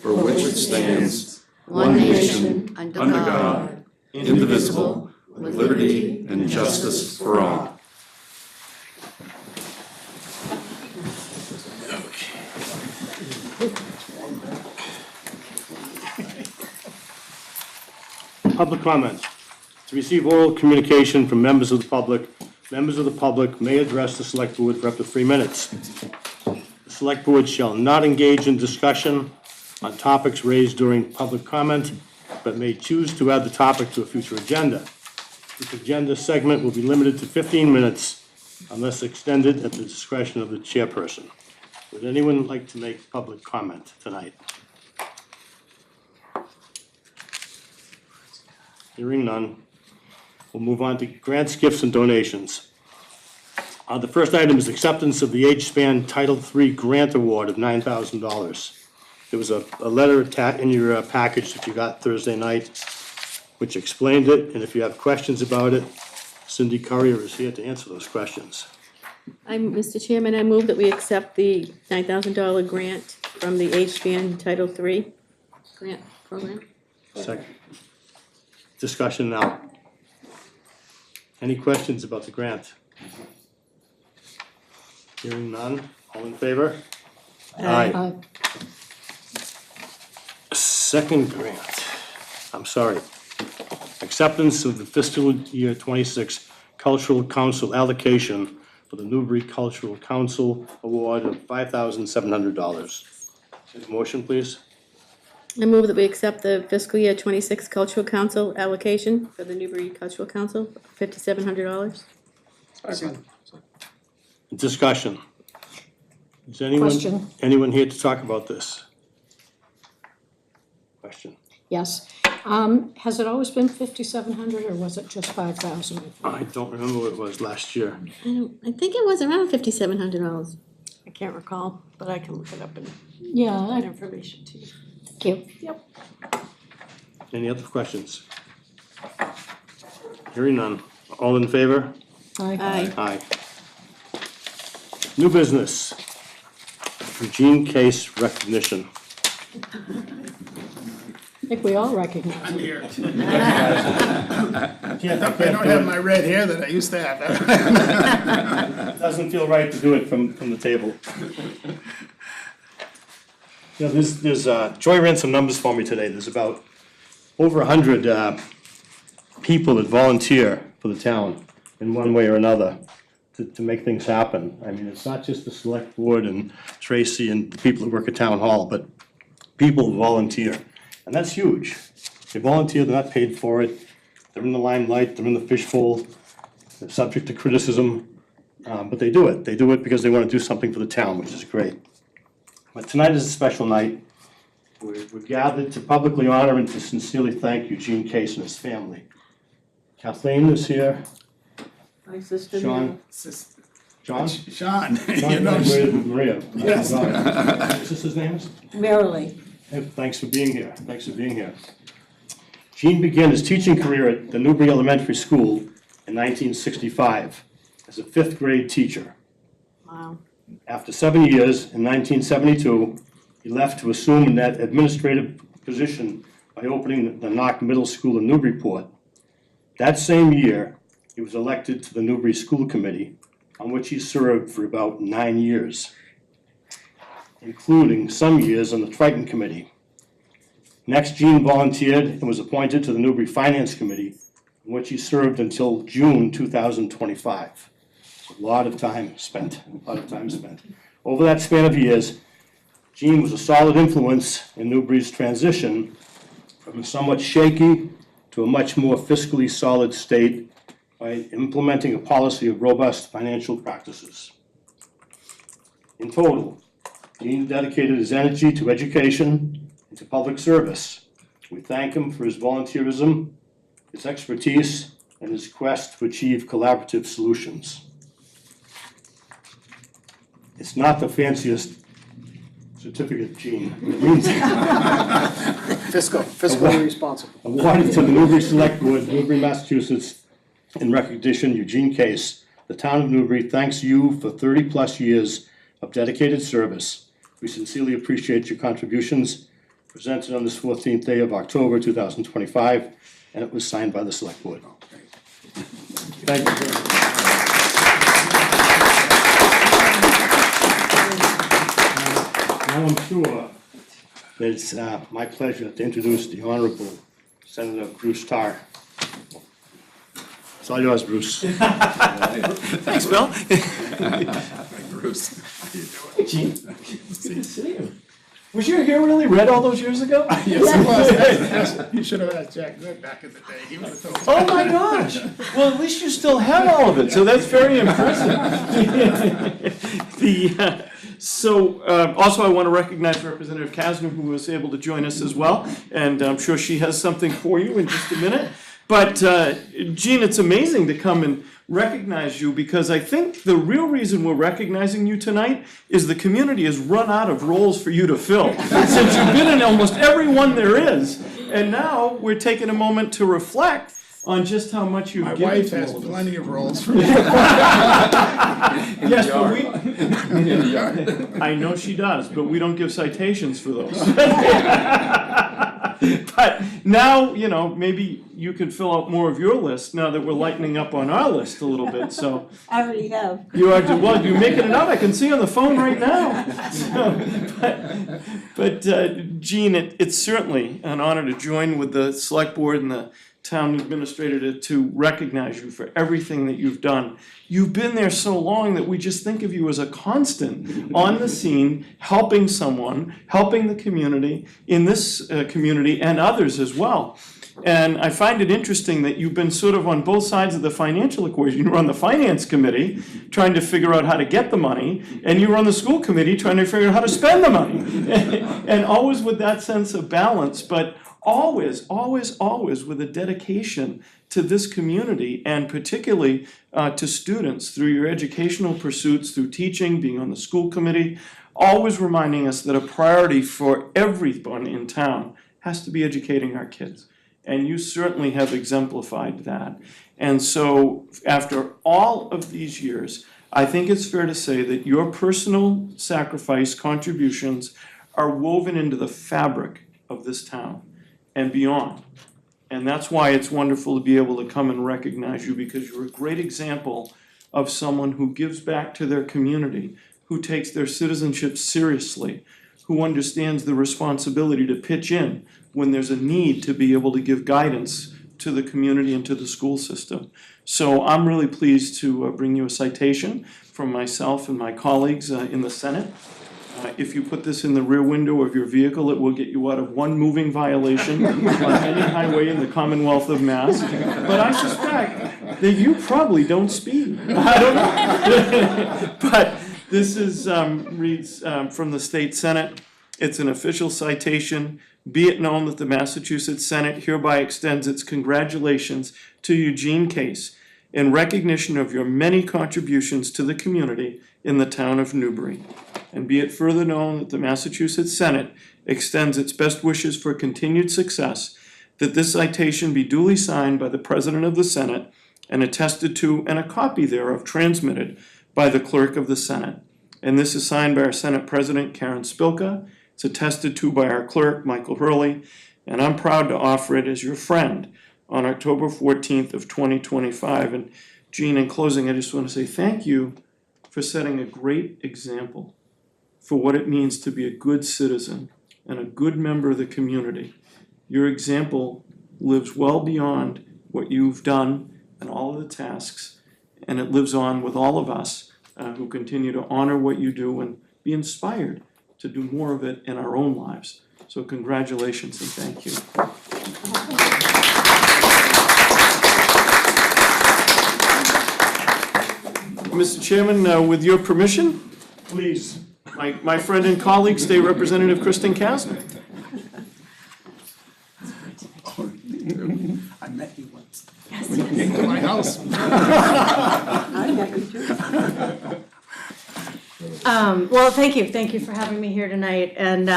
for which it stands, one nation, under God, indivisible, with liberty and justice for all. Public comment. To receive oral communication from members of the public may address the select board for up to 3 minutes. The select board shall not engage in discussion on topics raised during public comment, but may choose to add the topic to a future agenda. This agenda segment will be limited to 15 minutes unless extended at the discretion of the chairperson. Would anyone like to make public comment tonight? Hearing none, we'll move on to grants, gifts, and donations. The first item is acceptance of the H-SPAN Title III Grant Award of $9,000. There was a letter in your package that you got Thursday night, which explained it, and if you have questions about it, Cindy Currier is here to answer those questions. Mr. Chairman, I move that we accept the $9,000 grant from the HSBN Title III grant program. Second. Discussion now. Any questions about the grant? Hearing none, all in favor? Aye. Second grant, acceptance of the fiscal year 26 Cultural Council allocation for the Newbury Cultural Council Award of $5,700. Motion, please. I move that we accept the fiscal year 26 Cultural Council allocation for the Newbury Cultural Council, $5,700. Discussion. Is Question. anyone here to talk about this? Question. Yes. Has it always been 5,700 or was it just 5,000? I don't remember what it was last year. I think it was around $5,700. I can't recall, but I can look it up and yeah, that information to you. Thank you. Yep. Any other questions? Hearing none. All in favor? Aye. Aye. New business. Eugene Case recognition. I think we all recognize it. Here. I don't have my red hair that I used to have. Doesn't feel right to do it from the table. You know, there's Joy ran some numbers for me today. There's about over 100 people that volunteer for the town in one way or another to make things happen. I mean, it's not just the select board and Tracy and the people that work at town hall, but people volunteer. And that's huge. They volunteer, they're not paid for it. They're in the limelight, they're in the fishbowl, they're subject to criticism, but they do it. They do it because they want to do something for the town, which is great. But tonight is a special night. We're gathered to publicly honor and to sincerely thank Eugene Case and his family. Kathleen is here. My sister. Sean? John? Sean, you Sean, know, Maria. Yes. Your sister's name is? Merrily. Hey, thanks for being here. Thanks for being here. Gene began his teaching career at the Newbury Elementary School in 1965 as a 5th grade teacher. Wow. After 7 years, in 1972, he left to assume that administrative position by opening the Knock Middle School in Newburyport. That same year, he was elected to the Newbury School Committee, on which he served for about 9 years, including some years on the Triton Committee. Next, Gene volunteered and was appointed to the Newbury Finance Committee, in which he served until June 2025. A lot of time spent. Over that span of years, Gene was a solid influence in Newbury's transition from a somewhat shaky to a much more fiscally solid state by implementing a policy of robust financial practices. In total, Gene dedicated his energy to education and to public service. We thank him for his volunteerism, his expertise, and his quest to achieve collaborative solutions. It's not the fanciest certificate, Gene. It means Fiscally responsible. awarded to the Newbury Select Board, Newbury, Massachusetts, in recognition, Eugene Case. The town of Newbury thanks you for 30-plus years of dedicated service. We sincerely appreciate your contributions presented on this 14th day of October 2025, and it was signed by the Select Board. Thank you very much. Now I'm sure that it's my pleasure to introduce the Honorable Senator Bruce Tarr. It's all yours, Bruce. Thanks, Bill. Bruce. Gene, good to see you. Was your hair really red all those years ago? Yes, it was. You should have asked Jack Good back in the day. He would have told you. Oh my gosh. Well, at least you still have all of it, so that's very impressive. Also, I want to recognize Representative Kasner, who was able to join us as well, and I'm sure she has something for you in just a minute. But Gene, it's amazing to come and recognize you, because I think the real reason we're recognizing you tonight is the community has run out of roles for you to fill since you've been in almost every one there is. And now we're taking a moment to reflect on just how much you've My given wife to has all of us. plenty of roles for me. Yes, but In the yard. I know she does, but we don't give citations for those. But now, you know, maybe you could fill out more of your list now that we're lightening up on our list a little bit, so. I already have. You are, well, you're making it up, I can see on the phone right now. But Gene, it's certainly an honor to join with the Select Board and the Town Administrator to recognize you for everything that you've done. You've been there so long that we just think of you as a constant on the scene, helping someone, helping the community, in this community and others as well. And I find it interesting that you've been sort of on both sides of the financial equation. You were on the finance committee trying to figure out how to get the money, and you were on the school committee trying to figure out how to spend the money. And always with that sense of balance, but always, always, always with a dedication to this community, and particularly to students through your educational pursuits, through teaching, being on the school committee, always reminding us that a priority for everyone in town has to be educating our kids. And you certainly have exemplified that. And so after all of these years, I think it's fair to say that your personal sacrifice, contributions are woven into the fabric of this town and beyond. And that's why it's wonderful to be able to come and recognize you, because you're a great example of someone who gives back to their community, who takes their citizenship seriously, who understands the responsibility to pitch in when there's a need to be able to give guidance to the community and to the school system. So I'm really pleased to bring you a citation from myself and my colleagues in the Senate. If you put this in the rear window of your vehicle, it will get you out of one moving violation on any highway in the Commonwealth of Mass. But I suspect that you probably don't speed. I don't know. But this is reads from the State Senate. It's an official citation. Be it known that the Massachusetts Senate hereby extends its congratulations to Eugene Case in recognition of your many contributions to the community in the town of Newbury. And be it further known that the Massachusetts Senate extends its best wishes for continued success, that this citation be duly signed by the President of the Senate and attested to, and a copy thereof transmitted by the Clerk of the Senate. And this is signed by our Senate President, Karen Spilka. It's attested to by our Clerk, Michael Hurley, and I'm proud to offer it as your friend on October 14th of 2025. And Gene, in closing, I just want to say thank you for setting a great example for what it means to be a good citizen and a good member of the community. Your example lives well beyond what you've done and all of the tasks, and it lives on with all of us who continue to honor what you do and be inspired to do more of it in our own lives. So congratulations and thank you. Mr. Chairman, with your permission, please, my friend and colleague, State Representative Kristen Kasner. I met you once. When you came to my house. Well, thank you for having me here tonight, and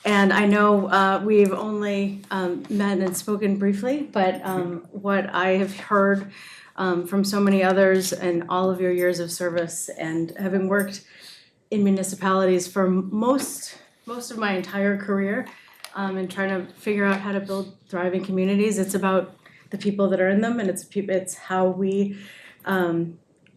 I know we've only met and spoken briefly, but what I have heard from so many others and all of your years of service, and having worked in municipalities for most of my entire career, and trying to figure out how to build thriving communities. It's about the people that are in them, and it's how we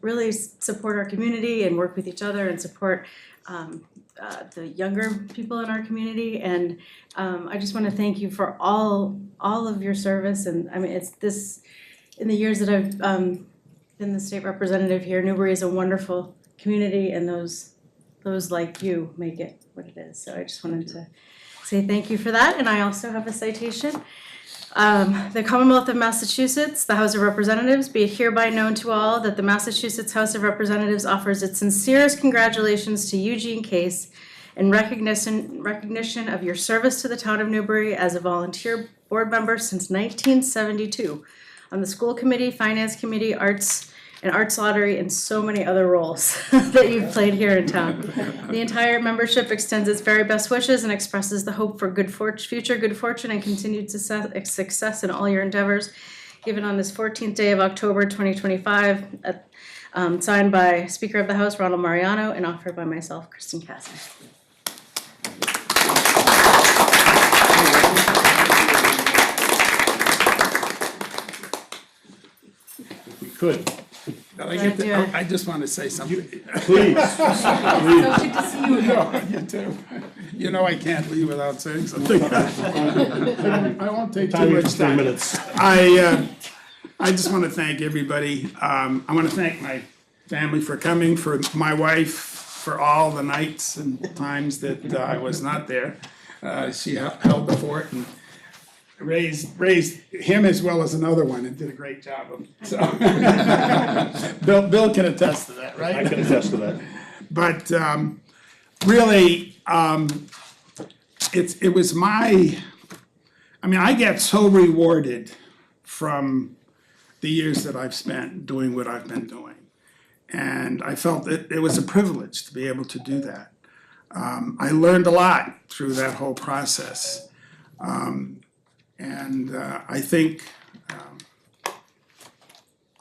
really support our community and work with each other and support the younger people in our community. And I just want to thank you for all of your service. And I mean, it's this, in the years that I've been the state representative here, Newbury is a wonderful community, and those like you make it what it is. So I just wanted to say thank you for that. And I also have a citation. The Commonwealth of Massachusetts, the House of Representatives, be it hereby known to all that the Massachusetts House of Representatives offers its sincerest congratulations to Eugene Case in recognition of your service to the town of Newbury as a volunteer board member since 1972 on the school committee, finance committee, arts lottery, and so many other roles that you've played here in town. The entire membership extends its very best wishes and expresses the hope for future good fortune and continued success in all your endeavors. Given on this 14th day of October 2025, signed by Speaker of the House Ronald Mariano and offered by myself, Kristen Cassidy. We could. I just want to say something. Please. You too. You know I can't leave without saying something. I won't take too Time much is 10 time. minutes. I just want to thank everybody. I want to thank my family for coming, for my wife, for all the nights and times that I was not there. She held the fort and raised him as well as another one and did a great job of it. So Bill can attest to that, right? I can attest to that. But really, it was I get so rewarded from the years that I've spent doing what I've been doing. And I felt that it was a privilege to be able to do that. I learned a lot through that whole process. I think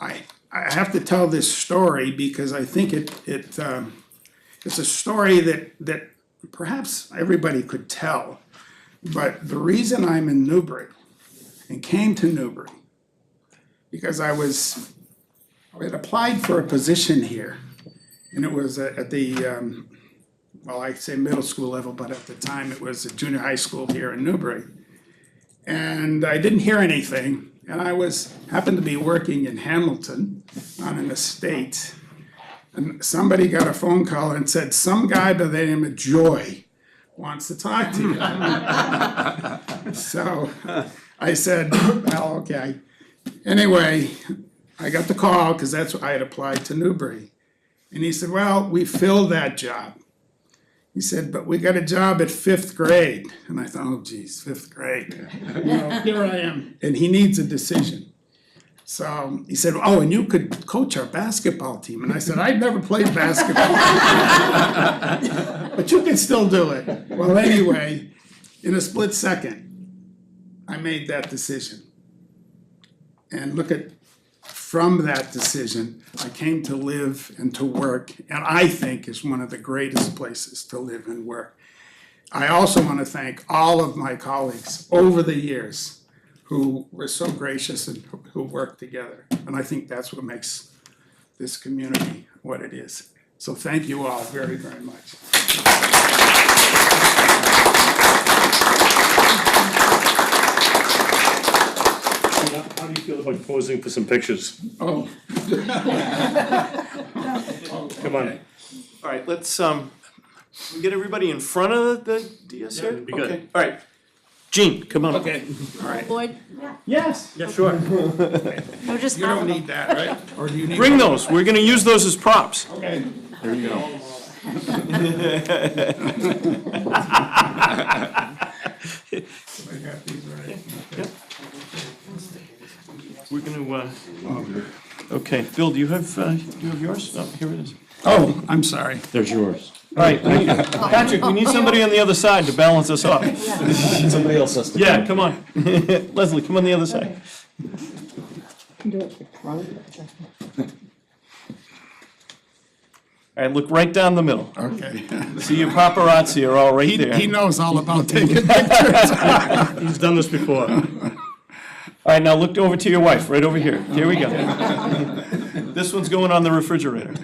I have to tell this story because I think it's a story that perhaps everybody could tell. But the reason I'm in Newbury and came to Newbury, because I had applied for a position here, and it was at the, I say middle school level, but at the time it was a junior high school here in Newbury. And I didn't hear anything, and I happened to be working in Hamilton on an estate. And somebody got a phone call and said, some guy by the name of Joy wants to talk to you. So I said, well, okay. Anyway, I got the call because I had applied to Newbury. And he said, well, we filled that job. He said, but we got a job at 5th grade. And I thought, oh geez, 5th grade. Here I am. And he needs a decision. So he said, oh, and you could coach our basketball team. And I said, I've never played basketball. But you can still do it. Well, anyway, in a split second, I made that decision. And from that decision, I came to live and to work, and I think is one of the greatest places to live and work. I also want to thank all of my colleagues over the years who were so gracious and who worked together. And I think that's what makes this community what it is. So thank you all very, very much. How do you feel about posing for some pictures? Oh. Come on. All right, let's we get everybody in front of the DS here? that'd be good. Okay, all right. Gene, come on. Okay, all right. Boyd? Yes. Yeah, sure. No, just You don't need that, right? Or do you need? Bring those, we're gonna use those as props. Okay. There you go. I got these right. We're gonna, okay, Bill, do you have yours? Oh, here it is. Oh, I'm sorry. There's yours. All right, Patrick, we need somebody on the other side to balance us off. Somebody else has to. Yeah, come on. Leslie, come on the other side. All right, look right down the middle. Okay. See your paparazzi are all right He there. knows all about taking pictures. He's done this before. All right, now look over to your wife, right over here. Here we go. This one's going on the refrigerator.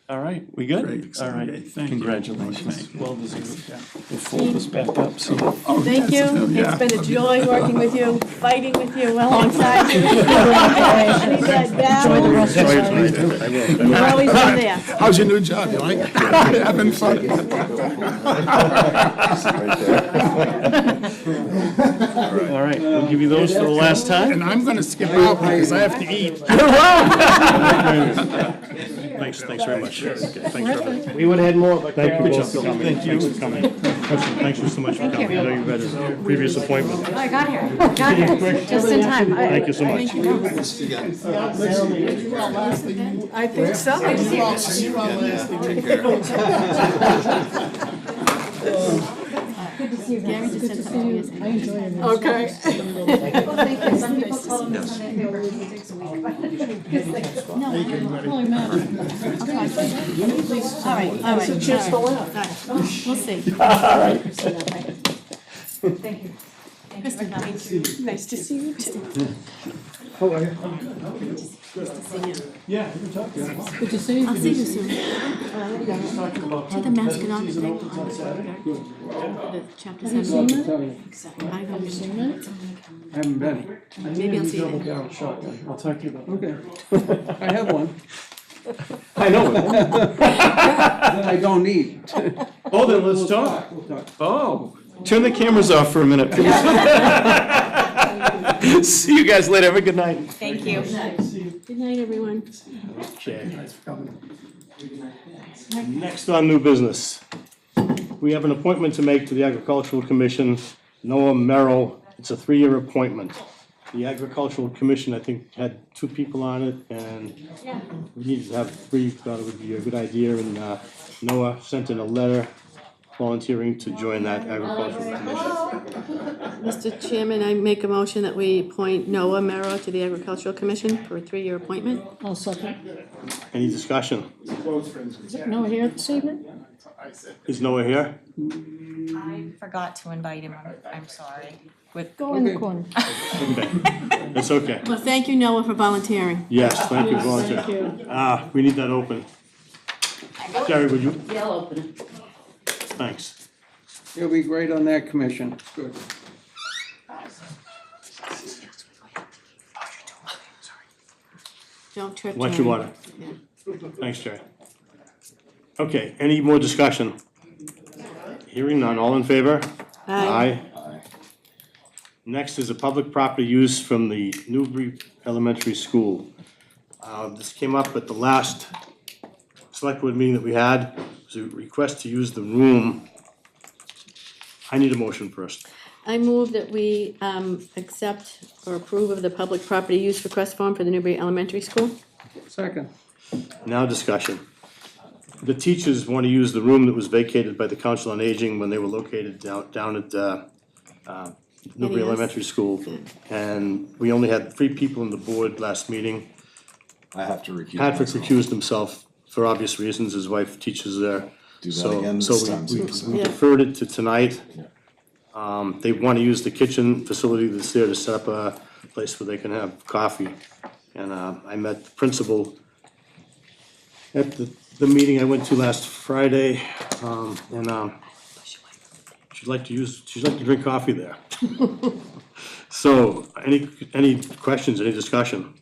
All right, we good? Great. All right, Okay, thank you. congratulations. Well deserved. We'll fold this back up, so. Thank you. yeah. It's been a joy working with you, fighting with you alongside you. I need that Enjoy the down. rest of the night. You've always been there. How's your new job? You like it? Having fun? All right, we'll give you those for the last time. And I'm gonna skip out because I have to eat. Thanks very much. Thanks for everything. We would have had more, but. Thank you both for coming. Thank you. Thanks for coming. Thanks so much for coming. I know you've had a previous appointment. I got here, just in time. Thank you so much. I think so. Gary just said something to you. Okay. Holy man. All right. We'll see. Kristen, Nice to see you too. Yeah, we can talk to you. Good to see you. I'll see you soon. To the Masconomet thing. The chapter 7. I Haven't been. Maybe I'll see you Double then. barrel shotgun. I'll talk to you about Okay. I have one I know. that I don't need. Oh, then let's talk. We'll talk. Oh, turn the cameras off for a minute, please. See you guys later. Have a good night. Thank you. Good night, everyone. Next on new business, we have an appointment to make to the Agricultural Commission, Noah Merrill. It's a 3-year appointment. The Agricultural Commission, I think, had 2 people on it, and we needed to have 3, thought it would be a good idea, and Noah sent in a letter volunteering to join that Agricultural Commission. Mr. Chairman, I make a motion that we appoint Noah Merrow to the Agricultural Commission for a 3-year appointment. I'll second. Any discussion? Is it no here this evening? Is Noah here? I forgot to invite him, I'm sorry. Go in the corner. Okay, that's okay. Well, thank you, Noah, for volunteering. Yes, thank you, volunteer. Thank you. We need that open. Jerry, would you? Yeah, I'll open it. Thanks. You'll be great on that commission. Good. Don't trip, Jerry. Watch your water. Yeah. Thanks, Jerry. Okay, any more discussion? Hearing none, all in favor? Aye. Next is a public property use from the Newbury Elementary School. This came up at the last select board meeting that we had. It was a request to use the room. I need a motion first. I move that we accept or approve of the public property use request form for the Newbury Elementary School. Second. Now discussion. The teachers want to use the room that was vacated by the Council on Aging when they were located down at Newbury NES. Elementary School. And we only had 3 people on the board last meeting. I have to recuse Patrick myself. recused himself for obvious reasons, his wife teaches there. Do that So- again so this we- time we- too, so. We Yeah. deferred it to tonight. They want to use the kitchen facility that's there to set up a place where they can have coffee. And I met the principal at the meeting I went to last Friday, and she'd like to drink coffee there. So, any questions, any discussion?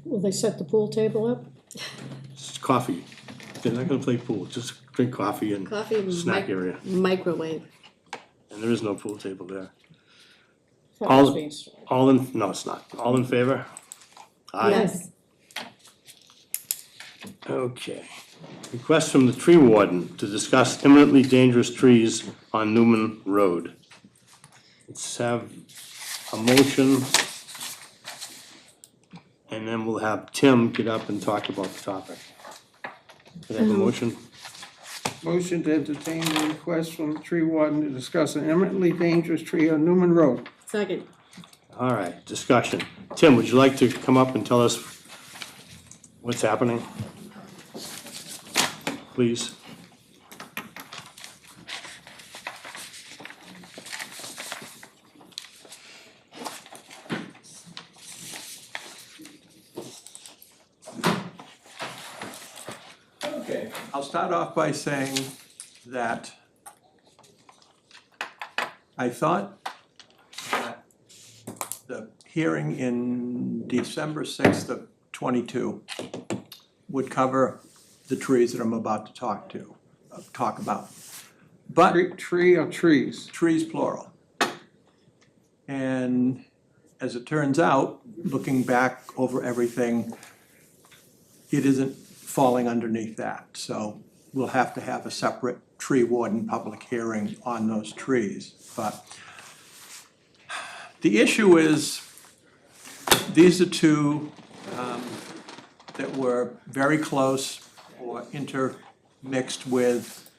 Will they set the pool table up? It's coffee. They're not gonna play pool, just drink coffee and Coffee and snack area. microwave. And there is no pool table there. That All- must be instructed. No, it's not. All in favor? Aye. Yes. Okay. Request from the tree warden to discuss imminently dangerous trees on Newman Road. Let's have a motion. And then we'll have Tim get up and talk about the topic. Could I have a motion? Motion to entertain the request from the tree warden to discuss an eminently dangerous tree on Newman Road. Second. All right, discussion. Tim, would you like to come up and tell us what's happening. Please. Okay, I'll start off by saying that I thought that the hearing in December 6th of '22 would cover the trees that I'm about to talk about. But Tree or trees? trees plural. And as it turns out, looking back over everything, it isn't falling underneath that. So we'll have to have a separate tree warden public hearing on those trees. But the issue is, these are two that were very close or intermixed with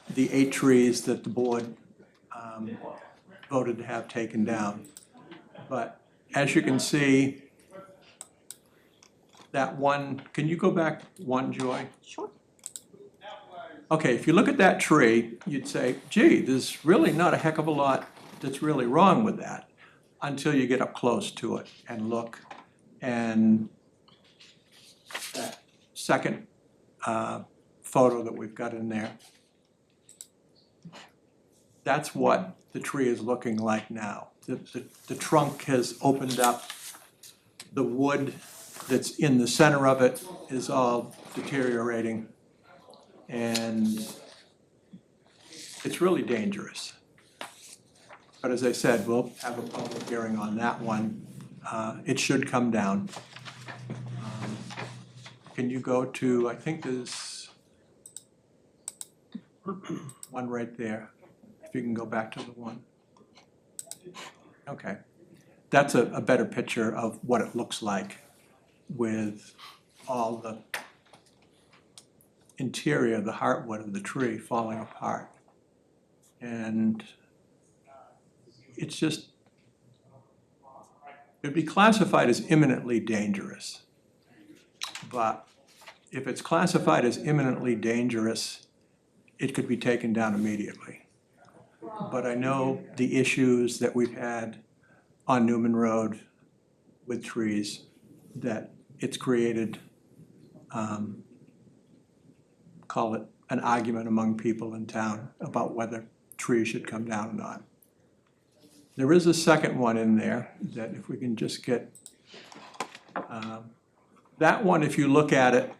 the 8 trees that the board voted to have taken down. But as you can see, that one, can you go back one, Joy? Sure. Okay, if you look at that tree, you'd say, gee, there's really not a heck of a lot that's really wrong with that, until you get up close to it and look. And that second photo that we've got in there, that's what the tree is looking like now. The trunk has opened up. The wood that's in the center of it is all deteriorating. And it's really dangerous. But as I said, we'll have a public hearing on that one. It should come down. Can you go to, I think there's one right there. If you can go back to the one. Okay. That's a better picture of what it looks like with all the interior, the heartwood of the tree falling apart. And it's just, it'd be classified as imminently dangerous. But if it's classified as imminently dangerous, it could be taken down immediately. But I know the issues that we've had on Newman Road with trees, that it's created, call it an argument among people in town about whether trees should come down or not. There is a second one in there that if we can just get, that one, if you look at it,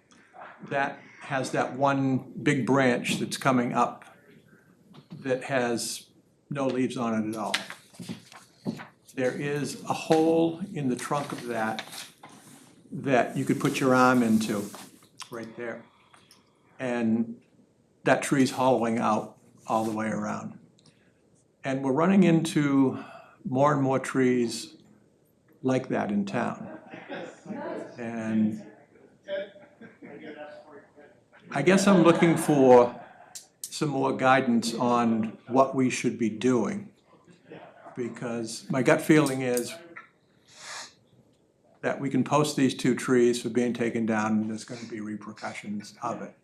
that has that one big branch that's coming up that has no leaves on it at all. There is a hole in the trunk of that you could put your arm into, right there. And that tree's hollowing out all the way around. And we're running into more and more trees like that in town. And I guess I'm looking for some more guidance on what we should be doing. Because my gut feeling is that we can post these 2 trees for being taken down and there's going to be repercussions of it.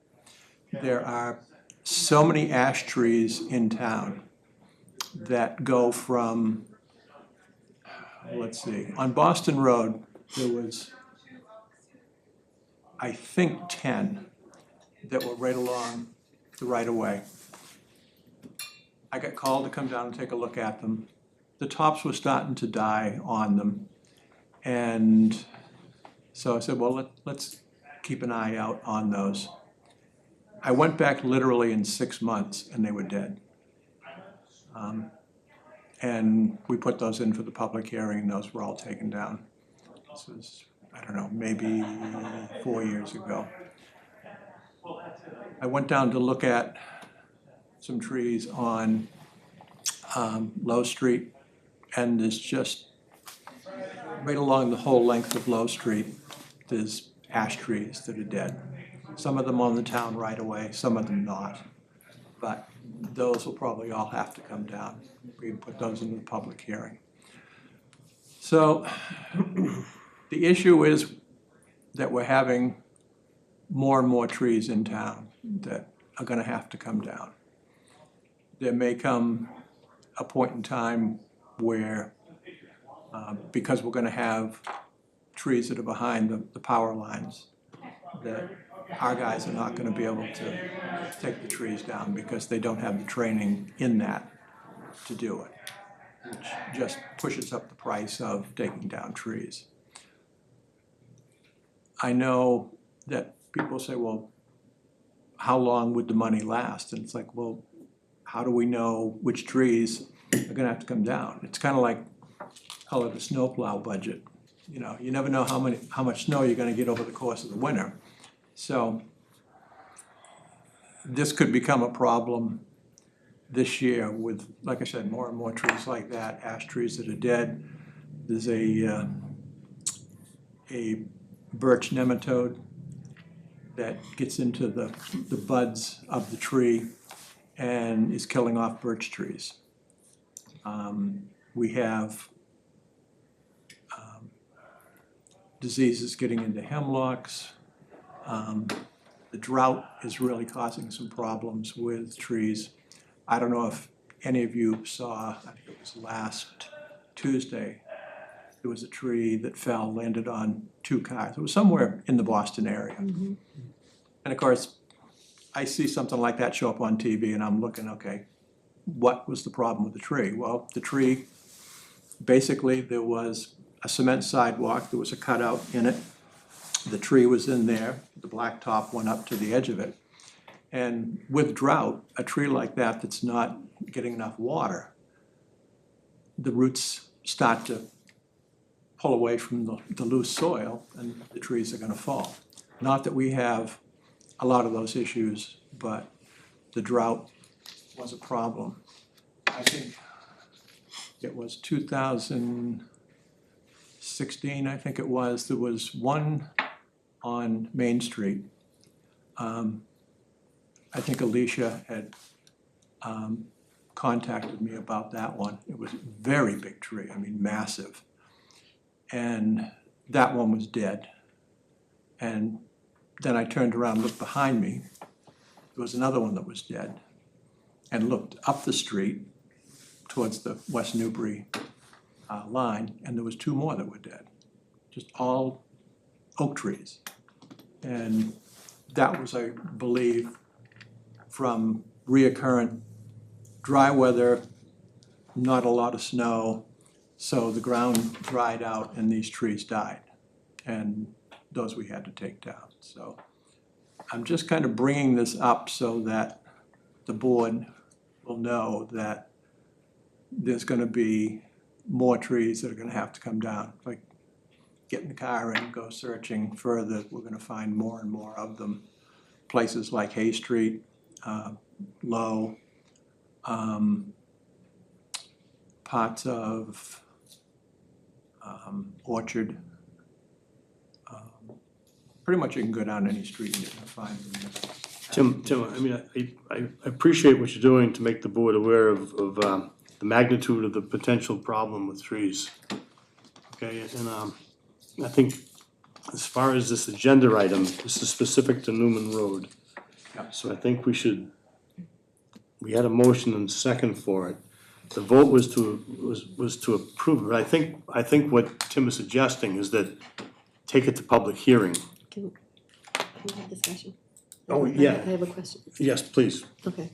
There are so many ash trees in town that go from, let's see, on Boston Road, there was, I think, 10 that were right along the right-of-way. I got called to come down and take a look at them. The tops were starting to die on them. And so I said, well, let's keep an eye out on those. I went back literally in 6 months and they were dead. And we put those in for the public hearing and those were all taken down. This was, I don't know, maybe 4 years ago. I went down to look at some trees on Low Street, and there's just, right along the whole length of Low Street, there's ash trees that are dead. Some of them on the town right away, some of them not. But those will probably all have to come down. We can put those into the public hearing. So the issue is that we're having more and more trees in town that are gonna have to come down. There may come a point in time where, because we're gonna have trees that are behind the power lines, that our guys are not gonna be able to take the trees down because they don't have the training in that to do it, which just pushes up the price of taking down trees. I know that people say, well, how long would the money last? And it's like, well, how do we know which trees are gonna have to come down? It's kind of like, call it a snowplow budget. You know, you never know how much snow you're gonna get over the course of the winter. So this could become a problem this year with, like I said, more and more trees like that, ash trees that are dead. There's a birch nematode that gets into the buds of the tree and is killing off birch trees. We have diseases getting into hemlocks. The drought is really causing some problems with trees. I don't know if any of you saw, I think it was last Tuesday, there was a tree that fell, landed on 2 cars. It was somewhere in the Boston area. And of course, I see something like that show up on TV and I'm looking, okay, what was the problem with the tree? Well, the tree, basically there was a cement sidewalk, there was a cutout in it. The tree was in there, the black top went up to the edge of it. And with drought, a tree like that that's not getting enough water, the roots start to pull away from the loose soil and the trees are gonna fall. Not that we have a lot of those issues, but the drought was a problem. I think it was 2016, I think it was, there was one on Main Street. I think Alicia had contacted me about that one. It was a very big tree, I mean massive. And that one was dead. And then I turned around, looked behind me, there was another one that was dead. And looked up the street towards the West Newbury line, and there was 2 more that were dead. Just all oak trees. And that was, I believe, from reoccurrent dry weather, not a lot of snow, so the ground dried out and these trees died. And those we had to take down. So I'm just kind of bringing this up so that the board will know that there's gonna be more trees that are gonna have to come down. Like, get in the car and go searching further, we're gonna find more and more of them. Places like Hay Street, Low, parts of Orchard. Pretty much you can go down any street and you're gonna find them. Tim, I mean, I appreciate what you're doing to make the board aware of the magnitude of the potential problem with trees. Okay, and I think as far as this agenda item, this is specific to Newman Road. Yep. So I think we had a motion and second for it. The vote was to approve it. I think what Tim is suggesting is that take it to public hearing. Can we have discussion? Oh, I yeah, have a question. yes, please. Okay.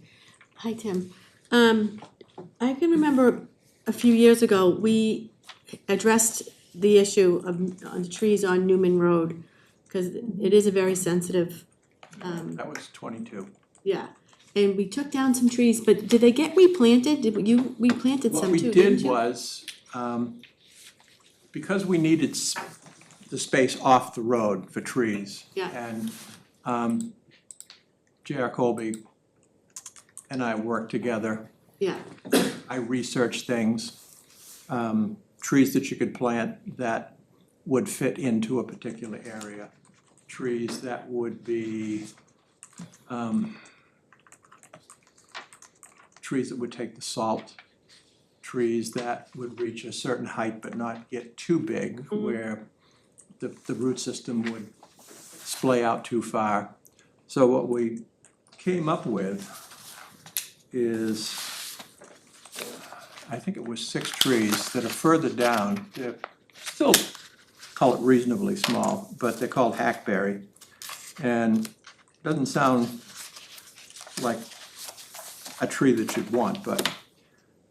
Hi, Tim. I can remember a few years ago, we addressed the issue of on the trees on Newman Road, because it is a very sensitive, That was 22. yeah. And we took down some trees, but did they get replanted? You replanted some too, What we didn't did you? was, because we needed the space off the road for trees. Yeah. And J.R. Colby and I worked together. Yeah, I researched things, trees that you could plant that would fit into a particular area. Trees that would be, trees that would take the salt. Trees that would reach a certain height but not get too big, where the root system would splay out too far. So what we came up with is, I think it was 6 trees that are further down. They're still, call it reasonably small, but they're called hackberry. And it doesn't sound like a tree that you'd want, but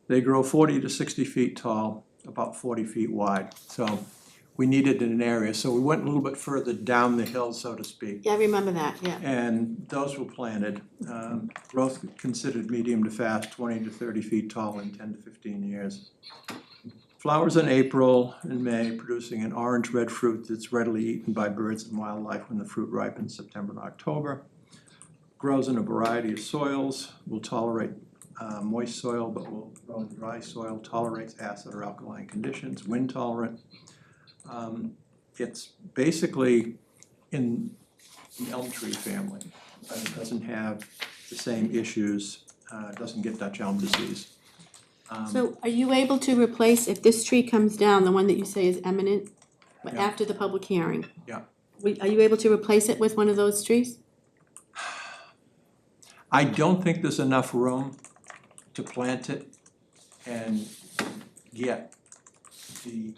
they grow 40 to 60 feet tall, about 40 feet wide. So we needed an area, so we went a little bit further down the hill, so to speak. Yeah, I remember that, yeah. And those were planted. Growth considered medium to fast, 20 to 30 feet tall in 10 to 15 years. Flowers in April and May, producing an orange-red fruit that's readily eaten by birds and wildlife when the fruit ripens September and October. Grows in a variety of soils, will tolerate moist soil, but will grow in dry soil, tolerates acid or alkaline conditions, wind tolerant. It's basically in the elm tree family, but it doesn't have the same issues, doesn't get Dutch elm disease. So are you able to replace, if this tree comes down, the one that you say is eminent, but Yeah. after the public hearing? Yeah. Are you able to replace it with one of those trees? I don't think there's enough room to plant it and get the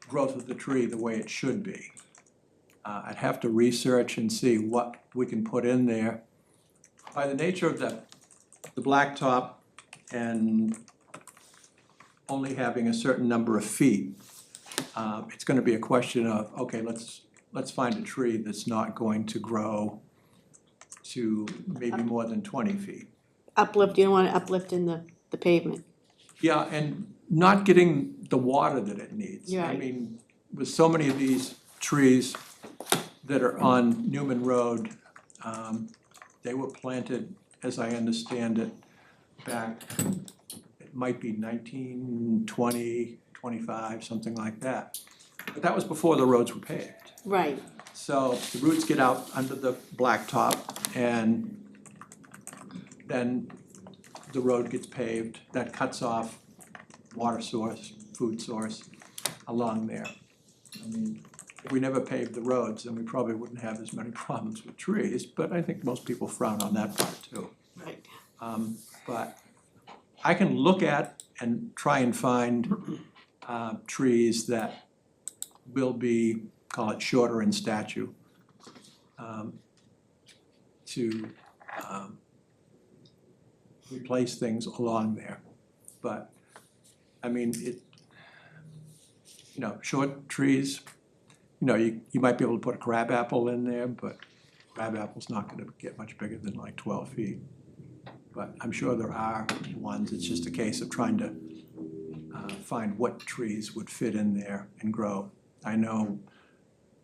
growth of the tree the way it should be. I'd have to research and see what we can put in there. By the nature of the blacktop and only having a certain number of feet, it's gonna be a question of, okay, let's find a tree that's not going to grow to maybe more than 20 feet. Uplift, you don't want to uplift in the pavement. Yeah, and not getting the water that it needs. You're I right. mean, with so many of these trees that are on Newman Road, they were planted, as I understand it, back, it might be 1920, 25, something like that. But that was before the roads were paved. Right. So the roots get out under the blacktop and then the road gets paved. That cuts off water source, food source along there. I mean, if we never paved the roads, then we probably wouldn't have as many problems with trees, but I think most people frown on that part too. Right. But I can look at and try and find trees that will be, call it shorter in stature, to replace things along there. But, I mean, short trees, you might be able to put a crabapple in there, but crabapple's not gonna get much bigger than like 12 feet. But I'm sure there are ones, it's just a case of trying to find what trees would fit in there and grow. I know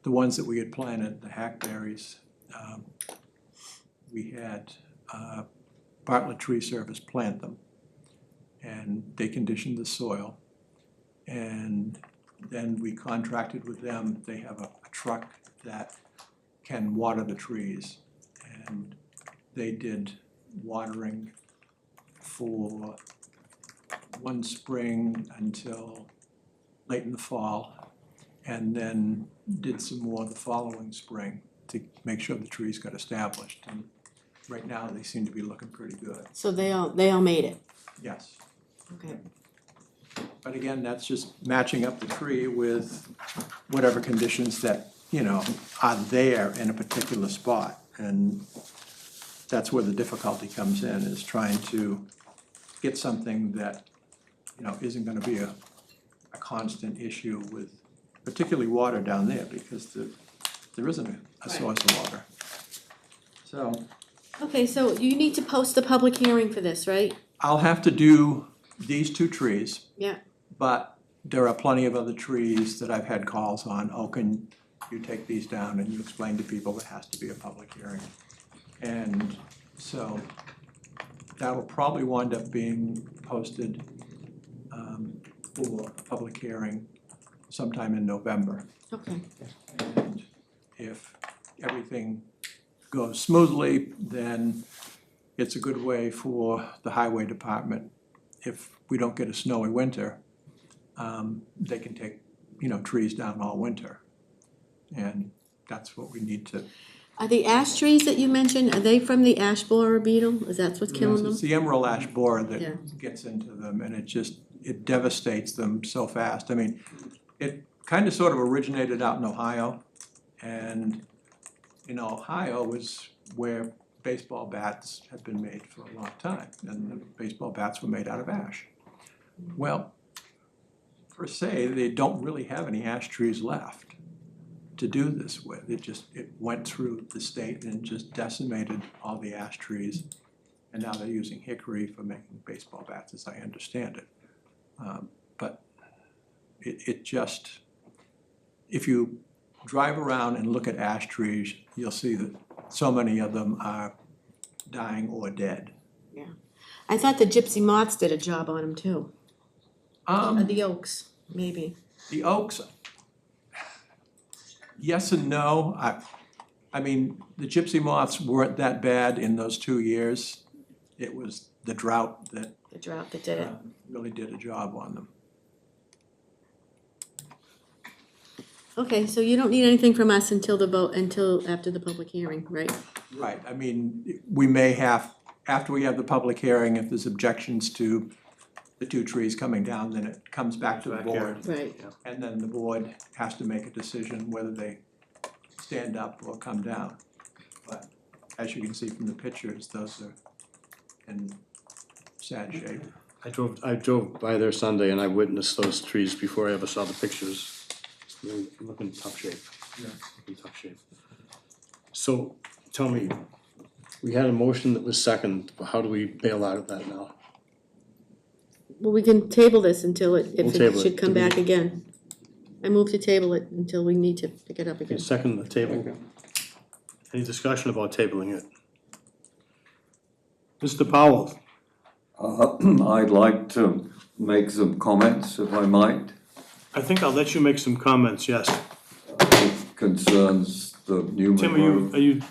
the ones that we had planted, the hackberries, we had Bartlett Tree Service plant them. And they conditioned the soil. And then we contracted with them, they have a truck that can water the trees. And they did watering for one spring until late in the fall, and then did some more the following spring to make sure the trees got established. And right now, they seem to be looking pretty good, So they all made it. yes. Okay. But again, that's just matching up the tree with whatever conditions that, are there in a particular spot. And that's where the difficulty comes in, is trying to get something that, isn't gonna be a constant issue with particularly water down there, because there isn't a source of water. So Okay, so you need to post the public hearing for this, right? I'll have to do these 2 trees. Yeah. But there are plenty of other trees that I've had calls on, can you take these down, and you explain to people there has to be a public hearing. And so that'll probably wind up being posted for a public hearing sometime in November. Okay. And if everything goes smoothly, then it's a good way for the highway department, if we don't get a snowy winter, they can take, trees down all winter. And that's what we need to. Are the ash trees that you mentioned, are they from the ash borer beetle? Is that what's killing them? It's the emerald ash borer Yeah. that gets into them, and it devastates them so fast. I mean, it kind of sort of originated out in Ohio, and in Ohio is where baseball bats have been made for a long time, and the baseball bats were made out of ash. Well, per se, they don't really have any ash trees left to do this with. It went through the state and just decimated all the ash trees, and now they're using hickory for making baseball bats, as I understand it. But it just, if you drive around and look at ash trees, you'll see that so many of them are dying or dead. I thought the gypsy moths did a job on them too. Or the oaks, maybe. The oaks, yes and no. I mean, the gypsy moths weren't that bad in those 2 years. It was the drought that The drought that did it. really did a job on them. Okay, so you don't need anything from us until after the public hearing, right? Right, I mean, we may have, after we have the public hearing, if there's objections to the 2 trees coming down, then it comes back to the board. Right. And then the board has to make a decision whether they stand up or come down. But as you can see from the pictures, those are in sad shape. I drove by there Sunday and I witnessed those trees before I ever saw the pictures. They look in tough shape. Yeah. Look in tough shape. So, tell me, we had a motion that was second, but how do we bail out of that now? Well, we can table this until We'll if it table it. should come Do we- back again. I move to table it until we need to pick it up Okay, again. second the table. Any discussion about tabling it? Mr. Powell, I'd like to make some comments, if I might. I think I'll let you make some comments, yes. It concerns the Newman Tim, Road. are you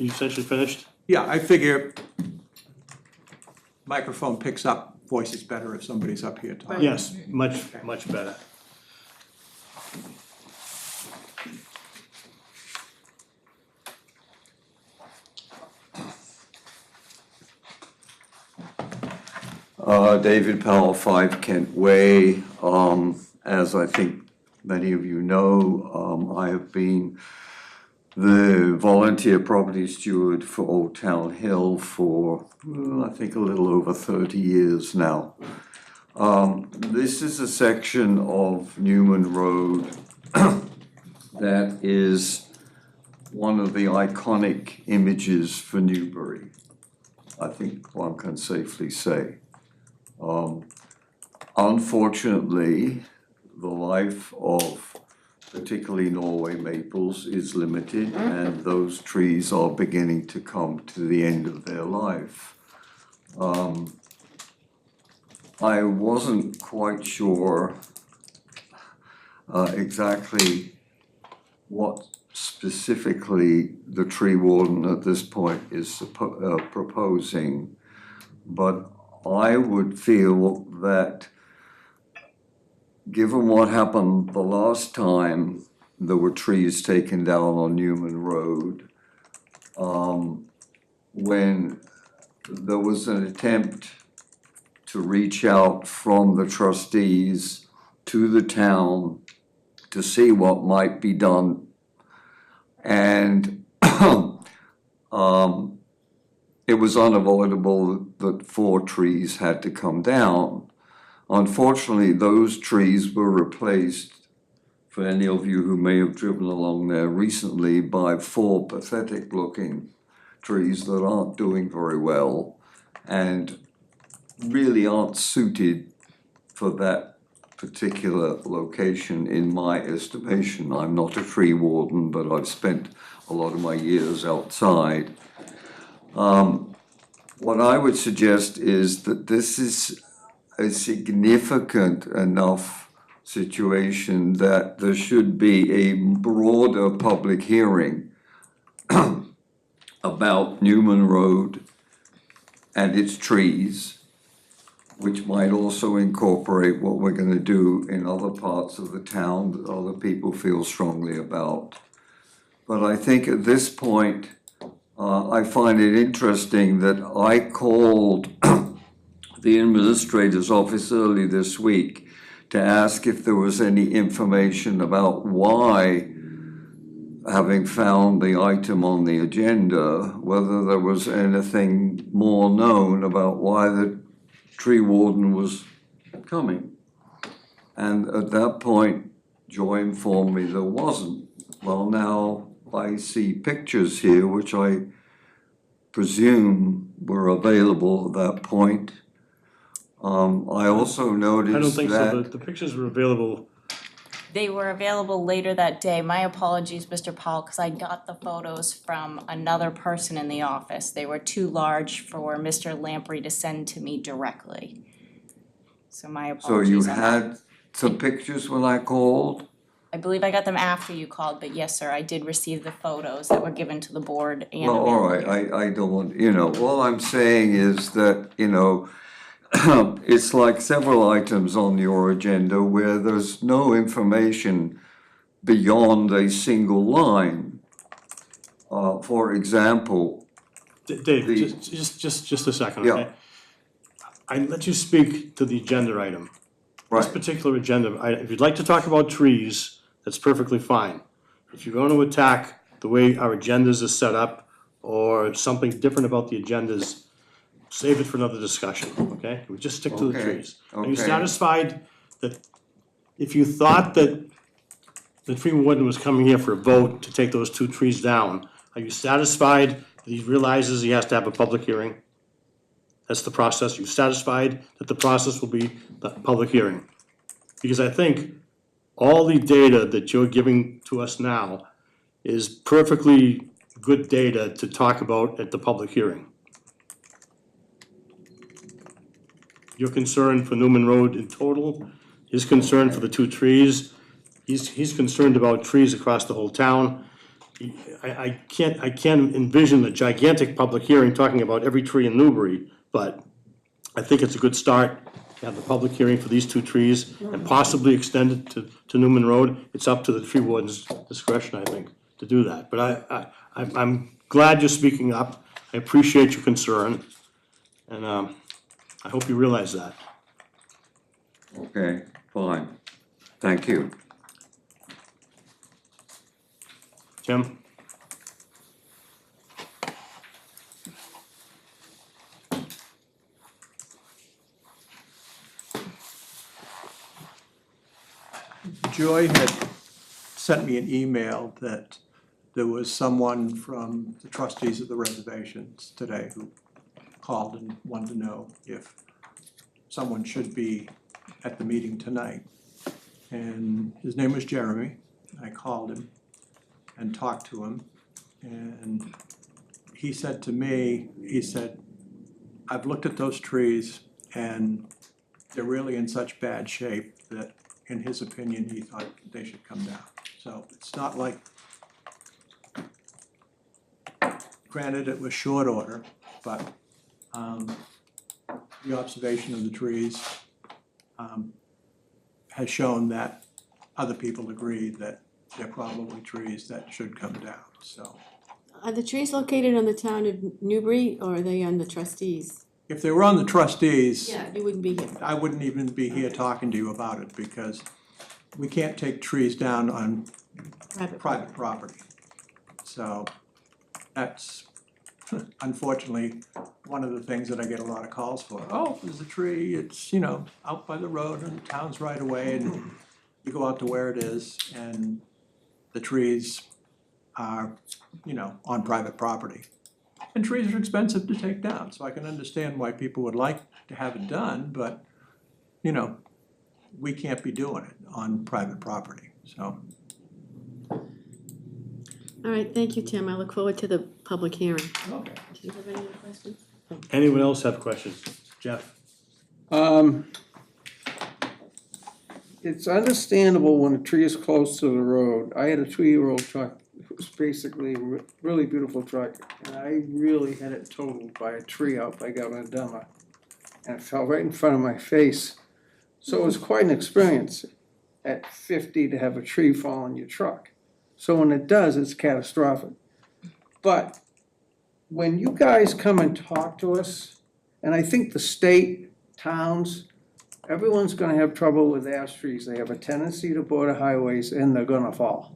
essentially finished? Yeah, I figure microphone picks up voices better if somebody's up here talking. Yes, much better. David Powell, 5 Kent Way. As I think many of you know, I have been the volunteer property steward for Old Town Hill for, I think, a little over 30 years now. This is a section of Newman Road that is one of the iconic images for Newbury, I think one can safely say. Unfortunately, the life of particularly Norway maples is limited, and those trees are beginning to come to the end of their life. I wasn't quite sure exactly what specifically the tree warden at this point is proposing, but I would feel that given what happened the last time there were trees taken down on Newman Road, when there was an attempt to reach out from the trustees to the town to see what might be done, and it was unavoidable that 4 trees had to come down. Unfortunately, those trees were replaced, for any of you who may have driven along there recently, by 4 pathetic-looking trees that aren't doing very well and really aren't suited for that particular location in my estimation. I'm not a tree warden, but I've spent a lot of my years outside. What I would suggest is that this is a significant enough situation that there should be a broader public hearing about Newman Road and its trees, which might also incorporate what we're going to do in other parts of the town that other people feel strongly about. But I think at this point, I find it interesting that I called the administrator's office early this week to ask if there was any information about why, having found the item on the agenda, whether there was anything more known about why the tree warden was coming. And at that point, Joy informed me there wasn't. Well, now I see pictures here, which I presume were available at that point. I also noticed I don't think so, that the pictures were available. They were available later that day. My apologies, Mr. Paul, because I got the photos from another person in the office. They were too large for Mr. Lamprey to send to me directly. So my so apologies you on that. had some pictures when I called? I believe I got them after you called, but yes, sir, I did receive the photos that were given to the board and Well, all available right, here. I don't want, all I'm saying is that, it's like several items on your agenda where there's no information beyond a single line. For example, Dave, The- just a second, Yeah. okay? I let you speak to the agenda item. This right, particular agenda, if you'd like to talk about trees, that's perfectly fine. If you're going to attack the way our agendas are set up, or something different about the agendas, save it for another discussion, okay? We just stick to the Okay, trees. Are you okay. satisfied that, if you thought that the tree warden was coming here for a vote to take those 2 trees down, are you satisfied that he realizes he has to have a public hearing? That's the process. You satisfied that the process will be the public hearing? Because I think all the data that you're giving to us now is perfectly good data to talk about at the public hearing. Your concern for Newman Road in total, his concern for the 2 trees, he's concerned about trees across the whole town. I can't envision a gigantic public hearing talking about every tree in Newbury, but I think it's a good start to have the public hearing for these 2 trees and possibly extend it to Newman Road. It's up to the tree warden's discretion, I think, to do that. But I'm glad you're speaking up. I appreciate your concern, and I hope you realize that. okay, fine, thank you. Tim? Joy had sent me an email that there was someone from the trustees of the reservations today who called and wanted to know if someone should be at the meeting tonight. And his name was Jeremy. I called him and talked to him, and he said to me, I've looked at those trees and they're really in such bad shape that, in his opinion, he thought they should come down. So it's not like, granted, it was short order, but the observation of the trees has shown that other people agree that they're probably trees that should come down, so. Are the trees located on the town of Newbury, or are they on the trustees? If they were on the trustees, You wouldn't be here. I wouldn't even be here talking to you about it, because we can't take trees down on private property. So that's unfortunately one of the things that I get a lot of calls for. Oh, there's a tree, it's, out by the road and the town's right away, and you go out to where it is and the trees are, on private property. And trees are expensive to take down, so I can understand why people would like to have it done, but, we can't be doing it on private property, so. All right, thank you, Tim. I look forward to the public hearing. Okay. Do you have any other questions? Anyone else have questions? Jeff? It's understandable when a tree is close to the road. I had a 2-year-old truck, it was basically a really beautiful truck, and I really had it totaled by a tree out by Governor Dummer. And it fell right in front of my face. So it was quite an experience at 50 to have a tree fall on your truck. So when it does, it's catastrophic. But when you guys come and talk to us, and I think the state, towns, everyone's gonna have trouble with ash trees. They have a tendency to border highways and they're gonna fall.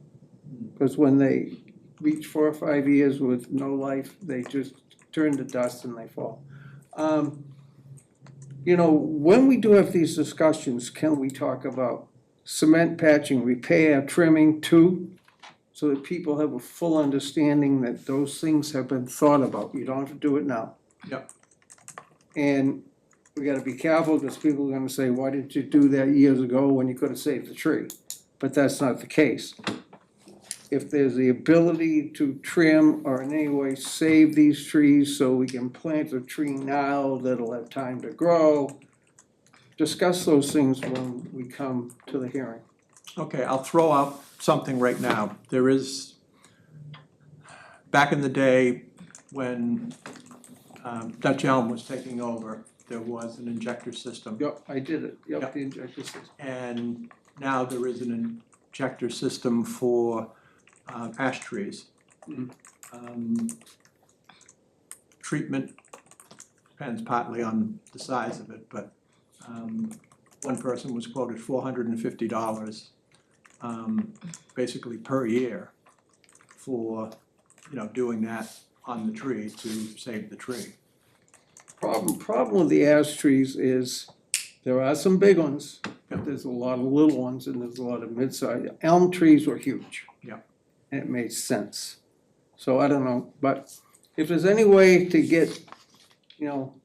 Because when they reach 4 or 5 years with no life, they just turn to dust and they fall. You know, when we do have these discussions, can we talk about cement patching, repair, trimming too? So that people have a full understanding that those things have been thought about. You don't have to do it now. Yep. And we gotta be careful, because people are gonna say, why didn't you do that years ago when you could have saved the tree? But that's not the case. If there's the ability to trim or in any way save these trees so we can plant a tree now that'll have time to grow, discuss those things when we come to the hearing. Okay, I'll throw out something right now. There is, back in the day when Dutch Elm was taking over, there was an injector system. Yep, I did it, Yep. yep, the injector system. And now there is an injector system for ash trees. Treatment depends partly on the size of it, but one person was quoted $450 basically per year for, you know, doing that on the tree to save the tree. Problem with the ash trees is, there are some big ones, but there's a lot of little ones and there's a lot of mid-sized. Elm trees were huge. Yeah. And it made sense. So I don't know, but if there's any way to get,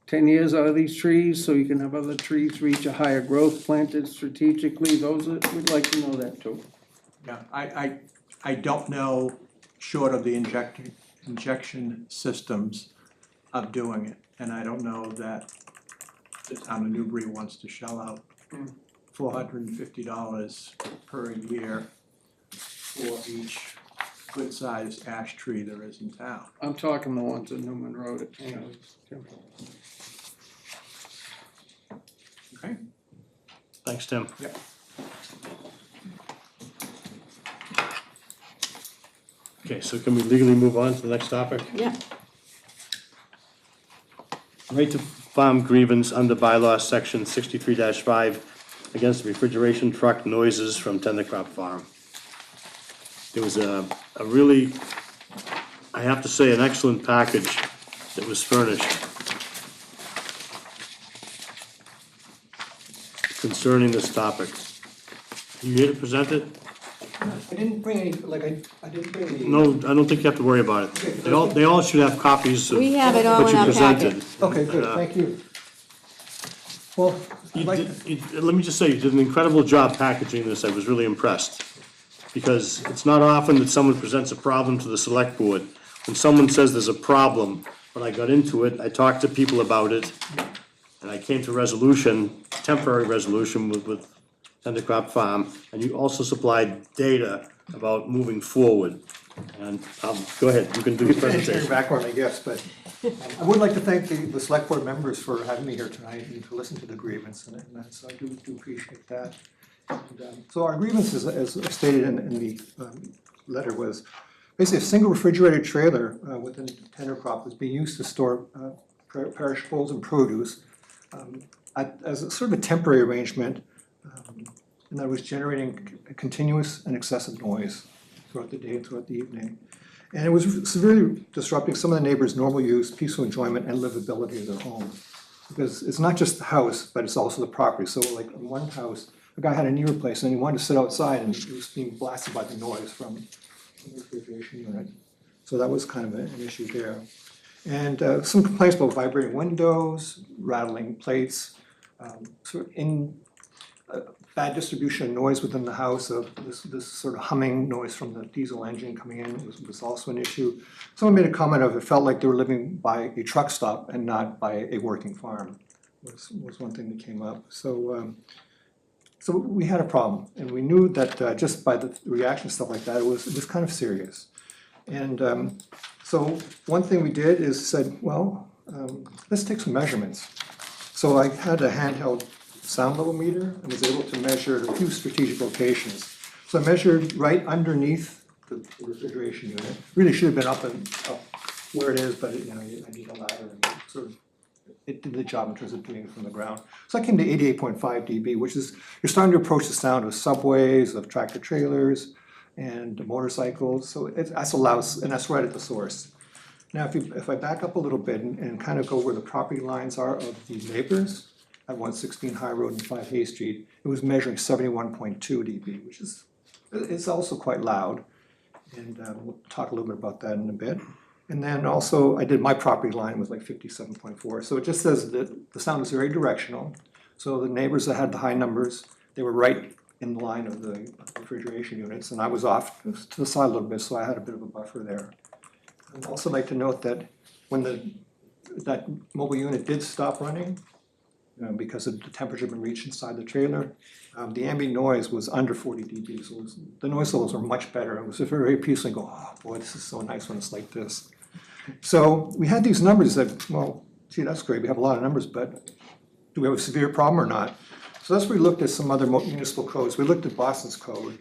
10 years out of these trees, so you can have other trees reach a higher growth planted strategically, we'd like to know that too. Yeah, I don't know, short of the injection systems of doing it, and I don't know that the town of Newbury wants to shell out $450 per year for each good-sized ash tree there is in town. I'm talking the ones in Newman Road. Okay? Thanks, Tim. Yep. Okay, so can we legally move on to the next topic? Yeah. Right to farm grievance under bylaw section 63-5 against refrigeration truck noises from Tendercroft Farm. There was a really, I have to say, an excellent package that was furnished concerning this topic. You here to present it? I didn't bring any, I didn't bring any. No, I don't think you have to worry about it. They all should have copies of We have it all what in you our presented. packet. Okay, good, thank you. Well, I'd like, Let me just say, you did an incredible job packaging this. I was really impressed. Because it's not often that someone presents a problem to the select board. When someone says there's a problem, when I got into it, I talked to people about it, and I came to resolution, temporary resolution with Tendercroft Farm, and you also supplied data about moving forward. And go ahead, you can do your finish your presentation. background, I guess, but I would like to thank the select board members for having me here tonight and to listen to the grievance, and so I do appreciate that. And, so our grievance, as stated in the letter, was basically a single refrigerated trailer within Tendercroft was being used to store perishables and produce as a sort of a temporary arrangement, and that was generating a continuous and excessive noise throughout the day and throughout the evening. And it was severely disrupting some of the neighbors' normal use, peaceful enjoyment, and livability of their home. Because it's not just the house, but it's also the property. So like in one house, a guy had a knee replacement and he wanted to sit outside and he was being blasted by the noise from the refrigeration unit. So that was kind of an issue there. And some complaints about vibrating windows, rattling plates, sort of bad distribution of noise within the house, of this sort of humming noise from the diesel engine coming in was also an issue. Someone made a comment of it felt like they were living by a truck stop and not by a working farm, was one thing that came up. So we had a problem, and we knew that just by the reaction and stuff like that, it was kind of serious. And so one thing we did is said, well, let's take some measurements. So I had a handheld sound level meter and was able to measure at a few strategic locations. So I measured right underneath the refrigeration unit. Really should have been up where it is, but you know, I need a ladder and sort of, it did the job in terms of doing it from the ground. So I came to 88.5 dB, which is, you're starting to approach the sound of subways, of tractor trailers, and motorcycles, so that's allows, and that's right at the source. Now, if I back up a little bit and kind of go where the property lines are of the neighbors, at 116 High Road and 5 Hay Street, it was measuring 71.2 dB, which is, it's also quite loud. And we'll talk a little bit about that in a bit. And then also, I did my property line was like 57.4. So it just says that the sound is very directional. So the neighbors that had the high numbers, they were right in the line of the refrigeration units, and I was off to the side a little bit, so I had a bit of a buffer there. I'd also like to note that when that mobile unit did stop running, because of the temperature had been reached inside the trailer, the ambient noise was under 40 dB, so the noise levels were much better. It was very peaceful, and go, oh boy, this is so nice when it's like this. So we had these numbers that, well, gee, that's great, we have a lot of numbers, but do we have a severe problem or not? So that's where we looked at some other municipal codes. We looked at Boston's code,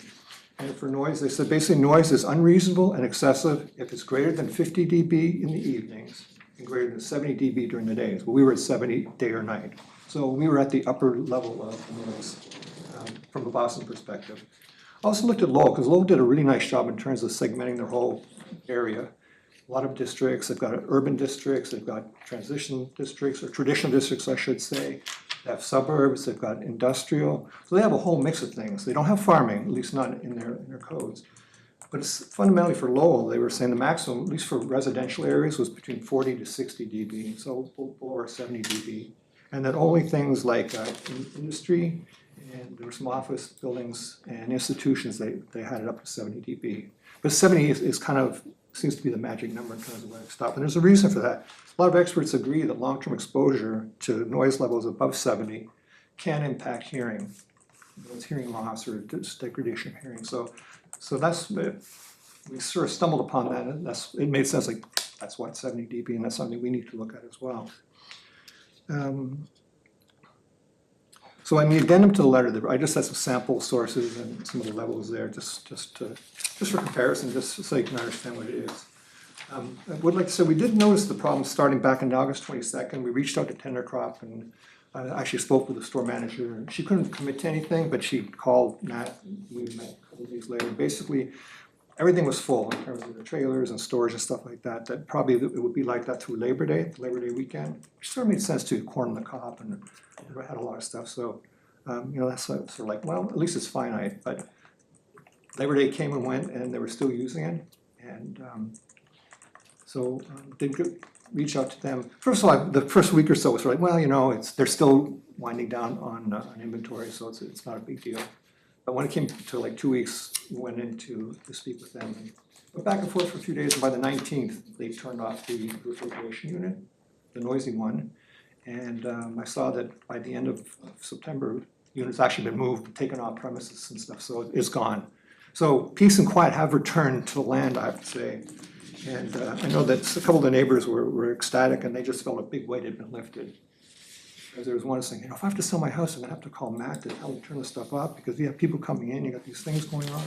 and for noise, they said basically noise is unreasonable and excessive if it's greater than 50 dB in the evenings and greater than 70 dB during the days. Well, we were at 70 day or night. So we were at the upper level of noise from a Boston perspective. I also looked at Lowell, because Lowell did a really nice job in terms of segmenting their whole area. A lot of districts, they've got urban districts, they've got transition districts, or traditional districts, I should say. They have suburbs, they've got industrial. So they have a whole mix of things. They don't have farming, at least not in their codes. But it's fundamentally for Lowell, they were saying the maximum, at least for residential areas, was between 40 to 60 dB, so below 70 dB. And then only things like industry, and there were some office buildings and institutions, they had it up to 70 dB. But 70 is kind of, seems to be the magic number in terms of where to stop. And there's a reason for that. A lot of experts agree that long-term exposure to noise levels above 70 can impact hearing. It's hearing loss or degradation of hearing. So that's, we sort of stumbled upon that, and it made sense, like, that's what, 70 dB, and that's something we need to look at as well. So in the addendum to the letter, I just had some sample sources and some of the levels there, just for comparison, just so you can understand what it is. I would like to say we did notice the problem starting back on August 22nd. We reached out to Tendercrop and actually spoke with the store manager. She couldn't commit to anything, but she called Matt. We met a couple of days later. Basically, everything was full in terms of the trailers and storage and stuff like that. That probably it would be like that through Labor Day weekend. Which sort of made sense to corn on the cob, and we had a lot of stuff. So that's sort of like, well, at least it's finite. But Labor Day came and went, and they were still using it, and so did reach out to them. First of all, the first week or so was sort of like, well, they're still winding down on inventory, so it's not a big deal. But when it came to like 2 weeks, we went in to speak with them. And went back and forth for a few days, and by the 19th, they turned off the refrigeration unit, the noisy one. And I saw that by the end of September, the unit's actually been moved, taken off premises and stuff, so it's gone. So peace and quiet have returned to the land, I have to say. And I know that a couple of the neighbors were ecstatic, and they just felt a big weight had been lifted. Because there was one saying, if I have to sell my house, I'm gonna have to call Matt to tell him to turn this stuff off, because you have people coming in, you got these things going on.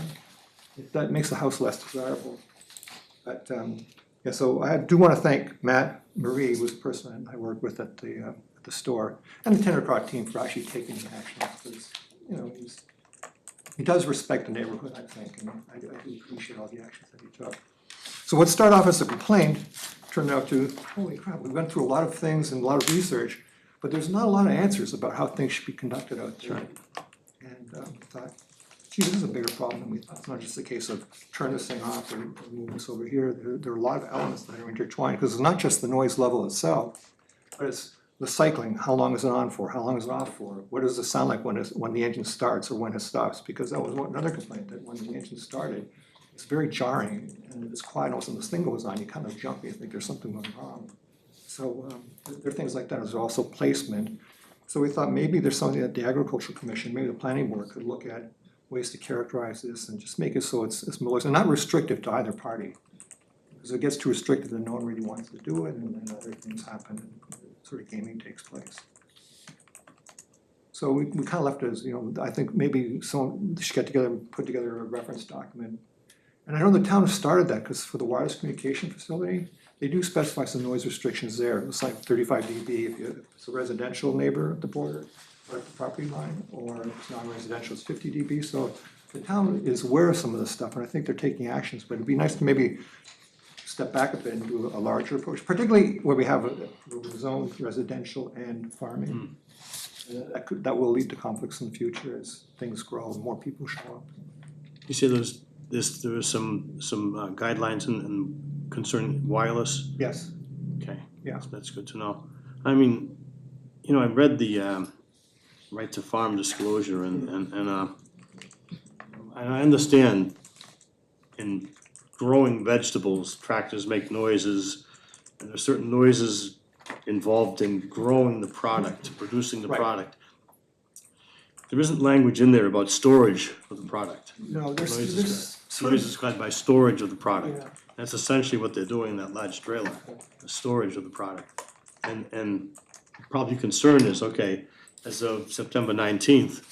That makes the house less desirable. But so I do want to thank Matt Marie, who was the person I worked with at the store, and the Tendercrop team for actually taking the action. Because he does respect the neighborhood, I think, and I do appreciate all the actions that he took. So what started off as a complaint turned out to, holy crap, we went through a lot of things and a lot of research, but there's not a lot of answers about how things should be conducted out there. And I thought, gee, this is a bigger problem than we thought. It's not just a case of turn this thing off or move this over here. There are a lot of elements that are intertwined, because it's not just the noise level itself, but it's the cycling. How long is it on for? How long is it off for? What does it sound like when the engine starts or when it stops? Because that was another complaint, that when the engine started, it's very jarring, and it's quiet, and all of a sudden this thing goes on, you kind of jump, you think there's something going wrong. So there are things like that. There's also placement. So we thought maybe there's something that the Agricultural Commission, maybe the Planning Board could look at ways to characterize this and just make it so it's more, and not restrictive to either party. Because if it gets too restrictive, then no one really wants to do it, and then other things happen, and sort of gaming takes place. So we kind of left it as, I think maybe someone should get together and put together a reference document And I know the town has started that, because for the wireless communication facility, they do specify some noise restrictions there. It's like 35 dB if it's a residential neighbor at the border, or at the property line, or if it's non-residential, it's 50 dB. So the town is aware of some of this stuff, and I think they're taking actions, but it'd be nice to maybe step back a bit and do a larger approach, particularly where we have a zone residential and farming. That will lead to conflicts in the future as things grow and more people show up. You say there was some guidelines and concerning wireless? Yes. Okay. Yeah. That's good to know. I mean, you know, I read the right to farm disclosure and I understand in growing vegetables, tractors make noises, and there's certain noises involved in growing the product, producing the Right. product. There isn't language in there about storage of the product. No, there's Noise is caused by storage of the product. Yeah. That's essentially what they're doing in that large trailer, the storage of the product. And probably concern is, okay, as of September 19th,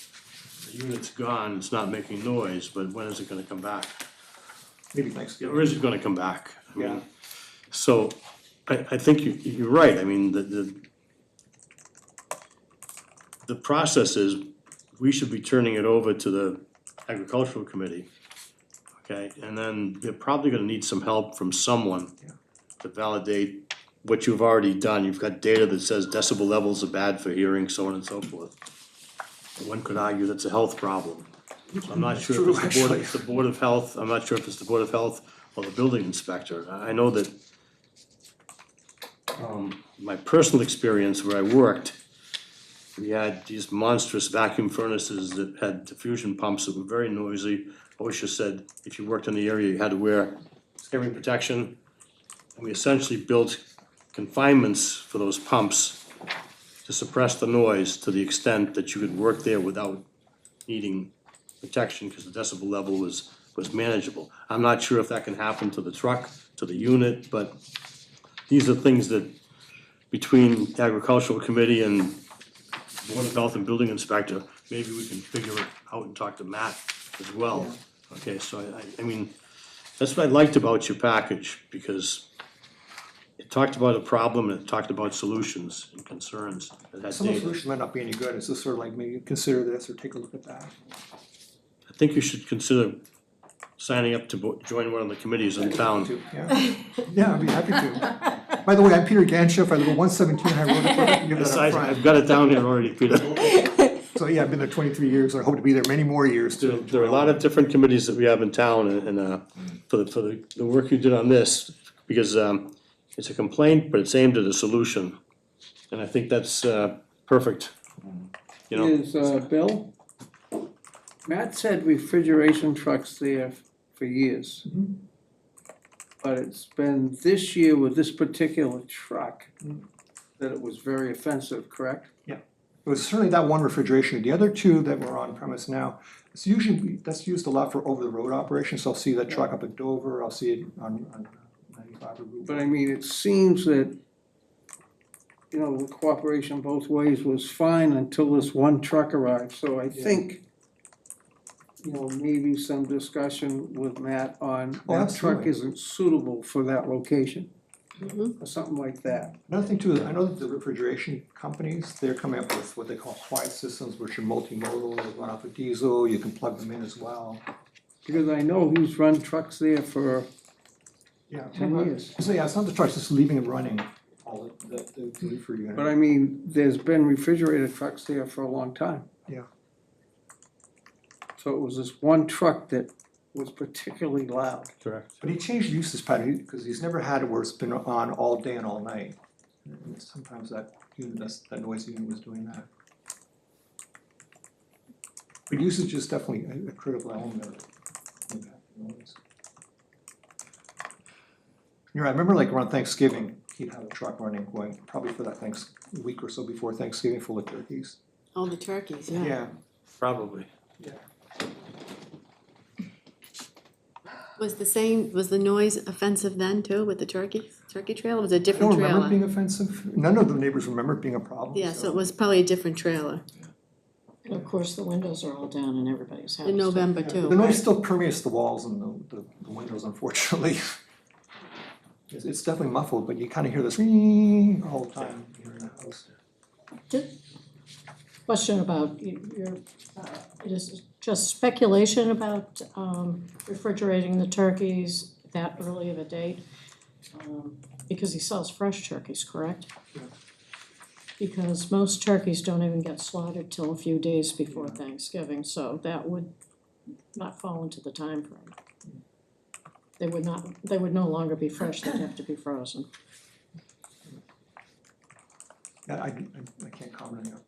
the unit's gone, it's not making noise, but when is it gonna come back? maybe Thanksgiving. Or is it gonna come back? I mean, Yeah. So, I think you're right, I mean, the process is, we should be turning it over to the agricultural committee. Okay, and then they're probably gonna need some help from someone to validate what you've already done. You've got data that says decibel levels are bad for hearing, so on and so forth. One could argue that's a health problem. So I'm not sure if it's the Board of Health, I'm not sure if it's the Board of Health or the building inspector. I know that my personal experience where I worked, we had these monstrous vacuum furnaces that had diffusion pumps that were very noisy. OSHA said if you worked in the area, you had to wear hearing protection. And we essentially built confinements for those pumps to suppress the noise to the extent that you could work there without needing protection because the decibel level was manageable. I'm not sure if that can happen to the truck, to the unit, but these are things that between the agricultural committee and Board of Health and building inspector, maybe we can figure it out and talk to Matt as well. Okay, so I mean, that's what I liked about your package, because it talked about a problem and it talked about solutions and concerns. It had Some of the data. solutions might not be any good, it's just sort of like maybe consider this or take a look at that. I think you should consider signing up to join one of the committees in town. Yeah, yeah, I'd be happy to. By the way, I'm Peter Ganshoff, I live at 117 High Road. Give that up front. I've got it down here already, Peter. So yeah, I've been there 23 years, I hope to be there many more years too. There are a lot of different committees that we have in town and for the work you did on this, because it's a complaint, but it's aimed at a solution. And I think that's perfect, you know? Is, Bill? Matt said refrigeration trucks there for years. But it's been this year with this particular truck that it was very offensive, correct? It was certainly that one refrigeration, the other two that were on premise now, it's usually, that's used a lot for over-the-road operations, so I'll see that truck up at Dover, I'll see it on 95 or Route. But I mean, it seems that, you know, the cooperation both ways was fine until this one truck arrived, so I think, you know, maybe some discussion with Matt on Oh, that truck absolutely. isn't suitable for that location. Or something like that. Another thing too, is I know that the refrigeration companies, they're coming up with what they call quiet systems, which are multimodal, they run off of diesel, you can plug them in as well. Because I know he's run trucks there for Yeah. 10 years. So yeah, it's not the trucks, it's leaving them running, all the reefer unit. But I mean, there's been refrigerated trucks there for a long time. Yeah. So it was this one truck that was particularly loud. Correct. But he changed the usage pattern, because he's never had it where it's been on all day and all night. And sometimes that unit, that noisy unit was doing that. But usage is definitely a critical element of impacting noise. You're right, I remember like around Thanksgiving, he'd have a truck running, going probably for that week or so before Thanksgiving, full of turkeys. Oh, the turkeys, yeah. Probably. Was the noise offensive then too with the turkey trailer? Was it a I different don't remember it trailer? being offensive, none of the neighbors remember it being a problem. Yeah, so it was probably a different trailer. Of course, the windows are all down in everybody's house. In November The too. noise still permeates the walls and the windows, unfortunately. It's definitely muffled, but you kind of hear this ring all the time here in the house. Question about your, it is just speculation about refrigerating the turkeys that early of a date? Because he sells fresh turkeys, correct? Yeah. Because most turkeys don't even get slaughtered till a few days before Thanksgiving, so that would not fall into the time frame. They would no longer be fresh, they'd have to be frozen. Yeah, I can't comment on the operation.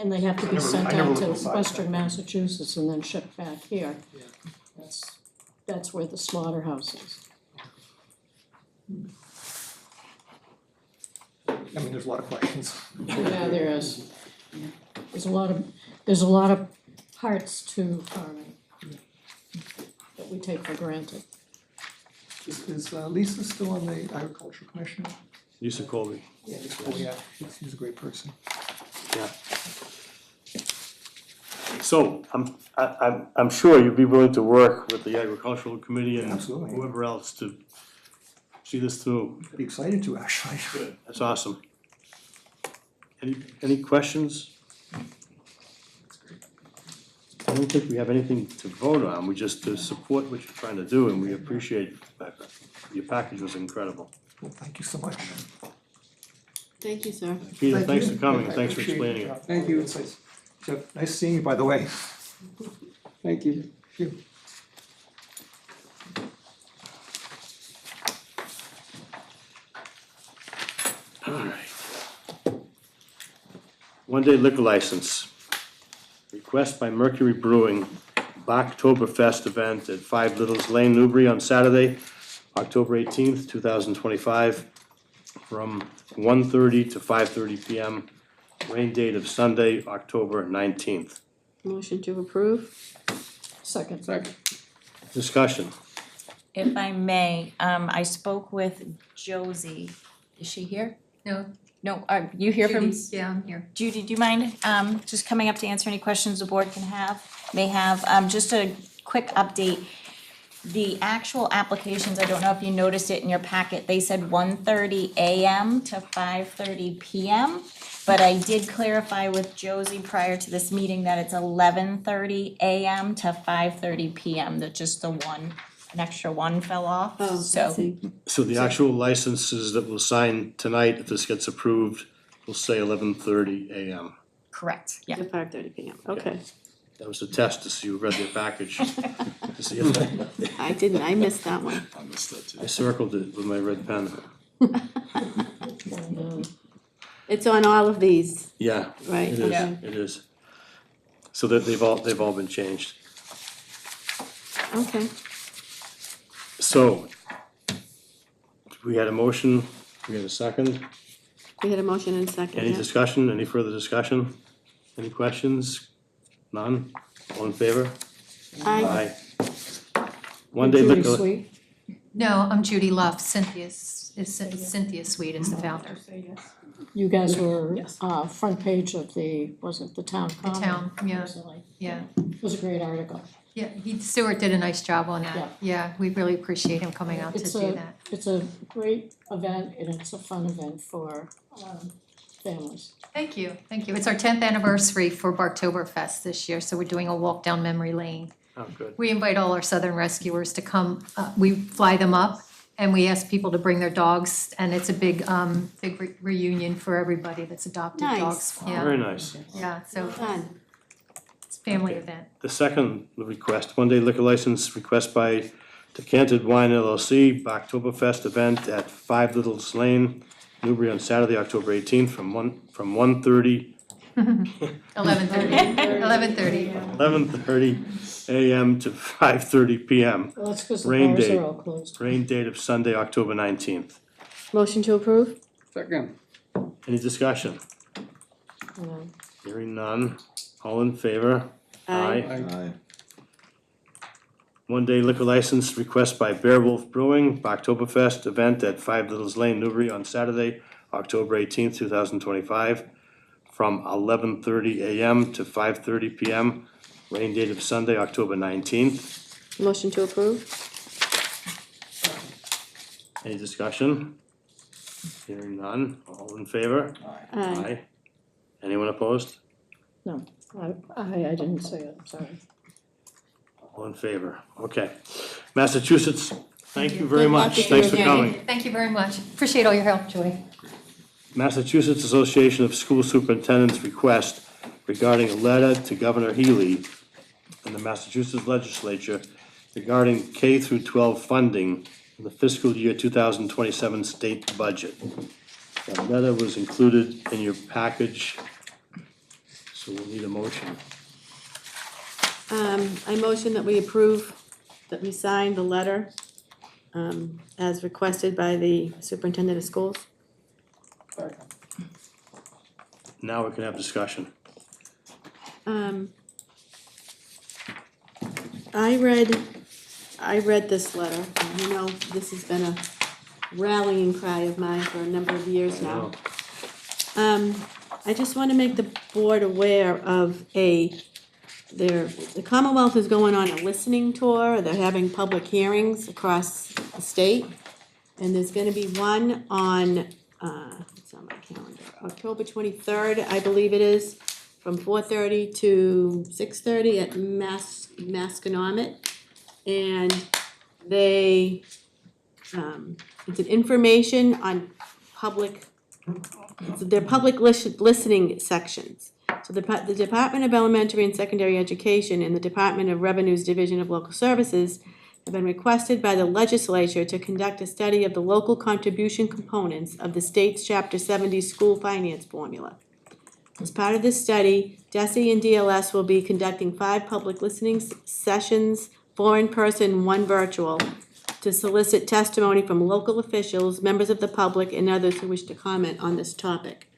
And they have to I be never- sent I never out to looked inside. western Massachusetts and then shipped back here. Yeah. That's where the slaughterhouse is. I mean, there's a lot of questions. Yeah, there is. There's a lot of parts to farming that we take for granted. Is Lisa still on the Agricultural Commission? Lisa Colby. Yeah, she's a great person. Yeah. So, I'm sure you'd be willing to work with the agricultural committee and Absolutely. whoever else to see this through. I'd be excited to, actually. That's awesome. Any questions? I don't think we have anything to vote on, we just support what you're trying to do, and we appreciate that. Your package was incredible. Well, thank you so much. Thank you, sir. Peter, Thank thanks you. for coming, I thanks for appreciate explaining it. Thank you. Jeff, nice seeing you, by the way. Thank you. One-day liquor license. Request by Mercury Brewing, Bachtoberfest event at 5 Littles Lane, Newbury on Saturday, October 18th, 2025, from 1:30 to 5:30 p.m. Rain date of Sunday, October 19th. Motion to approve? Second. Discussion. If I may, I spoke with Josie. Is she here? No. No, are you here from? Judy, yeah, I'm here. Judy, do you mind just coming up to answer any questions the board may have? Just a quick update. The actual applications, I don't know if you noticed it in your packet, they said 1:30 AM to 5:30 PM. But I did clarify with Josie prior to this meeting that it's 11:30 AM to 5:30 PM, that just an extra one fell off, Oh, I so. see. So the actual licenses that we'll sign tonight, if this gets approved, will say 11:30 a.m. Correct, yeah. To 5:30 PM, okay. That was a test to see who read their package. To see if I didn't, I missed that one. I circled it with my red pen. It's on all of these, Yeah, right? it is, Okay. it is. So that they've all been changed. Okay, So, we had a motion, we had a second. we had a motion and a second, Any yeah. discussion, any further discussion? Any questions? None? All in favor? Aye. One day Judy liquor, Sweet. No, I'm Judy Luff, Cynthia Sweet is the founder. You guys were front page of wasn't the town common? town, yeah. recently. Yeah, It was a great article. yeah, Stuart did a nice job on Yeah. that. Yeah, we really appreciate him coming out to It's do a- that. It's a great event and it's a fun event for families. Thank you. It's our 10th anniversary for Barktoberfest this year, so we're doing a walk down memory lane. oh, good. We invite all our southern rescuers to come, we fly them up and we ask people to bring their dogs and it's a big reunion for everybody that's adopted Nice. dogs. Yeah, Very nice. yeah, so Done. it's a family Okay. event. The second request, one day liquor license request by Decanted Wine LLC, Bachtoberfest event at 5 Littles Lane, Newbury on Saturday, October 18th, from 1:30 11:30. a.m. to 5:30 p.m. Well, that's because the Rain bars date. are all closed. Rain date of Sunday, October 19th. Motion to approve? Second. Any discussion? Hearing none. All in favor? Aye. One day liquor license request by Beowulf Brewing, Bachtoberfest event at 5 Littles Lane, Newbury on Saturday, October 18th, 2025, from 11:30 a.m. to 5:30 p.m. Rain date of Sunday, October 19th. Motion to approve? Any discussion? Hearing none, all in favor? Aye. Anyone opposed? I didn't say it, sorry. All in favor, okay. Massachusetts, thank you very Good luck much, with thanks for your coming. Thank you very much. Appreciate all your help, Joy. Massachusetts Association of School Superintendents request regarding a letter to Governor Healy and the Massachusetts Legislature regarding K through 12 funding in the fiscal year 2027 state budget. That letter was included in your package, so we'll need a motion. I motion that we approve, that we sign the letter, as requested by the superintendent of schools. Now we can have discussion. I read this letter, and you know, this has been a rallying cry of mine for a number of years now. I just want to make the board aware of the Commonwealth is going on a listening tour, they're having public hearings across the state. And there's gonna be one on, it's on my calendar, October 23rd, I believe it is, from 4:30 to 6:30 at Masconomet. And they, it's an information on they're public listening sections. So the Department of Elementary and Secondary Education and the Department of Revenue's Division of Local Services have been requested by the legislature to conduct a study of the local contribution components of the state's Chapter 70 school finance formula. As part of this study, DESE and DLS will be conducting 5 public listening sessions, 4 in person, 1 virtual, to solicit testimony from local officials, members of the public, and others who wish to comment on this topic.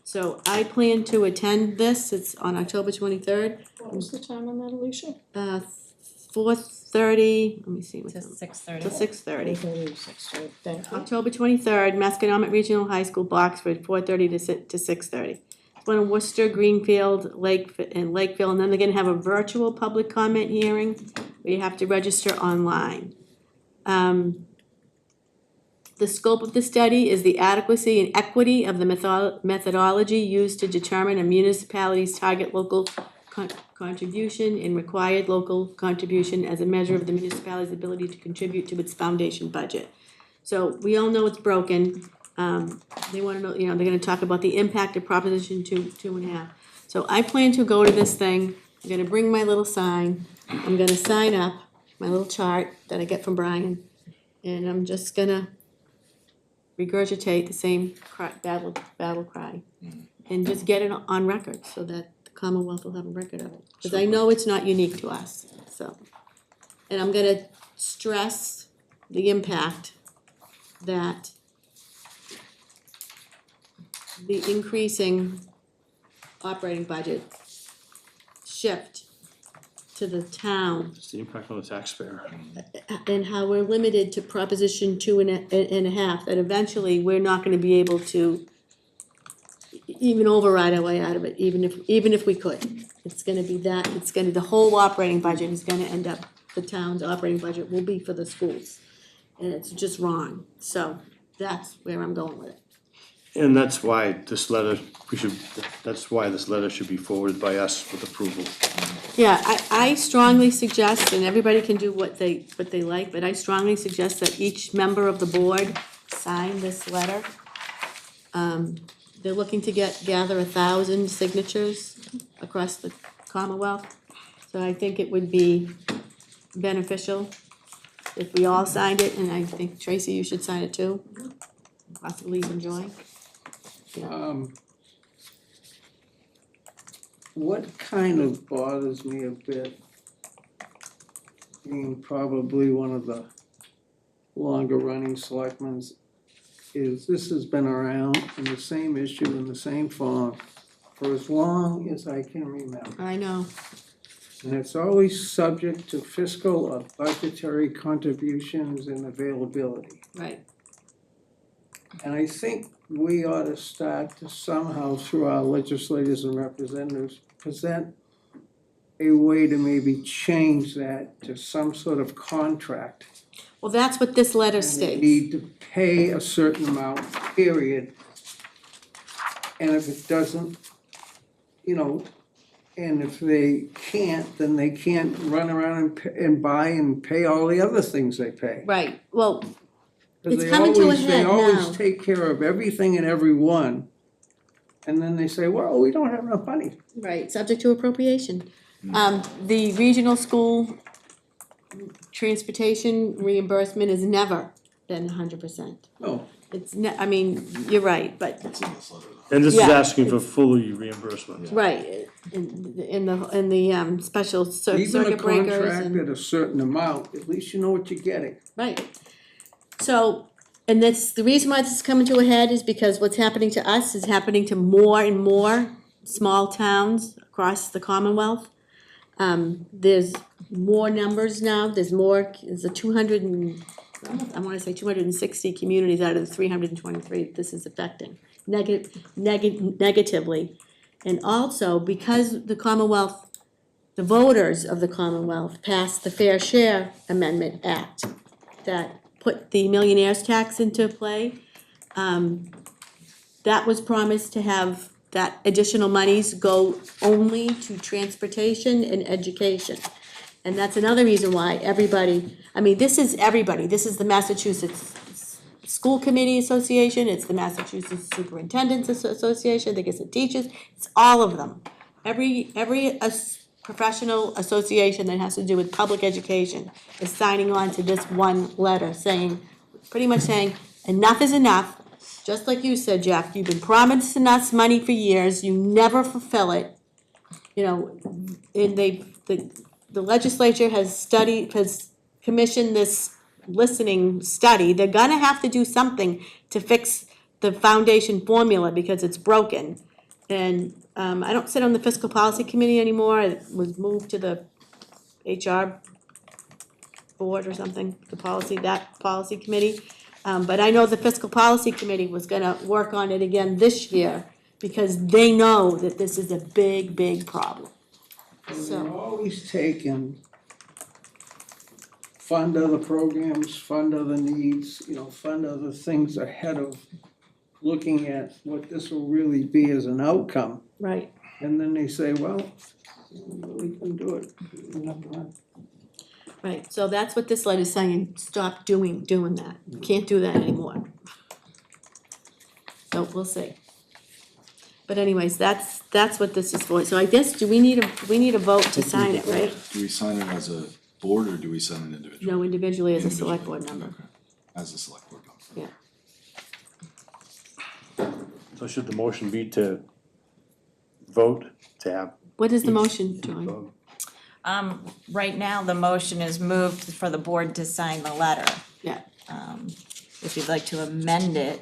So I plan to attend this, it's on October 23rd, What was the time on that, Alicia? 4:30, let me see. To 6:30. Till 6:30. 6:30, thank you. October 23rd, Masconomet Regional High School, Boxford, 4:30 to 6:30. One in Worcester, Greenfield, Lakeville, and then they're gonna have a virtual public comment hearing where you have to register online. The scope of the study is the adequacy and equity of the methodology used to determine a municipality's target local contribution and required local contribution as a measure of the municipality's ability to contribute to its foundation budget. So we all know it's broken. They wanna know, they're gonna talk about the impact of Proposition 2.5. So I plan to go to this thing, I'm gonna bring my little sign, I'm gonna sign up, my little chart that I get from Brian, and I'm just gonna regurgitate the same battle cry. And just get it on record so that the Commonwealth will have a record of it. Cause I know it's not unique to us, so. And I'm gonna stress the impact that the increasing operating budget shift to the town It's the impact on the taxpayer. and how we're limited to Proposition 2.5, that eventually we're not gonna be able to even override our way out of it, even if we could. It's gonna be the whole operating budget is gonna end up, the town's operating budget will be for the schools. And it's just wrong, so that's where I'm going with it. And that's why this letter, that's why this letter should be forwarded by us with approval. Yeah, I strongly suggest, and everybody can do what they like, but I strongly suggest that each member of the board sign this letter. They're looking to gather 1,000 signatures across the Commonwealth. So I think it would be beneficial if we all signed it, and I think Tracy, you should sign it too. Possibly even Joy. What kind of bothers me a bit, being probably one of the longer running selectmen, is this has been around in the same issue in the same form for as long as I can remember. I know, And it's always subject to fiscal or budgetary contributions and availability. right. And I think we ought to start to somehow, through our legislators and representatives, present a way to maybe change that to some sort of contract. Well, that's what this letter And they states. need to pay a certain amount, period. And if it doesn't, you know, and if they can't, then they can't run around and buy and pay all the other things they pay. Right, well, 'Cause It's they coming to a always- head They now. always take care of everything and everyone. And then they say, well, we don't have enough money. right, subject to appropriation. The regional school transportation reimbursement has never been 100%. No, It's I mean, you're right, but, And this is Yeah. asking for fully reimbursement. right, in the special even a circuit breakers contract and. at a certain amount, at least you know what you're getting. Right. So, and that's, the reason why this is coming to a head is because what's happening to us is happening to more and more small towns across the Commonwealth. There's more numbers now, there's a 200 and, I wanna say 260 communities out of the 323 this is affecting negatively. And also, because the Commonwealth, the voters of the Commonwealth passed the Fair Share Amendment Act that put the millionaire's tax into play. That was promised to have that additional monies go only to transportation and education. And that's another reason why everybody, I mean, this is everybody, this is the Massachusetts School Committee Association, it's the Massachusetts Superintendents Association, I think it's the teachers, it's all of them. Every professional association that has to do with public education is signing on to this one letter saying, pretty much saying, enough is enough. Just like you said, Jeff, you've been promising us money for years, you never fulfill it. You know, and the legislature has commissioned this listening study. They're gonna have to do something to fix the foundation formula because it's broken. And I don't sit on the fiscal policy committee anymore, I was moved to the HR board or something, that policy committee. But I know the fiscal policy committee was gonna work on it again this year because they know that this is a big, big problem. They're always taking fund other programs, fund other needs, you know, fund other things ahead of looking at what this will really be as an outcome. Right. And then they say, well, we can do it. Enough money. Right, so that's what this letter's saying, stop doing that, you can't do that anymore. So we'll see. But anyways, that's what this is for, so I guess, we need a vote to sign it, right? Do we sign it as a board or do we sign it individually? No, individually as a select board member, Okay. As a select board member. yeah. So should the motion be to vote to have? What is the motion, Joy? vote? Right now, the motion is moved for the board to sign the letter. Yeah. If you'd like to amend it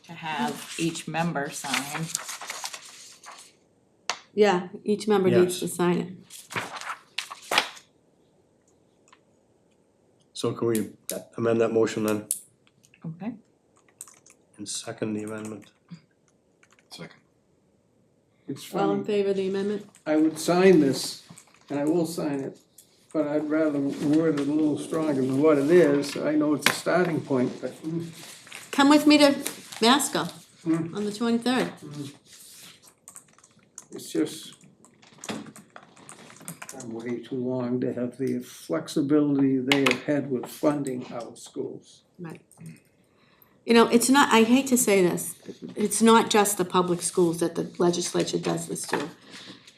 to have each member sign. Yeah, each member needs Yes. to sign it. So can we amend that motion then Okay. and second the amendment? Second. It's All in funny, favor of the amendment? I would sign this, and I will sign it, but I'd rather word it a little stronger than what it is. I know it's a starting point, but Come with me to Masco on the 23rd. it's just, I'm way too long to have the flexibility they have had with funding our schools. Right. You know, it's not, I hate to say this, it's not just the public schools that the legislature does this to.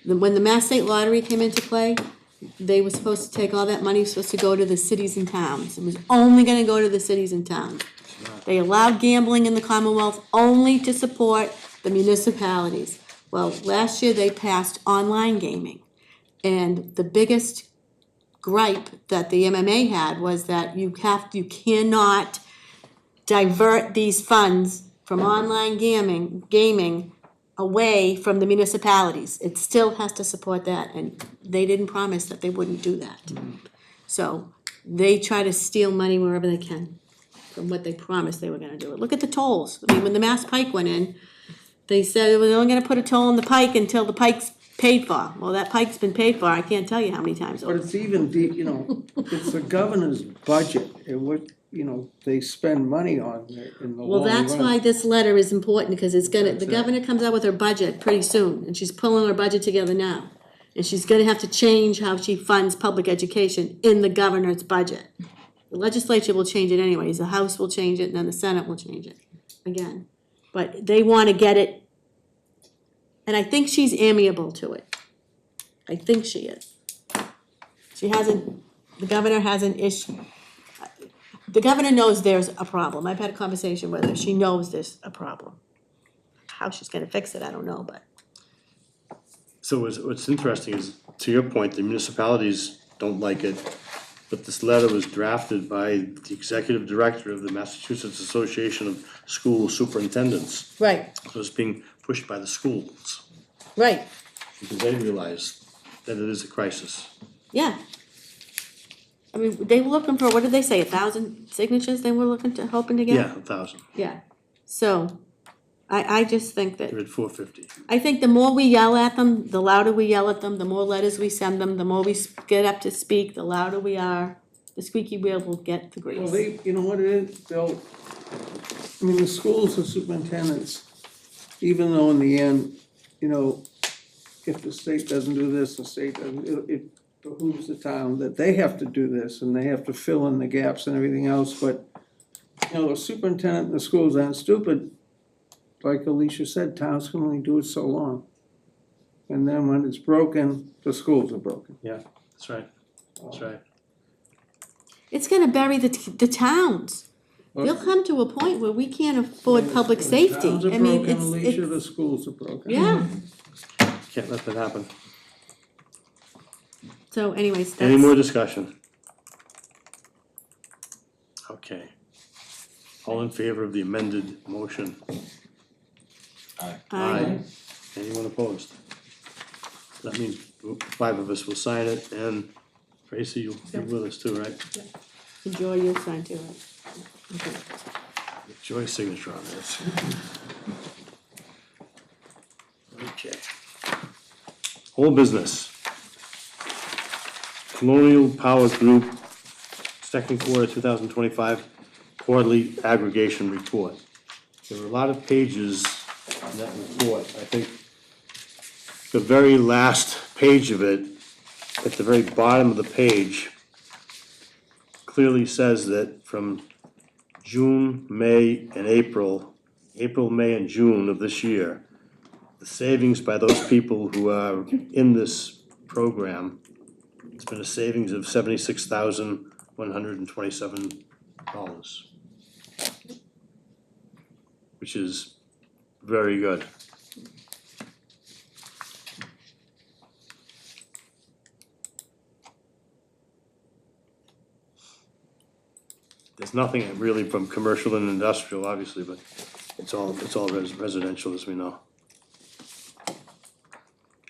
When the Mass State Lottery came into play, they were supposed to take all that money, was supposed to go to the cities and towns. It was only gonna go to the cities and towns. They allowed gambling in the Commonwealth only to support the municipalities. Well, last year they passed online gaming. And the biggest gripe that the MMA had was that you cannot divert these funds from online gaming away from the municipalities. It still has to support that, and they didn't promise that they wouldn't do that. So they try to steal money wherever they can. from what they promised they were gonna do. Look at the tolls. I mean, when the Mass Pike went in, they said they were only gonna put a toll on the pike until the pike's paid for. Well, that pike's been paid for, I can't tell you how many times But over. it's even deep, you know, it's the governor's budget and what, you know, they spend money on in the long Well, run. that's why this letter is important, because it's gonna, the That's it. governor comes out with her budget pretty soon, and she's pulling her budget together now. And she's gonna have to change how she funds public education in the governor's budget. The legislature will change it anyways, the House will change it, and then the Senate will change it again. But they wanna get it, and I think she's amiable to it. I think she is. She hasn't, the governor hasn't the governor knows there's a problem. I've had a conversation with her. She knows there's a problem. How she's gonna fix it, I don't know, but. So what's interesting is, to your point, the municipalities don't like it, but this letter was drafted by the executive director of the Massachusetts Association of School Superintendents. Right, So it's being pushed by the schools, right, because they realize that it is a crisis. yeah. I mean, they were looking for, what did they say, 1,000 signatures they were hoping to get? Yeah, 1,000, Yeah, so, I just think that, they're at 450. I think the more we yell at them, the louder we yell at them, the more letters we send them, the more we get up to speak, the louder we are, the squeaky wheel will get the Well, grease. they, you know what it is, they'll, I mean, the schools, the superintendents, even though in the end, you know, if the state doesn't do this, the state doesn't, it behooves the town that they have to do this and they have to fill in the gaps and everything else, but, you know, the superintendent and the schools aren't stupid. Like Alicia said, towns can only do it so long. And then when it's broken, the schools are broken. That's right, that's right. It's gonna bury the towns. They'll come to a point where we can't afford public safety. Towns are I mean, broken, Alicia, it's, the schools are broken. yeah, Can't let that happen. so anyways, Any more that's, discussion? Okay. All in favor of the amended motion? I, Anyone opposed? That means 5 of us will sign it, and Tracy, you'll be with us too, right? enjoy your sign too, right? Okay. Joy's signature on this. Okay. Whole business. Colonial Power Group, second quarter 2025 quarterly aggregation report. There were a lot of pages in that report. I think the very last page of it, at the very bottom of the page, clearly says that from June, May, and April, May, and June of this year, the savings by those people who are in this program, it's been a savings of $76,127, which is very good. There's nothing really from commercial and industrial, obviously, but it's all residential, as we know.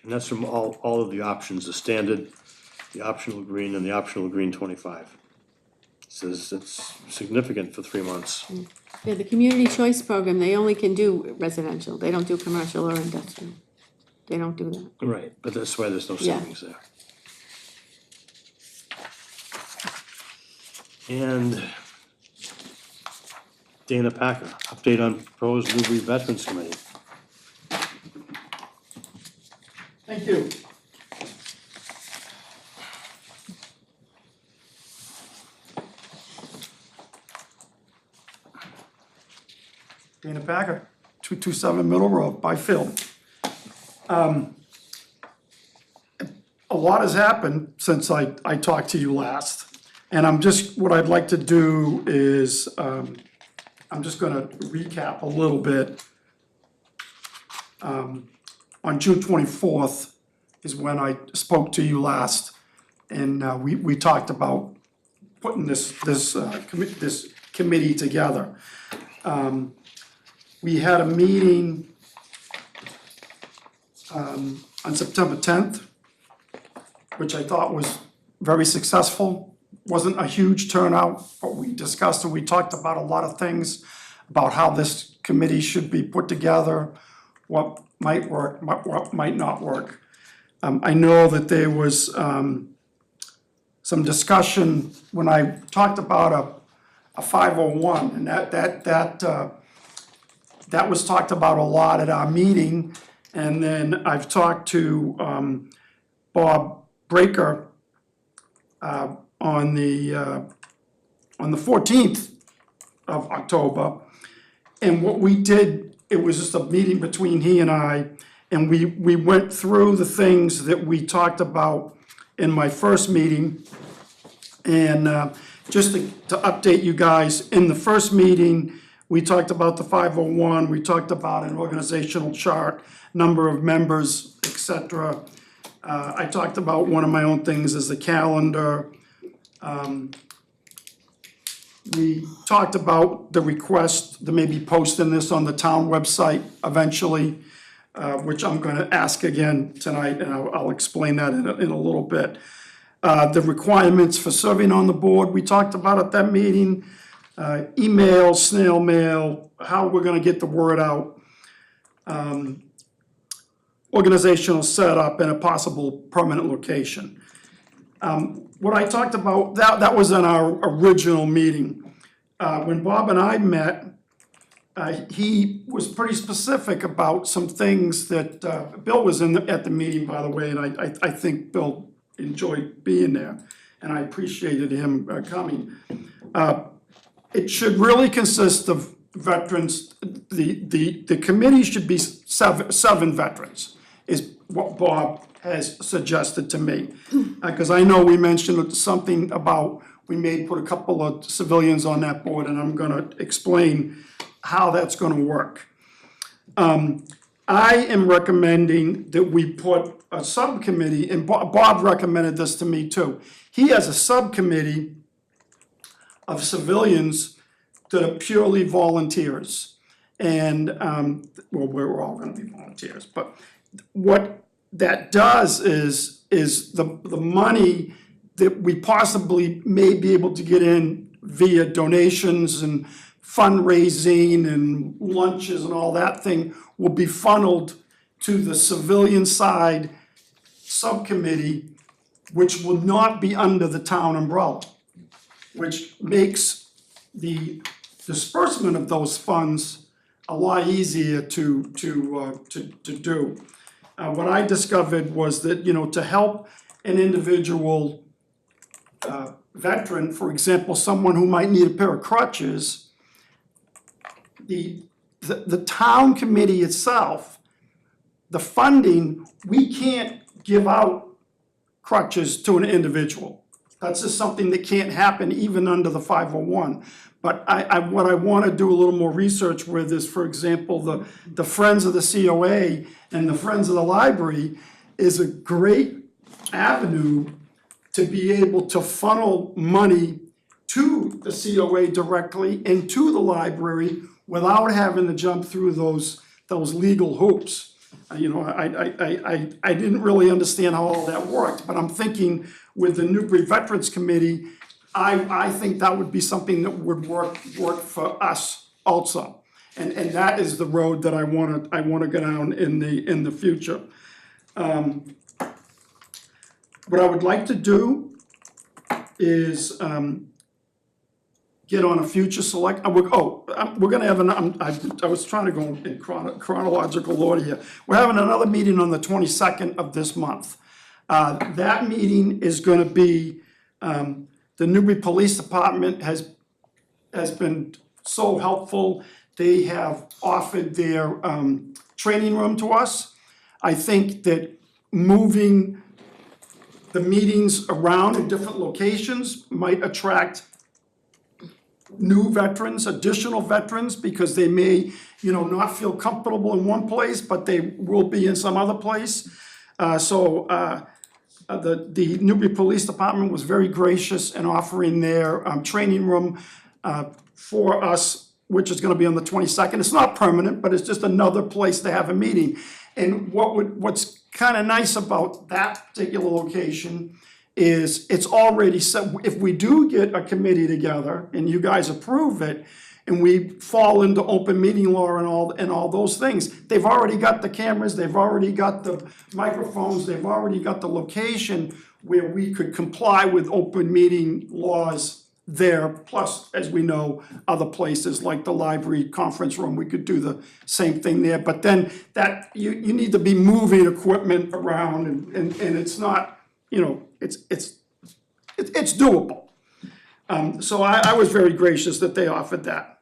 And that's from all of the options, the standard, the optional green, and the optional green 25. It says it's significant for 3 months. Yeah, the community choice program, they only can do residential, they don't do commercial or industrial. They don't do that. Right, but that's why there's no Yeah. savings there. And Dana Packer, update on proposed Newbury Veterans Committee. Thank you. Dana Packer, 227 Middle Road, by Phil. A lot has happened since I talked to you last, and what I'd like to do is, I'm just gonna recap a little bit. On June 24th is when I spoke to you last, and we talked about putting this committee together. We had a meeting on September 10th, which I thought was very successful. wasn't a huge turnout, but we discussed and we talked about a lot of things about how this committee should be put together, what might work, what might not work. I know that there was some discussion when I talked about a 501, and that was talked about a lot at our meeting. And then I've talked to Bob Breaker on the 14th of October. And what we did, it was just a meeting between he and I, and we went through the things that we talked about in my first meeting. And just to update you guys, in the first meeting, we talked about the 501, we talked about an organizational chart, number of members, etc. I talked about one of my own things is the calendar. We talked about the request to maybe posting this on the town website eventually, which I'm gonna ask again tonight, and I'll explain that in a little bit. The requirements for serving on the board, we talked about at that meeting. Email, snail mail, how we're gonna get the word out. Organizational setup and a possible permanent location. What I talked about, that was in our original meeting. When Bob and I met, he was pretty specific about some things that, Bill was at the meeting, by the way, and I think Bill enjoyed being there, and I appreciated him coming. It should really consist of veterans, the committee should be seven veterans, is what Bob has suggested to me. Because I know we mentioned something about, we may put a couple of civilians on that board, and I'm gonna explain how that's gonna work. I am recommending that we put a subcommittee, and Bob recommended this to me too. He has a subcommittee of civilians that are purely volunteers. And, well, we're all gonna be volunteers, but what that does is the money that we possibly may be able to get in via donations and fundraising and lunches and all that thing will be funneled to the civilian side subcommittee, which will not be under the town umbrella, which makes the disbursement of those funds a lot easier to do. What I discovered was that, to help an individual veteran, for example, someone who might need a pair of crutches, the town committee itself, the funding, we can't give out crutches to an individual. That's just something that can't happen even under the 501. But what I want to do a little more research with is, for example, the Friends of the COA and the Friends of the Library is a great avenue to be able to funnel money to the COA directly and to the library without having to jump through those legal hoops. I didn't really understand how all that worked, but I'm thinking with the Newbury Veterans Committee, I think that would be something that would work for us also. And that is the road that I wanna go down in the future. What I would like to do is get on a future select, we're gonna have I was trying to go in chronological order here. We're having another meeting on the 22nd of this month. That meeting is gonna be, the Newbury Police Department has been so helpful. They have offered their training room to us. I think that moving the meetings around in different locations might attract new veterans, additional veterans, because they may, not feel comfortable in one place, but they will be in some other place. The Newbury Police Department was very gracious in offering their training room for us, which is gonna be on the 22nd. It's not permanent, but it's just another place to have a meeting. And what's kind of nice about that particular location is it's already set, if we do get a committee together and you guys approve it, and we fall into open meeting law and all those things, they've already got the cameras, they've already got the microphones, they've already got the location where we could comply with open meeting laws there, plus, as we know, other places like the library, conference room, we could do the same thing there, but then that, you need to be moving equipment around and it's not, you know, it's doable. So I was very gracious that they offered that.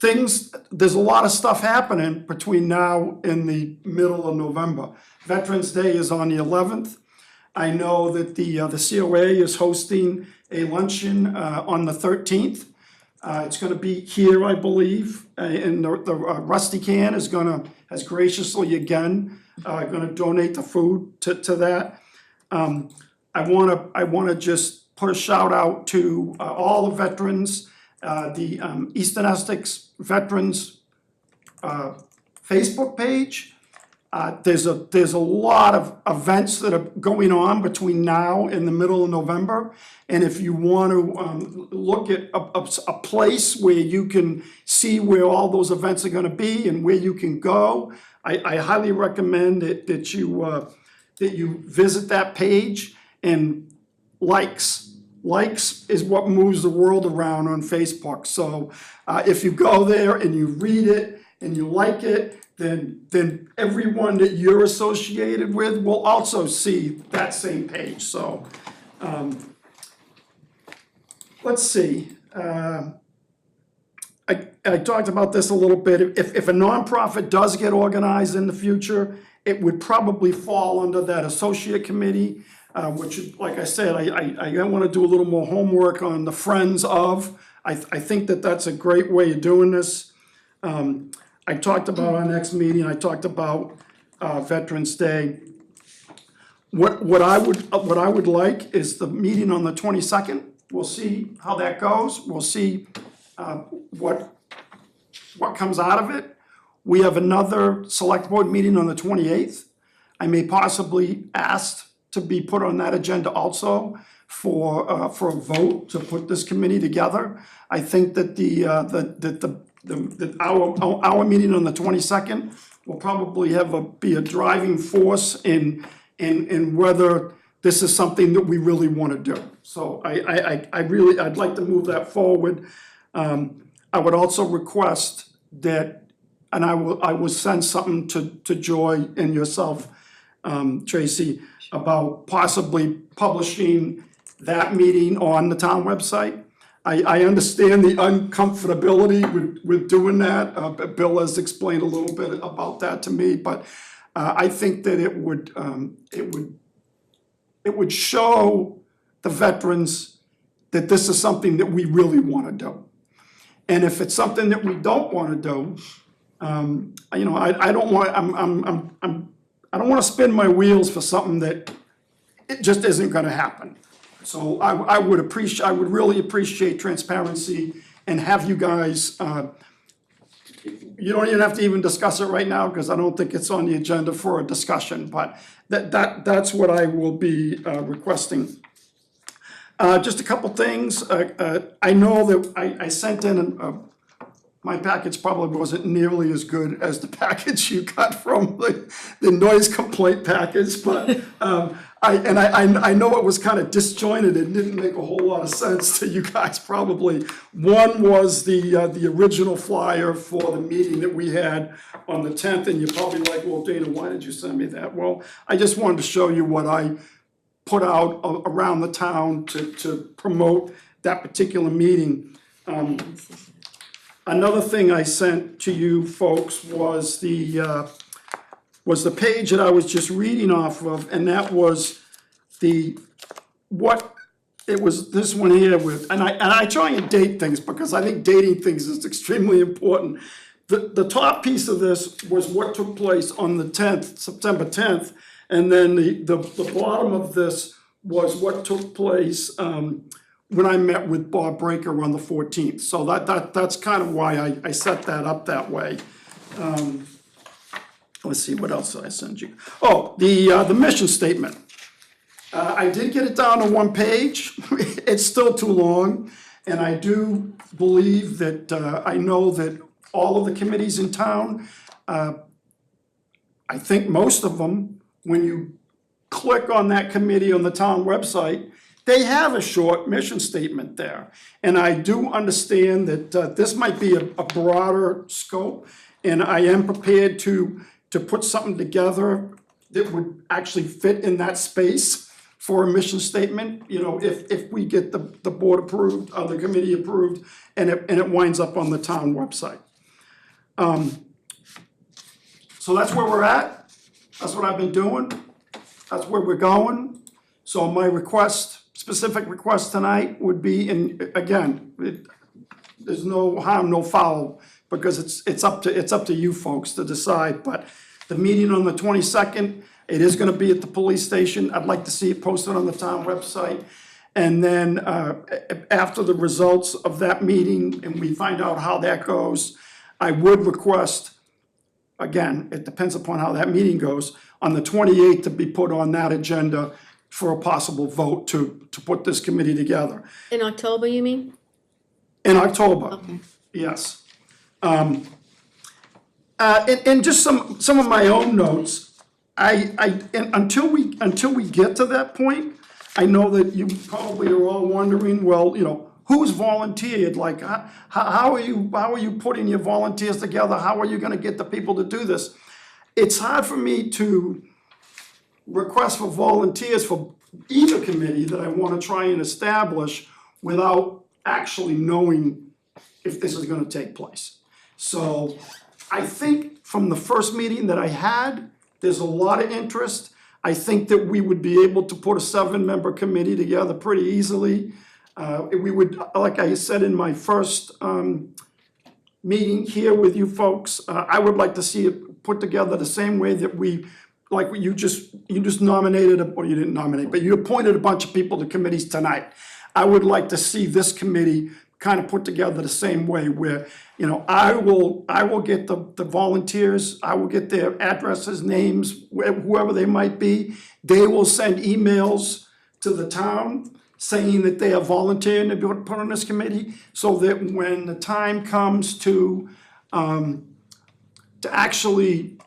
There's a lot of stuff happening between now and the middle of November. Veterans Day is on the 11th. I know that the COA is hosting a luncheon on the 13th. It's gonna be here, I believe, and the Rusty Can has graciously again, gonna donate the food to that. I wanna just put a shout out to all the veterans, the Eastern Essex Veterans Facebook page. There's a lot of events that are going on between now and the middle of November. And if you want to look at a place where you can see where all those events are gonna be and where you can go, I highly recommend that you visit that page. And likes is what moves the world around on Facebook. So if you go there and you read it and you like it, then everyone that you're associated with will also see that same page. So let's see. I talked about this a little bit. If a nonprofit does get organized in the future, it would probably fall under that associate committee. Which, like I said, I want to do a little more homework on the friends of. I think that that's a great way of doing this. I talked about our next meeting, I talked about Veterans Day. What I would like is the meeting on the 22nd. We'll see how that goes. We'll see what comes out of it. We have another select board meeting on the 28th. I may possibly ask to be put on that agenda also for a vote to put this committee together. I think that our meeting on the 22nd will probably be a driving force in whether this is something that we really want to do. So I'd like to move that forward. I would also request that, and I will send something to Joy and yourself, Tracy, about possibly publishing that meeting on the town website. I understand the uncomfortability with doing that. Bill has explained a little bit about that to me, but I think that it would show the veterans that this is something that we really want to do. And if it's something that we don't want to do, you know, I don't want to spin my wheels for something that it just isn't going to happen. So I would really appreciate transparency and have you guys. You don't even have to even discuss it right now because I don't think it's on the agenda for a discussion. But that's what I will be requesting. Just a couple things. I know that I sent in my package probably wasn't nearly as good as the package you got from the noise complaint package, but I know it was kind of disjointed. It didn't make a whole lot of sense to you guys probably. One was the original flyer for the meeting that we had on the 10th, and you're probably like, well, Dana, why did you send me that? Well, I just wanted to show you what I put out around the town to promote that particular meeting. Another thing I sent to you folks was the page that I was just reading off of, and that was this one here with, and I try and date things because I think dating things is extremely important. The top piece of this was what took place on the 10th, September 10th, and then the bottom of this was what took place when I met with Bob Breaker on the 14th. So that's kind of why I set that up that way. let's see, what else did I send you? Oh, the mission statement. I did get it down to one page. It's still too long. And I do believe that, I know that all of the committees in town, I think most of them, when you click on that committee on the town website, they have a short mission statement there. And I do understand that this might be a broader scope, and I am prepared to put something together that would actually fit in that space for a mission statement, you know, if we get the board approved, or the committee approved, and it winds up on the town website. So that's where we're at, that's what I've been doing, that's where we're going. So my specific request tonight would be, and again, there's no harm, no foul, because it's up to you folks to decide, but the meeting on the 22nd, it is gonna be at the police station. I'd like to see it posted on the town website. And then, after the results of that meeting and we find out how that goes, I would request, again, it depends upon how that meeting goes, on the 28th to be put on that agenda for a possible vote to put this committee together. In October, you mean? In October, Okay. yes. And just some of my own notes, and until we get to that point, I know that you probably are all wondering, well, you know, who's volunteered? Like, how are you putting your volunteers together? How are you gonna get the people to do this? It's hard for me to request for volunteers for either committee that I wanna try and establish without actually knowing if this is gonna take place. So I think from the first meeting that I had, there's a lot of interest. I think that we would be able to put a 7-member committee together pretty easily. We would, like I said in my first meeting here with you folks, I would like to see it put together the same way that you just nominated, or you didn't nominate, but you appointed a bunch of people to committees tonight. I would like to see this committee kind of put together the same way, where, you know, I will get the volunteers, I will get their addresses, names, whoever they might be. They will send emails to the town saying that they are volunteering to be put on this committee, so that when the time comes to actually,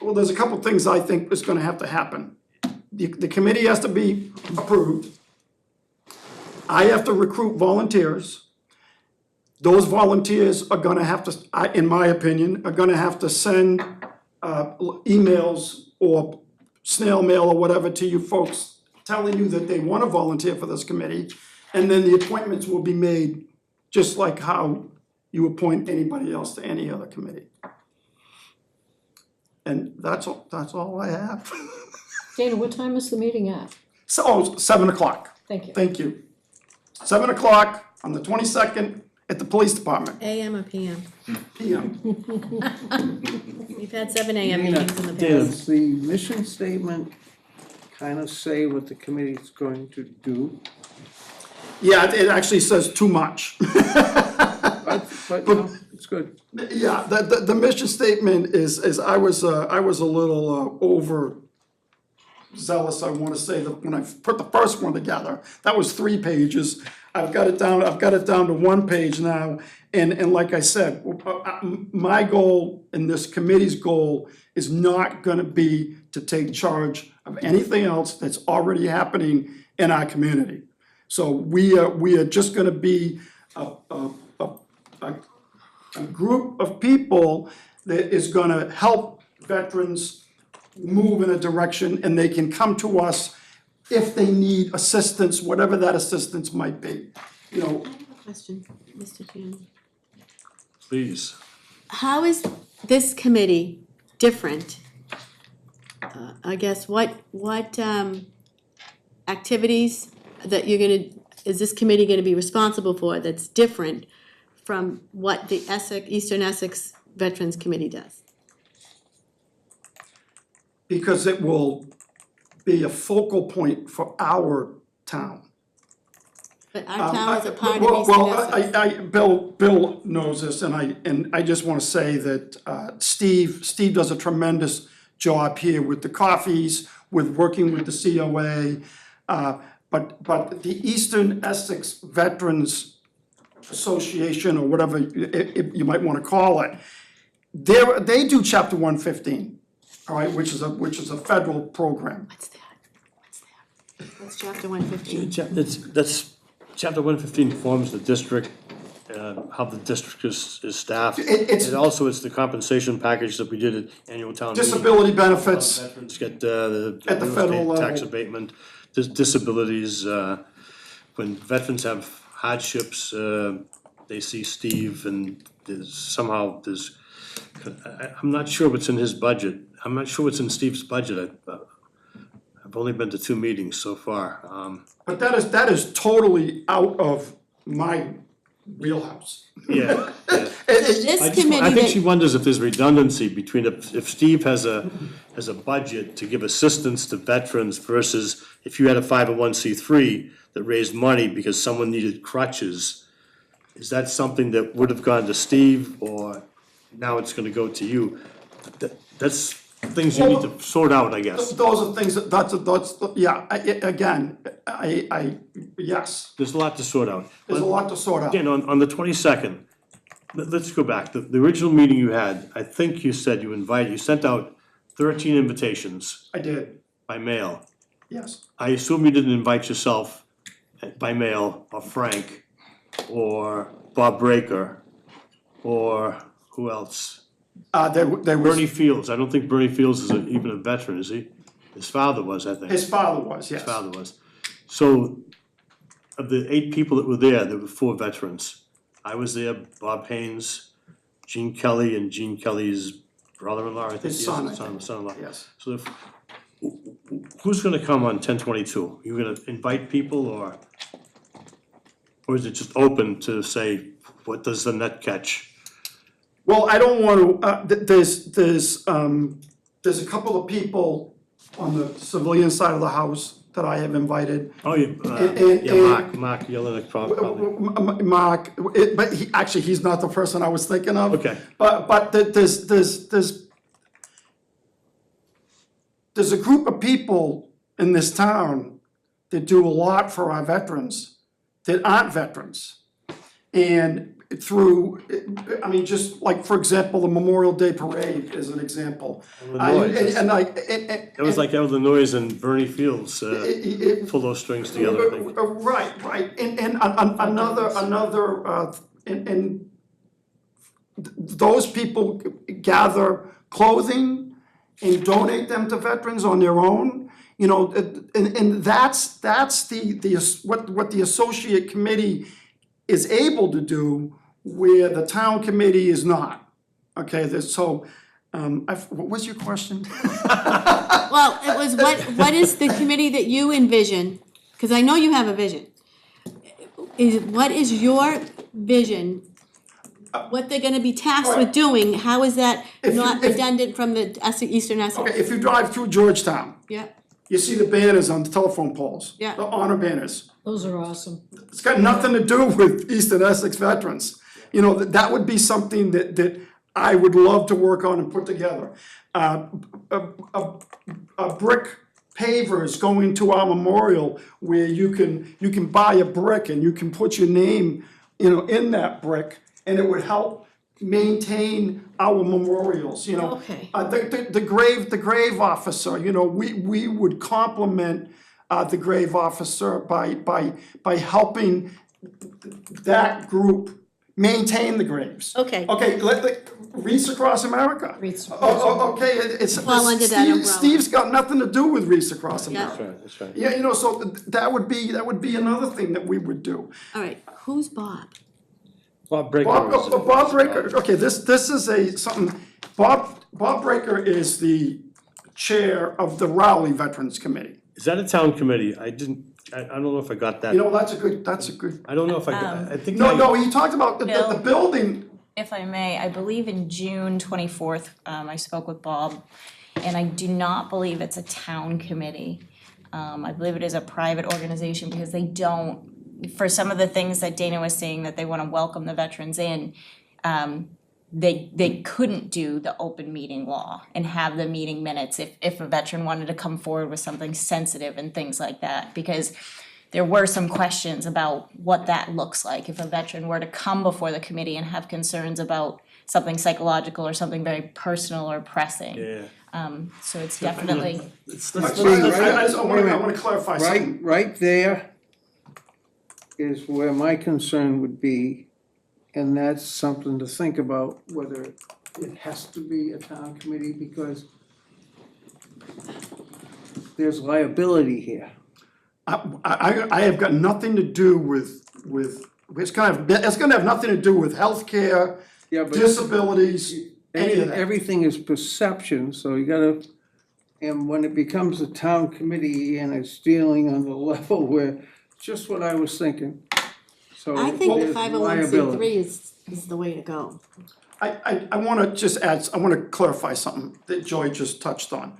well, there's a couple things I think is gonna have to happen. The committee has to be approved. I have to recruit volunteers. Those volunteers are gonna have to, in my opinion, are gonna have to send emails or snail mail or whatever to you folks telling you that they wanna volunteer for this committee. And then the appointments will be made just like how you appoint anybody else to any other committee. And that's all I have. Dana, what time is the meeting at? So, 7 o'clock. Thank you. Thank you. 7 o'clock on the 22nd at the police department, AM or PM? PM. We've had 7 AM Nina, meetings in the past. does the mission statement kind of say what the committee is going to do? Yeah, it actually says too much. But no, it's good. Yeah, the mission statement is I was a little overzealous, I wanna say, that when I put the first one together, that was 3 pages. I've got it down to 1 page now, and like I said, my goal and this committee's goal is not gonna be to take charge of anything else that's already happening in our community. So we are just gonna be a group of people that is gonna help veterans move in a direction, and they can come to us if they need assistance, whatever that assistance might be. You know, Question, Mr. Chairman. Please. How is this committee different? I guess, what activities that is this committee gonna be responsible for that's different from what the Eastern Essex Veterans Committee does? because it will be a focal point for our town. But our town is a part of Well, Easton well, Essex. Bill knows this, and I just wanna say that, Steve does a tremendous job here with the coffees, with working with the COA. But the Eastern Essex Veterans Association, or whatever you might wanna call it, they do chapter 115, all right, which is a federal program. What's that? What's chapter 115? That's, chapter 115 forms the district, how the district is staffed. It's- It also is the compensation package that we did at annual town meeting. Disability benefits, Veterans get the At the real federal estate tax level. abatement, disabilities, when veterans have hardships, they see Steve and I'm not sure what's in his budget. I'm not sure what's in Steve's budget. I've only been to 2 meetings so far. but that is totally out of my wheelhouse. Yeah, yeah. This I committee think she that, wonders if there's redundancy between if Steve has a budget to give assistance to veterans versus if you had a 501c3 that raised money because someone needed crutches, is that something that would have gone to Steve or now it's gonna go to you? That's things you need to sort out, I guess. Those are things yes, There's a lot to sort out. there's a lot to sort out. Again, on the 22nd, let's go back. The original meeting you had, I think you said you sent out 13 invitations I did, by mail. yes. I assume you didn't invite yourself by mail, or Frank, or Bob Breaker, or who else? There was, Bernie Fields. I don't think Bernie Fields is even a veteran, is he? His father was, I think. his father was, yes. His father was. So, of the 8 people that were there were 4 veterans. I was there, Bob Haynes, Gene Kelly, and Gene Kelly's brother-in-law, I think. His he is, son, I think. Son-in-law. Yes. So who's gonna come on 10/22? You gonna invite people or is it just open to say, what does the net catch? Well, I don't want to, there's a couple of people on the civilian side of the house that I have invited. Oh, yeah, Mark Yelenek probably. Mark, but he's not the person I was thinking of. Okay. But there's a group of people in this town that do a lot for our veterans that aren't veterans. And just like, for example, the Memorial Day Parade is an example. It was like Illinois and Bernie Fields pull those strings together, I think. Right, and those people gather clothing and donate them to veterans on their own, and that's what the associate committee is able to do where the town committee is not. Okay, what was your question? well, it was what is the committee that you envision? Because I know you have a vision. What is your vision? What they're gonna be tasked with doing, how is that not redundant from the Eastern Essex? Okay, if you drive through Georgetown, Yeah, you see the banners on the telephone poles. Yeah. The honor banners. Those are awesome. It's got nothing to do with Eastern Essex veterans. That would be something that I would love to work on and put together. A brick pavers going to our memorial where you can buy a brick and you can put your name, in that brick, and it would help maintain our memorials, Okay. The grave officer, we would compliment the grave officer by helping that group maintain the graves. Okay. Okay, Wreaths Across America. Wreaths Okay, it's Fall under that umbrella. Steve's got nothing to do with Wreaths Across Yeah. America. That's right. Yeah, so that would be another thing that we would do. all right, who's Bob? Bob Breaker. Bob Breaker, okay, this is something, Bob Breaker is the chair of the Rowley Veterans Committee. Is that a town committee? I don't know if I got that. That's a good, I don't know if I got, I think. no, he talked about the Bill? building. If I may, I believe in June 24th, I spoke with Bob, and I do not believe it's a town committee. I believe it is a private organization because they don't for some of the things that Dana was saying, that they wanna welcome the veterans in, they couldn't do the open meeting law and have the meeting minutes if a veteran wanted to come forward with something sensitive and things like that, because there were some questions about what that looks like if a veteran were to come before the committee and have concerns about something psychological or something very personal or pressing. Yeah. So it's definitely, I wanna clarify something. Right there is where my concern would be, and that's something to think about, whether it has to be a town committee, because there's liability here. I have got nothing to do with, it's gonna have nothing to do with healthcare, Yeah, but disabilities, any of that. everything is perception, so you gotta, and when it becomes a town committee and it's dealing on the level where, just what I was thinking. So I think the there's 501c3 liability. is the way to go. I wanna just add, I wanna clarify something that Joy just touched on.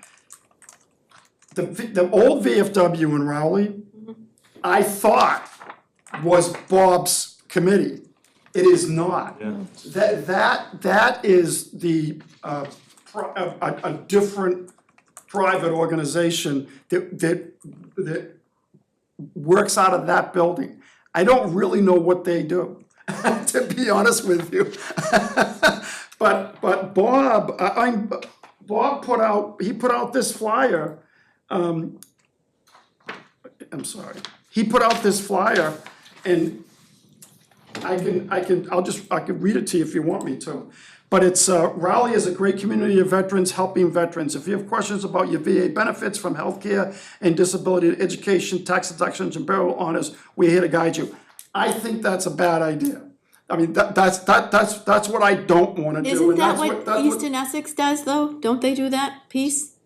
The old VFW in Rowley, I thought was Bob's committee. It is not. Yeah. That is the, a different private organization that works out of that building. I don't really know what they do, to be honest with you. But Bob, Bob put out this flyer, I'm sorry, he put out this flyer, and I can read it to you if you want me to. But it's, Raleigh is a great community of veterans helping veterans. If you have questions about your VA benefits from healthcare and disability to education, tax deductions and burial honors, we're here to guide you. I think that's a bad idea. I mean, that's what I don't wanna do. Isn't and that that's what Eastern Essex does though? Don't they do that piece?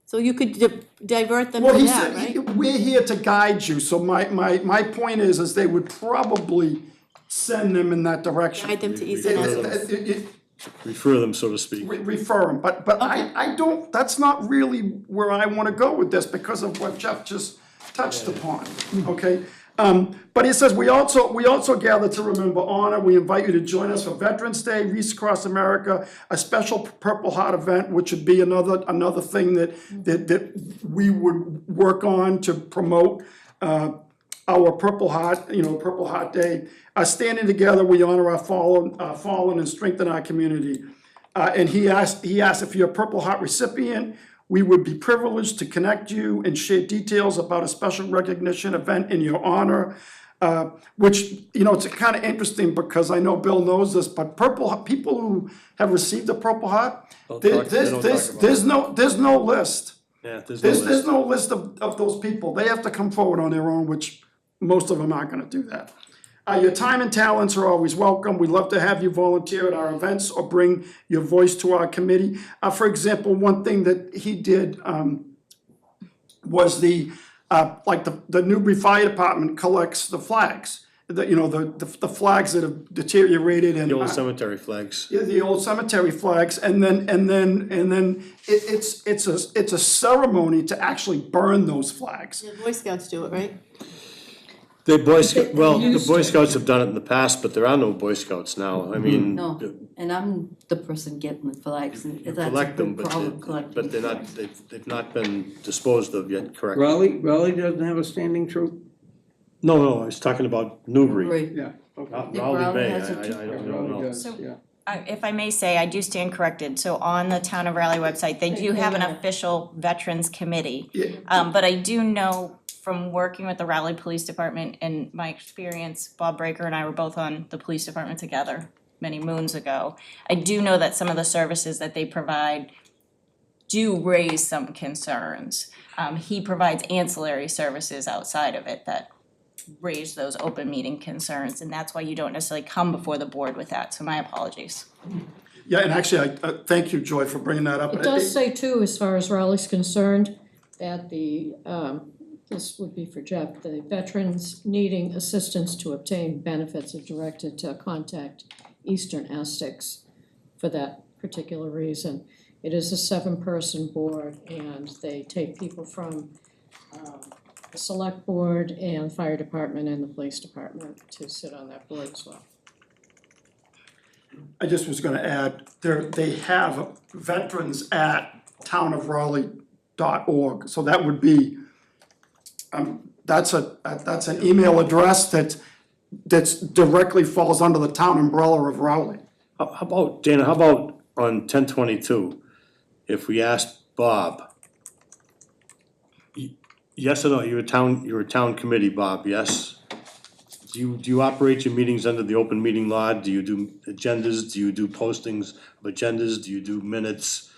So you could divert them Well, to he that, said, right? we're here to guide you, so my point is they would probably send them in that direction. Guide them to Eastern Essex. Refer them, so to speak. Refer them, but I don't, that's not really where I wanna go with this because of what Jeff just touched upon, okay? But it says, we also gather to remember honor, we invite you to join us for Veterans Day, Wreaths Across America, a special Purple Heart event, which would be another thing that we would work on to promote, our Purple Heart, Purple Heart Day. Standing together, we honor our fallen and strengthen our community. And he asked if you're a Purple Heart recipient, we would be privileged to connect you and share details about a special recognition event in your honor. Which, it's kind of interesting because I know Bill knows this, but people who have received a Purple Heart, there's no list. Yeah, There's no list of those people. They have to come forward on their own, which most of them aren't gonna do that. Your time and talents are always welcome. We'd love to have you volunteer at our events or bring your voice to our committee. For example, one thing that he did was the Newbury Fire Department collects the flags. The flags that have deteriorated and. The old cemetery flags. Yeah, the old cemetery flags, and then it's a ceremony to actually burn those flags. The Boy Scouts do it, right? The Boy Scouts have done it in the past, but there are no Boy Scouts now. I mean. No, and I'm the person getting the flags, and that's a Collect them, big problem collecting. but they've not been disposed of yet correctly. Raleigh doesn't have a standing troop? No, I was talking about Newbury. Right. Yeah, okay. Raleigh may, has a I don't Raleigh know. does, So- yeah. if I may say, I do stand corrected, so on the Town of Raleigh website, they do have an official Veterans Committee. But I do know from working with the Raleigh Police Department and my experience, Bob Breaker and I were both on the police department together many moons ago. I do know that some of the services that they provide do raise some concerns. He provides ancillary services outside of it that raise those open meeting concerns, and that's why you don't necessarily come before the board with that, so my apologies. Yeah, and actually, I thank you, Joy, for bringing that up. It does say too, as far as Raleigh's concerned, that this would be for Jeff, the veterans needing assistance to obtain benefits are directed to contact Eastern Essex for that particular reason. It is a 7-person board, and they take people from the select board and fire department and the police department to sit on that board as well. I just was gonna add, they have veterans at townofraleigh.org, so that would be, that's an email address that's directly falls under the town umbrella of Rowley. How about, Dana, how about on 10/22, if we asked Bob, yes or no, you're a town committee, Bob, yes? Do you operate your meetings under the open meeting law? Do you do agendas? Do you do postings of agendas? Do you do minutes?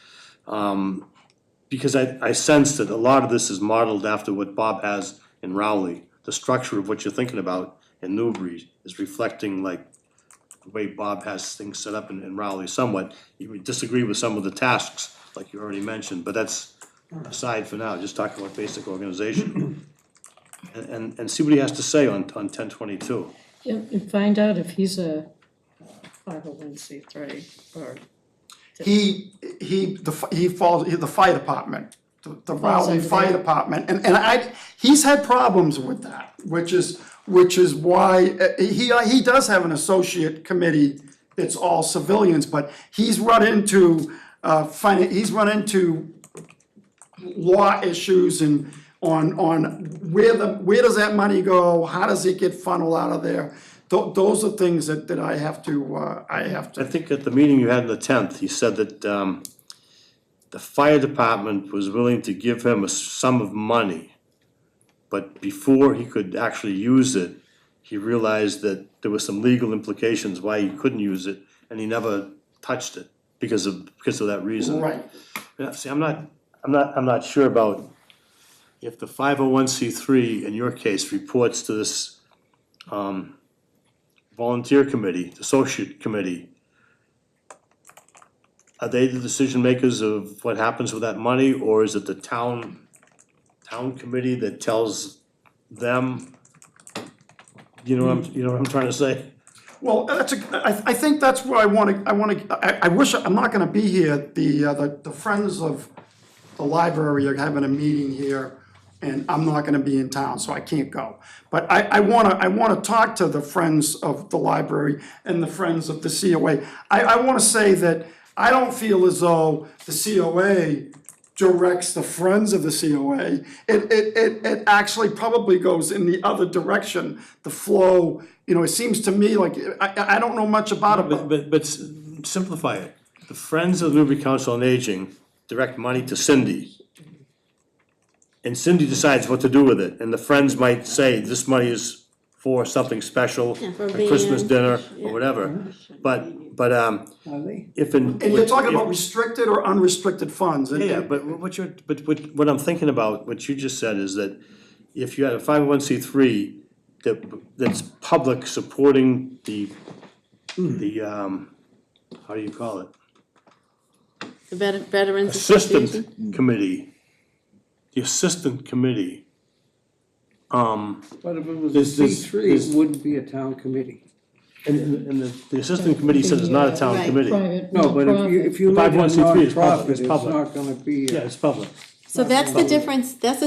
Because I sense that a lot of this is modeled after what Bob has in Rowley. The structure of what you're thinking about in Newbury is reflecting like the way Bob has things set up in Rowley somewhat. You would disagree with some of the tasks, like you already mentioned, but that's aside for now, just talking about basic organization. And see what he has to say on 10/22. Yeah, and find out if he's a 501c3 or. He falls, the fire department, the Rowley Fire Department, and he's had problems with that, which is why, he does have an associate committee that's all civilians, but he's run into, law issues and on where does that money go, how does it get funneled out of there? Those are things that I have to. I think at the meeting you had on the 10th, he said that the fire department was willing to give him a sum of money, but before he could actually use it, he realized that there were some legal implications why he couldn't use it, and he never touched it because of that reason. Right. Yeah, see, I'm not sure about if the 501c3 in your case reports to this volunteer committee, associate committee. Are they the decision makers of what happens with that money, or is it the town committee that tells them? You know what I'm trying to say? Well, I think that's where I wish, I'm not gonna be here, the Friends of the Library are having a meeting here, and I'm not gonna be in town, so I can't go. But I wanna talk to the Friends of the Library and the Friends of the COA. I wanna say that I don't feel as though the COA directs the Friends of the COA. It actually probably goes in the other direction, the flow, it seems to me like, I don't know much about it, But simplify it. The Friends of the Newbury Council on Aging direct money to Cindy. And Cindy decides what to do with it, and the Friends might say, this money is for something special, Yeah, for a Christmas band. dinner, or whatever. But if in. and you're talking about restricted or unrestricted funds. Yeah, but what I'm thinking about, what you just said is that if you had a 501c3 that's public supporting the how do you call it? The Veterans Association. Assistant committee, the assistant committee. But if it was a There's- C3, there's- it wouldn't be a town committee. And the assistant committee says it's not a town Right. committee. Private, No, but if you The make it a 501c3 is public, nonprofit, it's it's public. not gonna be. Yeah, it's public. So that's the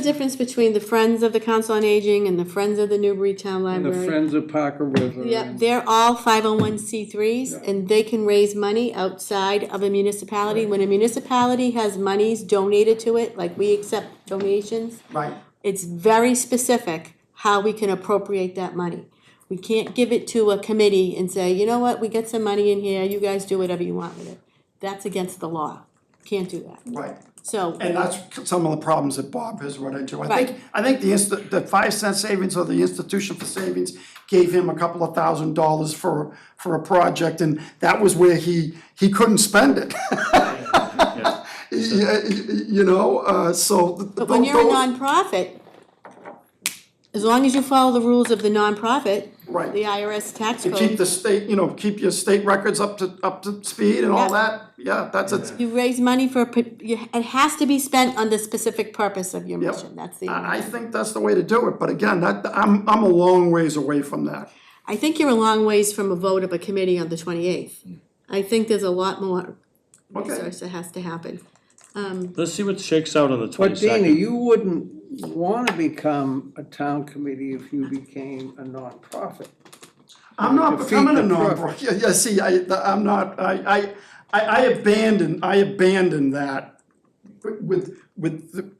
difference between the Friends of the Council on Aging and the Friends of the Newbury Town And the Library. Friends of Parker River. Yeah, they're all 501c3s, and they can raise money outside of a municipality. When a municipality has monies donated to it, like we accept donations, Right. it's very specific how we can appropriate that money. We can't give it to a committee and say, you know what, we get some money in here, you guys do whatever you want with it. That's against the law. Can't do that. Right. So, And that's some of the problems that Bob has run into. I Right. think the 5-cent savings or the Institution for Savings gave him a couple of $1,000s for a project, and that was where he couldn't spend it. So. but when you're a nonprofit, as long as you follow the rules of the nonprofit, Right. the IRS tax To keep code, the state, keep your state records up to speed and all Yeah. that, that's it. you raise money for, it has to be spent on the specific purpose of your Yep. mission, that's the. I think that's the way to do it, but again, I'm a long ways away from that. I think you're a long ways from a vote of a committee on the 28th. I think there's a lot more Okay. research that has to happen. Let's see what shakes out on the But Dana, 22nd. you wouldn't wanna become a town committee if you became a nonprofit. I'm not Defeat becoming a the non-profit. Yeah, see, I'm not, I abandoned that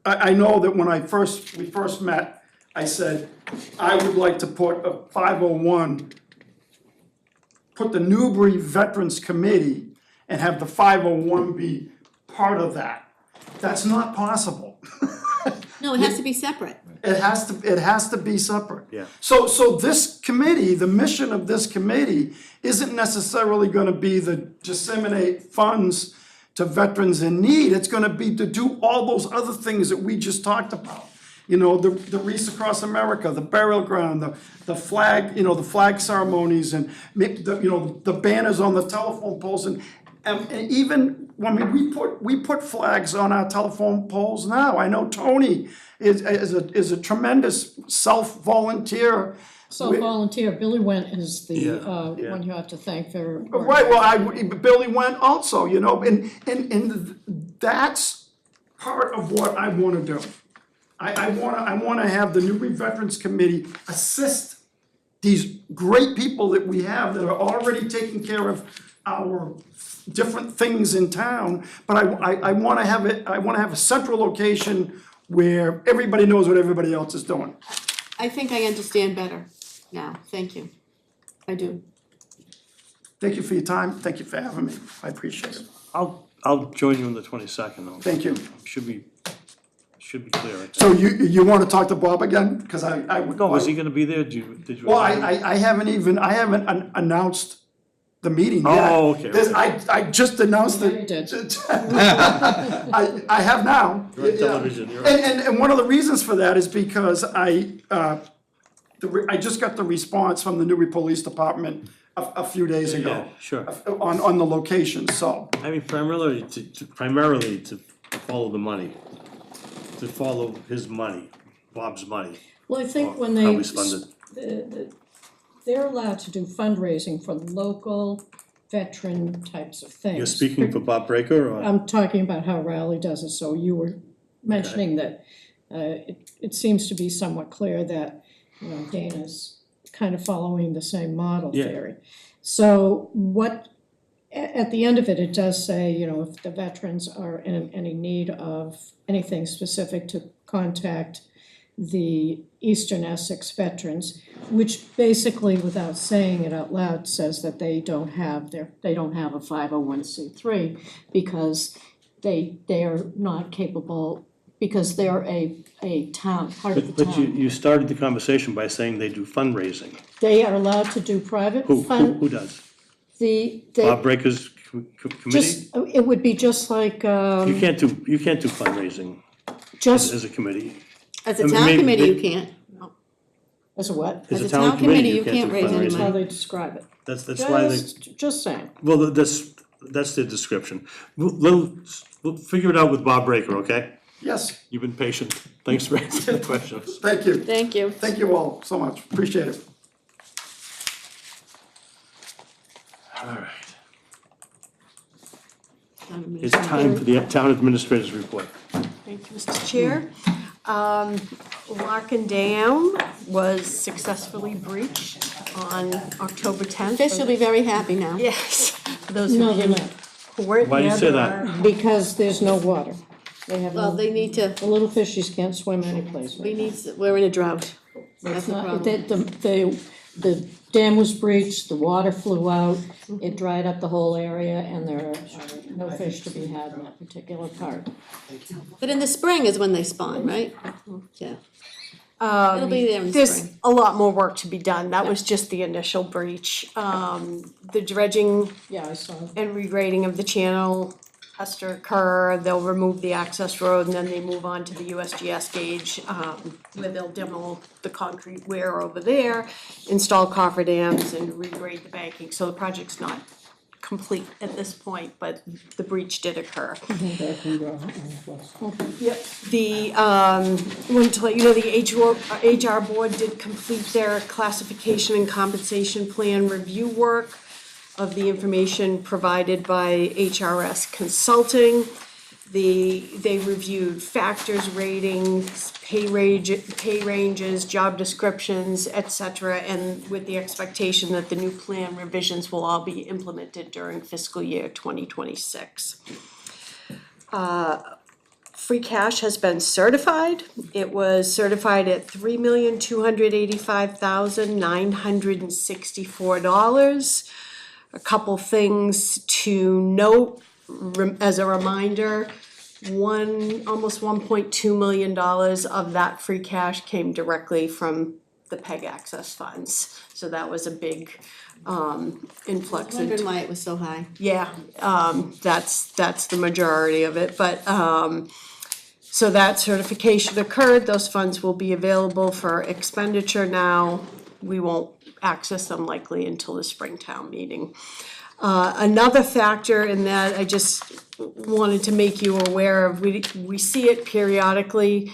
I know that when we first met, I said, I would like to put a 501, put the Newbury Veterans Committee and have the 501 be part of that. That's not possible. No, it has to be separate. It has to be separate. Yeah. So this committee, the mission of this committee isn't necessarily gonna be to disseminate funds to veterans in need. It's gonna be to do all those other things that we just talked about. You know, the Wreaths Across America, the burial ground, the flag, you know, the flag ceremonies and the banners on the telephone poles and even, I mean, we put flags on our telephone poles now. I know Tony is a tremendous self-volunteer. Self-volunteer, Billy Went is the Yeah. one you have to thank for. Right, well, Billy went also, you know, and that's part of what I wanna do. I wanna have the Newbury Veterans Committee assist these great people that we have that are already taking care of our different things in town, but I wanna have a central location where everybody knows what everybody else is doing. I think I understand better now, thank you. I do. Thank you for your time, thank you for having me, I appreciate it. I'll join you on the 22nd though. Thank you. Should be clear. I think. So you wanna talk to Bob again? Cause I would. No, is he gonna be there? Did you? Well, I haven't announced the meeting yet. Oh, okay, There's- okay. I just announced Yeah, it. you did. I have now. You're on Yeah. television, you're right. And one of the reasons for that is because I just got the response from the Newbury Police Department a few days ago. Yeah, sure. On the location, so. I mean, primarily to follow the money, to follow his money, Bob's money. Well, I think when How they, he's funded. they're allowed to do fundraising for local veteran types of things. You're speaking for Bob Breaker or? I'm talking about how Raleigh does it, so you were mentioning that it seems to be somewhat clear that, you know, Dana's kind of following the same model Yeah. theory. So at the end of it, it does say, you know, if the veterans are in any need of anything specific, to contact the Eastern Essex Veterans, which basically, without saying it out loud, says that they don't have a 501c3 because they are not capable, because they're a town, part of the But town. you started the conversation by saying they do fundraising. They are allowed to do private Who does? Bob Breaker's committee? Just, it would be just like, You can't do fundraising just as a committee. As a I mean, town maybe committee, you they- can't. as a what? As a town committee, you can't raise any That's how money. they describe it. That's why they, Just saying. well, that's their description. We'll figure it out with Bob Breaker, okay? Yes, You've been patient. Thanks for answering the questions. thank you. Thank you. Thank you all so much, appreciate it. All right. It's time for the town administrator's report. Thank you, Mr. Chair. Larkin Dam was successfully breached on October 10th. Fish will be very happy now. Yes, for those No, of they're you not, who weren't Why do you there, say there that? are- because there's no water. They have Well, no, they need to, the little fishies can't swim anyplace. we need, we're in a drought. That's It's the not, problem. the dam was breached, the water flew out, it dried up the whole area, and there are no fish to be had in that particular part. But in the spring is when they spawn, right? Yeah. It'll be there in the There's spring. a lot more work to be done. That was just the initial breach. The dredging Yeah, I saw. and regrading of the channel has to occur. They'll remove the access road and then they move on to the USGS gauge, where they'll demo the concrete weir over there, install cofferdams and regrade the banking. So the project's not complete at this point, but the breach did occur. Yep, wanted to let you know, the HR board did complete their classification and compensation plan review work of the information provided by HRS Consulting. They reviewed factors, ratings, pay ranges, job descriptions, et cetera, and with the expectation that the new plan revisions will all be implemented during fiscal year 2026. Free cash has been certified. It was certified at $3,285,964. A couple things to note as a reminder. Almost $1.2 million of that free cash came directly from the PEG access funds. So that was a big influx. Wondering why it was so high. Yeah, that's the majority of it, but, so that certification occurred, those funds will be available for expenditure now. We won't access them likely until the Springtown meeting. Another factor in that I just wanted to make you aware of, we see it periodically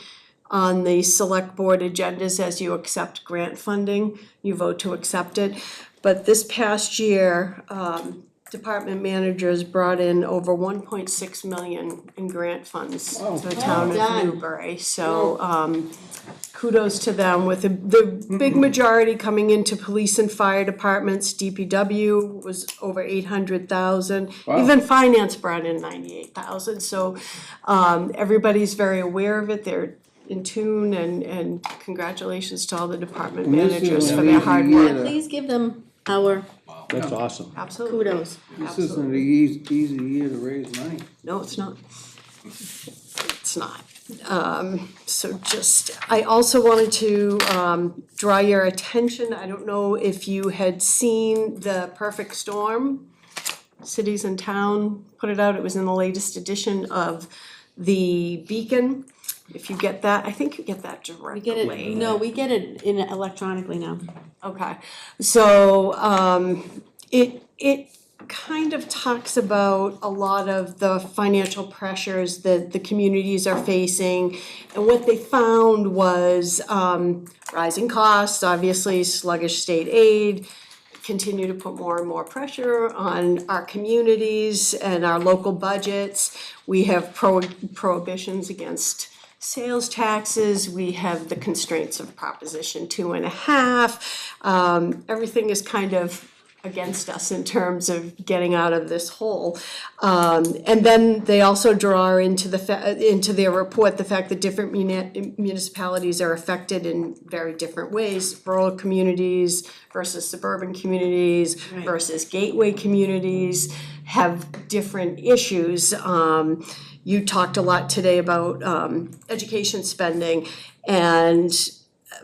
on the select board agendas as you accept grant funding, you vote to accept it. But this past year, department managers brought in over 1.6 million in grant funds to the town of Newbury. So kudos to them, with the big majority coming into police and fire departments. DPW was over 800,000. Even finance brought in 98,000. So everybody's very aware of it. They're in tune, and congratulations to all the department managers for their hard work. Please give them our That's awesome. Absolutely. kudos. This isn't an easy year to raise money. No, it's not. It's not. So I also wanted to draw your attention, I don't know if you had seen the Perfect Storm, Cities and Town put it out, it was in the latest edition of the Beacon. If you get that, I think you get that directly. We get it, no, we get it in electronically now. Okay, so it kind of talks about a lot of the financial pressures that the communities are facing. And what they found was rising costs, obviously sluggish state aid, continue to put more and more pressure on our communities and our local budgets. We have prohibitions against sales taxes, we have the constraints of Proposition 2.5. Everything is kind of against us in terms of getting out of this hole. And then they also draw into their report the fact that different municipalities are affected in very different ways. Rural communities versus suburban communities versus gateway communities have different issues. You talked a lot today about education spending, and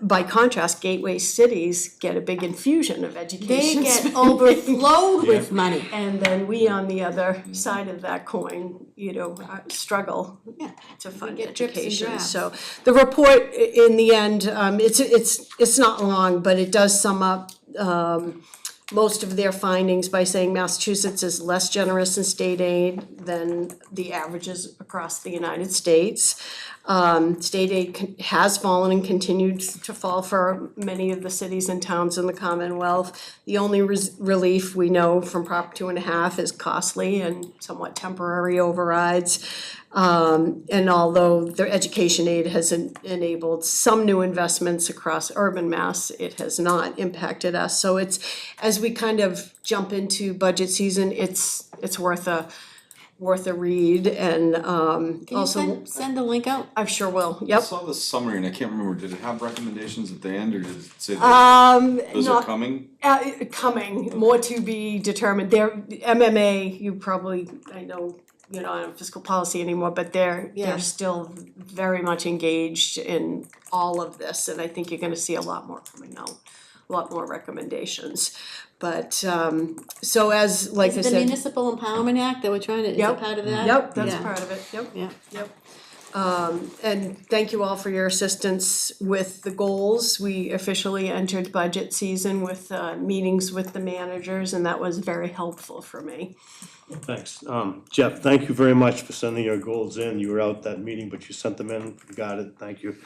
by contrast, gateway cities get a big infusion of They education get spending. overflowed with money. And then we, on the other side of that coin, struggle to fund get drips and education. drabs. So the report, in the end, it's not long, but it does sum up most of their findings by saying Massachusetts is less generous in state aid than the averages across the United States. State aid has fallen and continued to fall for many of the cities and towns in the Commonwealth. The only relief we know from Prop 2.5 is costly and somewhat temporary overrides. And although their education aid has enabled some new investments across urban Mass, it has not impacted us. So it's, as we kind of jump into budget season, it's worth a read, and Can you also send the link out? I sure will. I Yep. saw the summary and I can't remember, did it have recommendations at the end or did it say that those are Not coming? coming, more to be determined. They're MMA. I know you're not on fiscal policy anymore, but they're still very much engaged in all of this, and I think you're going to see a lot more coming out, a lot more recommendations. But so as like Is I it the said, Municipal Empowerment Act that we're trying to, is it part of that? Yep, that's Yeah. part of it. Yep. Yeah. Yep. And thank you all for your assistance with the goals. We officially entered budget season with meetings with the managers, and that was very helpful for me. Thanks. Jeff, thank you very much for sending your goals in. You were out that meeting, but you sent them in, you got it, thank you.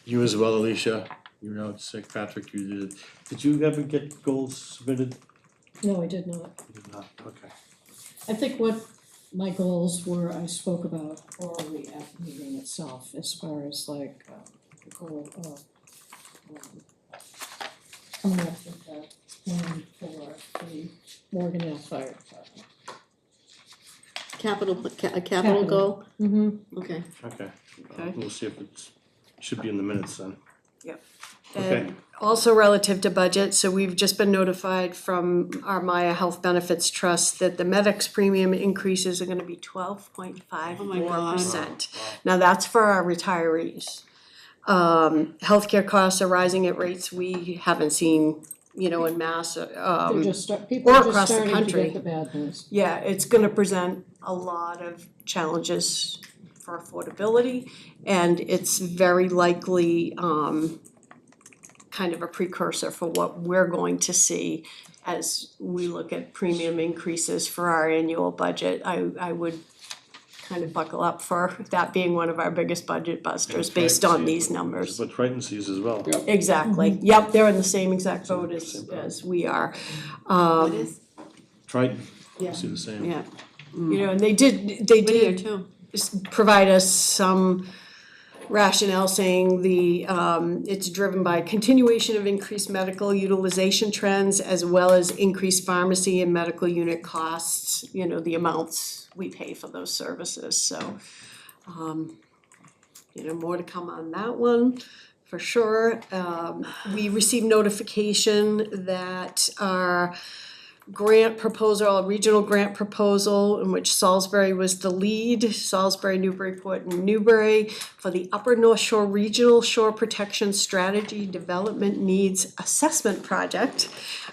You as well, Alicia, you were out sick, Patrick, you did it. Did you ever get goals submitted? No, I did not. You did not, okay. I think what my goals were, I spoke about orally at the meeting itself, as far as like, the goal of, coming up with a plan for the Morgan Ave Fire Department. A capital goal? Mm-hmm. Okay. Okay, Okay. we'll see if it's, should be in the minutes then. Yep. Okay. And also relative to budget, so we've just been notified from our Maya Health Benefits Trust that the Medix premium increases are gonna be 12.54%. Now, that's for our retirees. Healthcare costs are rising at rates we haven't seen, in mass, They're just people or are just across the starting to country. get the bad news. Yeah, it's gonna present a lot of challenges for affordability, and it's very likely, kind of a precursor for what we're going to see as we look at premium increases for our annual budget. I would kind of buckle up for that being one of our biggest budget busters based on these numbers. But Triton sees as well. Exactly, yep, they're in the same exact boat as we are. What is? Triton, Yeah. see the same. Yeah, and they Whittier did too. provide us some rationale saying it's driven by continuation of increased medical utilization trends as well as increased pharmacy and medical unit costs, the amounts we pay for those services, so more to come on that one for sure. We received notification that our grant proposal, a regional grant proposal in which Salisbury was the lead, Salisbury, Newburyport, and Newbury, for the Upper North Shore Regional Shore Protection Strategy Development Needs Assessment Project,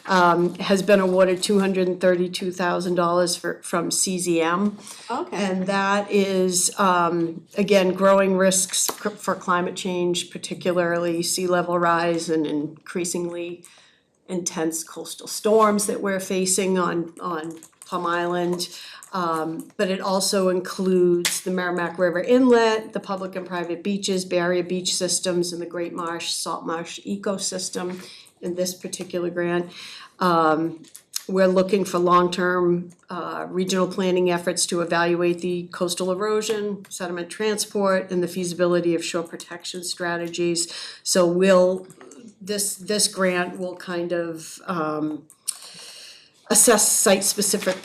has been awarded $232,000 from CZM. Okay. And that is, again, growing risks for climate change, particularly sea level rise and increasingly intense coastal storms that we're facing on Plum Island. But it also includes the Merrimack River Inlet, the public and private beaches, barrier beach systems, and the Great Marsh, Salt Marsh ecosystem in this particular grant. We're looking for long-term regional planning efforts to evaluate the coastal erosion, sediment transport, and the feasibility of shore protection strategies. So this grant will kind of assess site-specific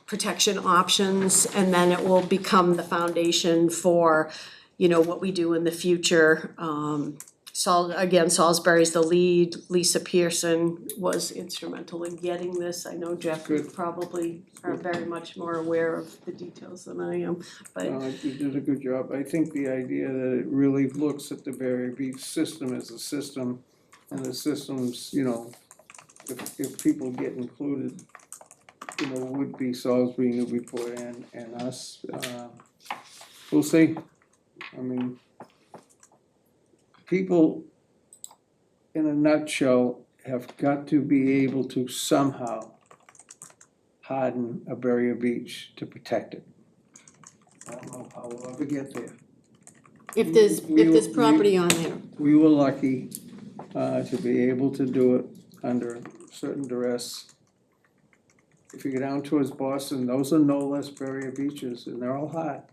protection options, and then it will become the foundation for, what we do in the future. Salisbury's the lead. Lisa Pearson was instrumental in getting this. I know Jeff, you probably are very much more aware of the details than I am, but. You did a good job. I think the idea that it really looks at the Barrier Beach system as a system, and the systems, if people get included, would be Salisbury, Newburyport, and us. We'll see. I mean, people, in a nutshell, have got to be able to somehow harden a barrier beach to protect it. I don't know how we'll ever get there. If there's property on there. We were lucky to be able to do it under certain duress. If you go down towards Boston, those are no less barrier beaches, and they're all hot.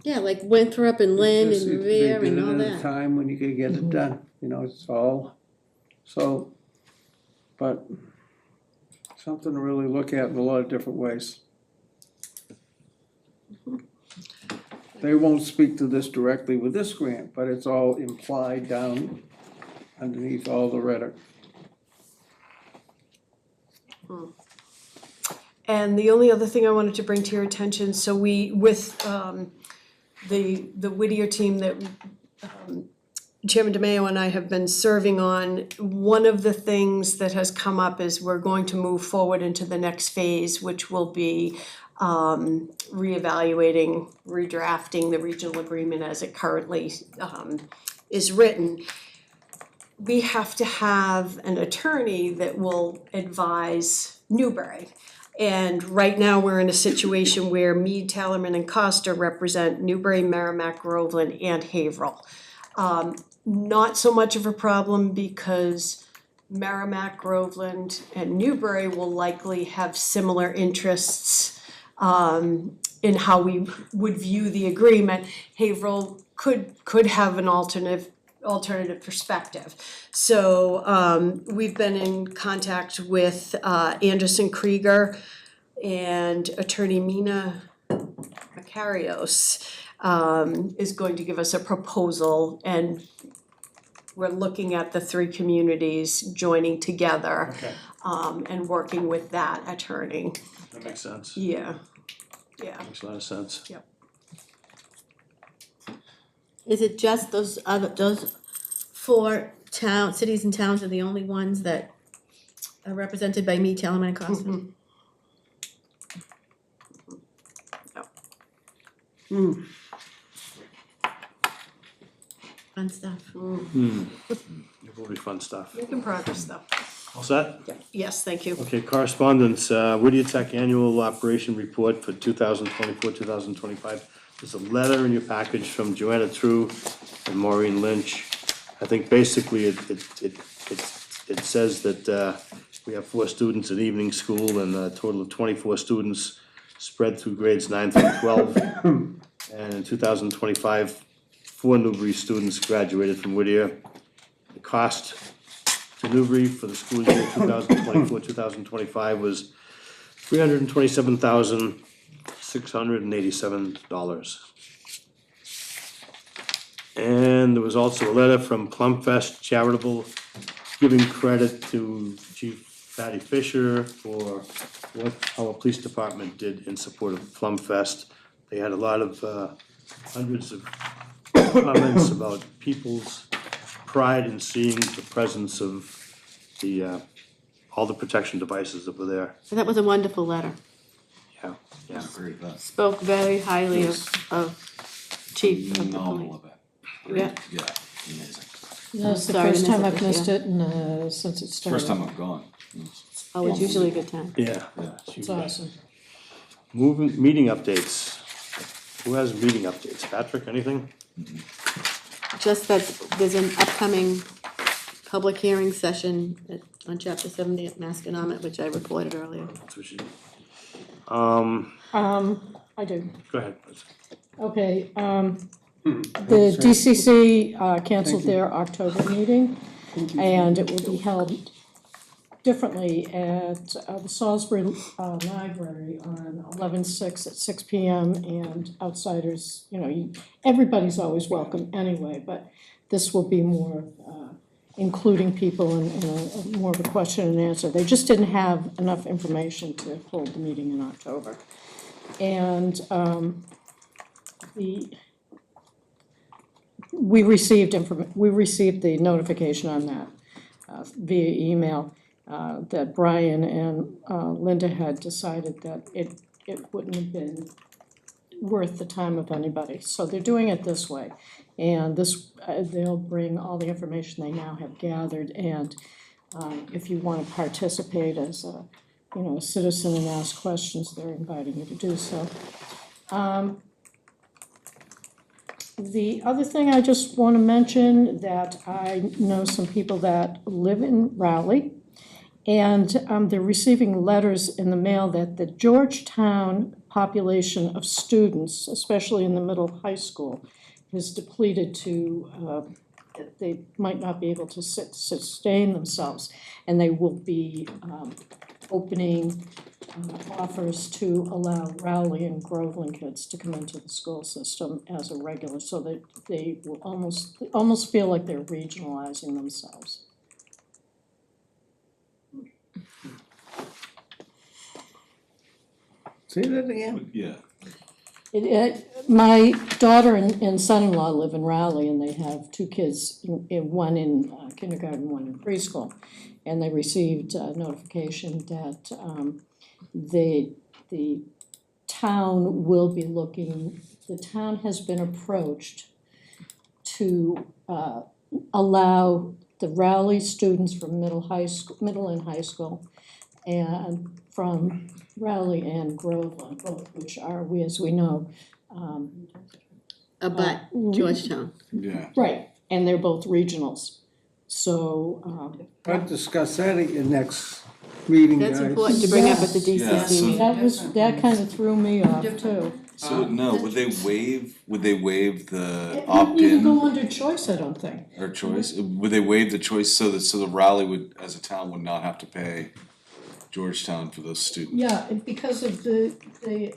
Yeah, like Winthrop and Lynn and Revere and all They did it at a that. time when you could get it done, it's all, so, but something to really look at in a lot of different ways. They won't speak to this directly with this grant, but it's all implied down underneath all the rhetoric. And the only other thing I wanted to bring to your attention, so with the Whittier team that Chairman DeMayo and I have been serving on, one of the things that has come up is we're going to move forward into the next phase, which will be reevaluating, redrafting the regional agreement as it currently is written. We have to have an attorney that will advise Newbury. And right now, we're in a situation where Mead, Tellerman, and Costa represent Newbury, Merrimack, Groveland, and Haverhill. Not so much of a problem because Merrimack, Groveland, and Newbury will likely have similar interests in how we would view the agreement, Haverhill could have an alternative perspective. So we've been in contact with Anderson Krieger and attorney Mina Makarios is going to give us a proposal, and we're looking at the three communities joining together Okay, and working with that attorney. that makes sense. Yeah. Makes a lot of sense. Is it just those 4 cities and towns are the only ones that are represented by me, Telemann and Costin? Fun stuff. It will be fun stuff. Making progress though. All set? Yes, thank you. Okay, correspondence, Whittier Tech Annual Operation Report for 2024, 2025. There's a letter in your package from Joanna True and Maureen Lynch. I think basically it says that we have 4 students at evening school and a total of 24 students spread through grades 9 through 12. And in 2025, 4 Newbury students graduated from Whittier. The cost to Newbury for the school year 2024, 2025 was $327,687. And there was also a letter from Plumfest Charitable giving credit to Chief Patty Fisher for what our police department did in support of Plumfest. They had a lot of hundreds of comments about people's pride in seeing the presence of the all the protection devices that were there. So that was a wonderful letter. Yeah. Great, that. Spoke very highly of Chief of the Phenomenal police. event. Yeah. Yeah, amazing. That's the Sorry to first miss time it I've this missed year. it and since it started. First time I've gone. Oh, it's usually a good time. Yeah. It's awesome. Meeting updates. Who has meeting updates? Patrick, anything? Just that there's an upcoming public hearing session on chapter 70 at Masconomet, which I reported earlier. That's what she. I do. Go ahead. Okay, the DCC canceled their October meeting, and it will be held differently at the Salisbury Library on 11/6 at 6 p.m. and outsiders, everybody's always welcome anyway, but this will be more including people in more of a question and answer. They just didn't have enough information to hold the meeting in October. And we received the notification on that via email that Brian and Linda had decided that it wouldn't have been worth the time of anybody. So they're doing it this way. And they'll bring all the information they now have gathered, and if you want to participate as a citizen and ask questions, they're inviting you to do so. The other thing I just want to mention, that I know some people that live in Raleigh, and they're receiving letters in the mail that the Georgetown population of students, especially in the middle high school, is depleted to, they might not be able to sustain themselves, and they will be opening offers to allow Raleigh and Groveland kids to come into the school system as a regular, so that they will almost feel like they're regionalizing themselves. Say that again? Yeah. My daughter and son-in-law live in Raleigh, and they have 2 kids, one in kindergarten, one in preschool. And they received notification that the town will be looking, the town has been approached to allow the Raleigh students from middle and high school, and from Raleigh and Groveland, both which are, as we know, But Georgetown. Yeah. right, and they're both regionals. So I'll discuss that at your next meeting, That's guys. important to bring up at the Yeah, DCC so- meeting. That kind of threw me off too. So no, would they waive the It opt-in? wouldn't even go under choice, I don't think. Or choice, would they waive the choice so the Raleigh would, as a town, would not have to pay Georgetown for those students? Yeah, because of the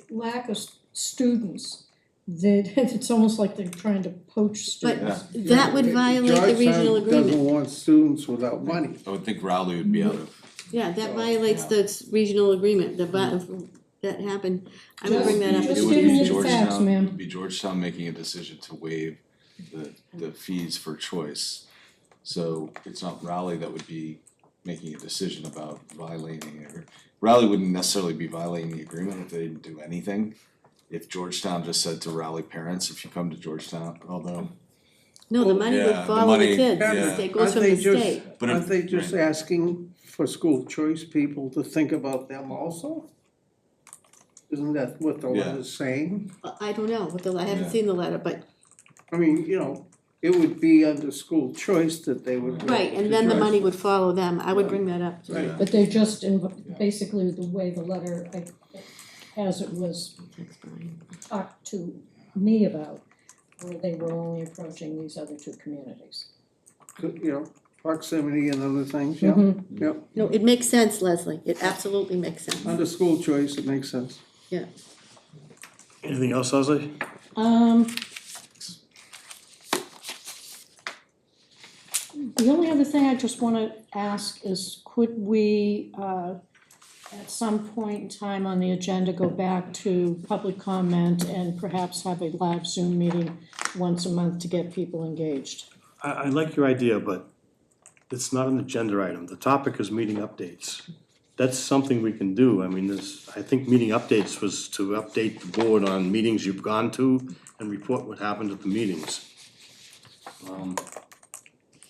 lack of students, that, it's almost like they're trying to poach students. That would violate the regional Georgetown doesn't agreement. want students without money. I would think Raleigh would be out of, Yeah, that violates the regional agreement, that happened. I would bring that up. it at Just would the giving be you the DCC. facts, Georgetown, ma'am. it would be Georgetown making a decision to waive the fees for choice. So it's not Raleigh that would be making a decision about violating it. Raleigh wouldn't necessarily be violating the agreement if they didn't do anything. If Georgetown just said to Raleigh parents, if you come to Georgetown, although, No, the money Yeah, would the follow the money- kids, yeah. it goes from the state. But Aren't if- they just asking for school choice people to think about them also? Isn't that what the Yeah. letter's saying? I don't know, I haven't Yeah. seen the letter, but, I mean, you know, it would be under school choice that they would. go right, to and then the choice. money would follow them, I would bring that up. Right. But they're just, basically the way the letter, as it was talked to me about, where they were only approaching these other two communities. You know, proximity and other things, yeah, Mhm. yep. No, it makes sense, Leslie, it absolutely makes sense. Under school choice, it makes sense. Anything else, Leslie? The only other thing I just wanna ask is, could we, at some point in time on the agenda, go back to public comment and perhaps have a live Zoom meeting once a month to get people engaged? I like your idea, but it's not an agenda item. The topic is meeting updates. That's something we can do. I mean, I think meeting updates was to update the board on meetings you've gone to and report what happened at the meetings.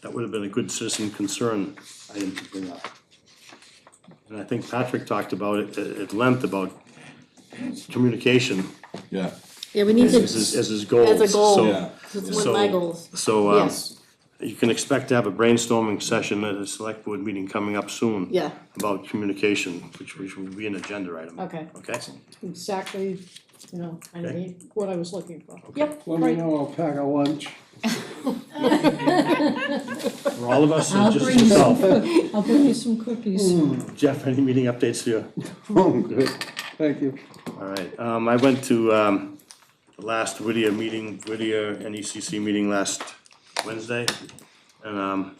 That would have been a good citizen concern item to bring up. And I think Patrick talked about it at length about communication yeah, Yeah, we need as to, his goals. as a goal, So- Yeah. it's one of my goals, So, yes, you can expect to have a brainstorming session at a select board meeting coming up soon yeah. about communication, which will be an agenda item, Okay, okay? exactly, I Okay. need what I was looking for. Yep, Let me Right. know, I'll pack a lunch. For all of us, or I'll just bring you yourself? I'll bring you some cookies. Jeff, any meeting updates for you? Oh, good, thank you. All right, I went to, the last Whittier NECC meeting last Wednesday. And,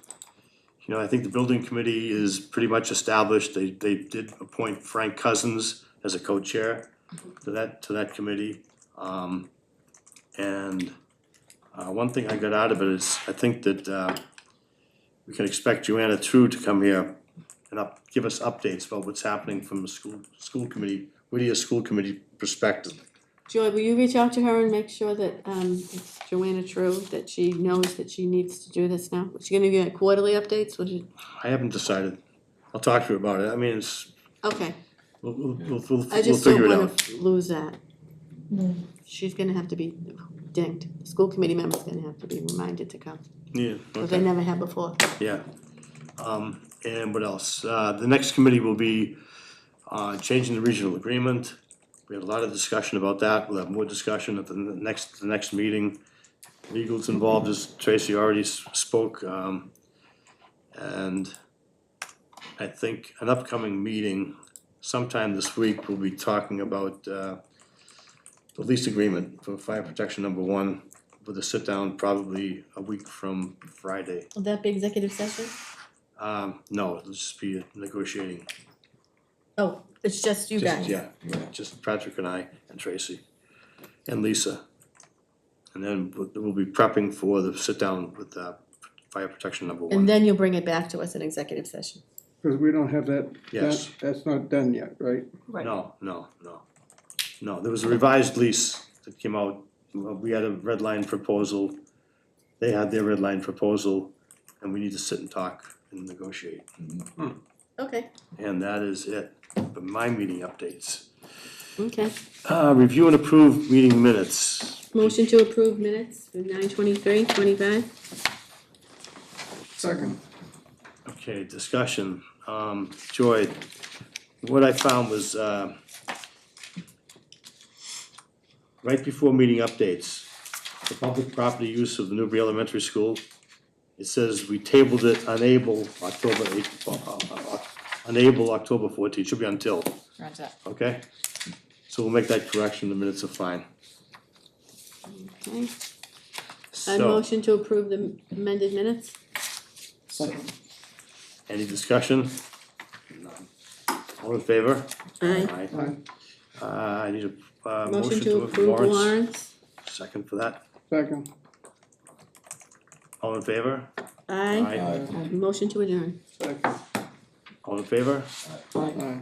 I think the building committee is pretty much established. They did appoint Frank Cousins as a co-chair to that committee. One thing I got out of it is, I think that, we can expect Joanna True to come here and give us updates about what's happening from the school committee, Whittier School Committee perspective. Joy, will you reach out to her and make sure that, it's Joanna True, that she knows that she needs to do this now? Is she gonna get quarterly updates, was it, I haven't decided. I'll talk to her about it. I mean, okay, we'll I just don't figure it wanna out. lose that. She's gonna have to be dinged, the school committee member's gonna have to be reminded to come, Yeah, because they okay, never have before. yeah. And what else? The next committee will be, changing the regional agreement. We had a lot of discussion about that. We'll have more discussion at the next meeting. Legal's involved, as Tracy already spoke. And I think an upcoming meeting sometime this week, we'll be talking about, the lease agreement for fire protection number 1 with a sit-down probably a week from Friday. Will that be executive session? No, it'll just be negotiating. Oh, it's just you guys? Yeah, just Patrick and I and Tracy and Lisa. And then we'll be prepping for the sit-down with fire protection number 1. And then you'll bring it back to us in executive session? Because we don't have that, Yes. that's not done yet, right? No, there was a revised lease that came out. We had a red line proposal. They had their red line proposal, and we need to sit and talk and negotiate. Okay, And that is it for my meeting updates. okay. Review and approve meeting minutes. Motion to approve minutes for 9/23/25. Second. Okay, discussion. Joy, what I found was, right before meeting updates, the public property use of the Newbury Elementary School, it says we tabled it unable October 14th, should be until, Roger that. okay? So we'll make that correction, the minutes are fine. Okay. I So, motion to approve the amended minutes. any discussion? All in favor? Aye. I need a, Motion to approve warrants. Second for that. Second. All in favor? Aye. Motion to adjourn. Second. All in favor? Aye.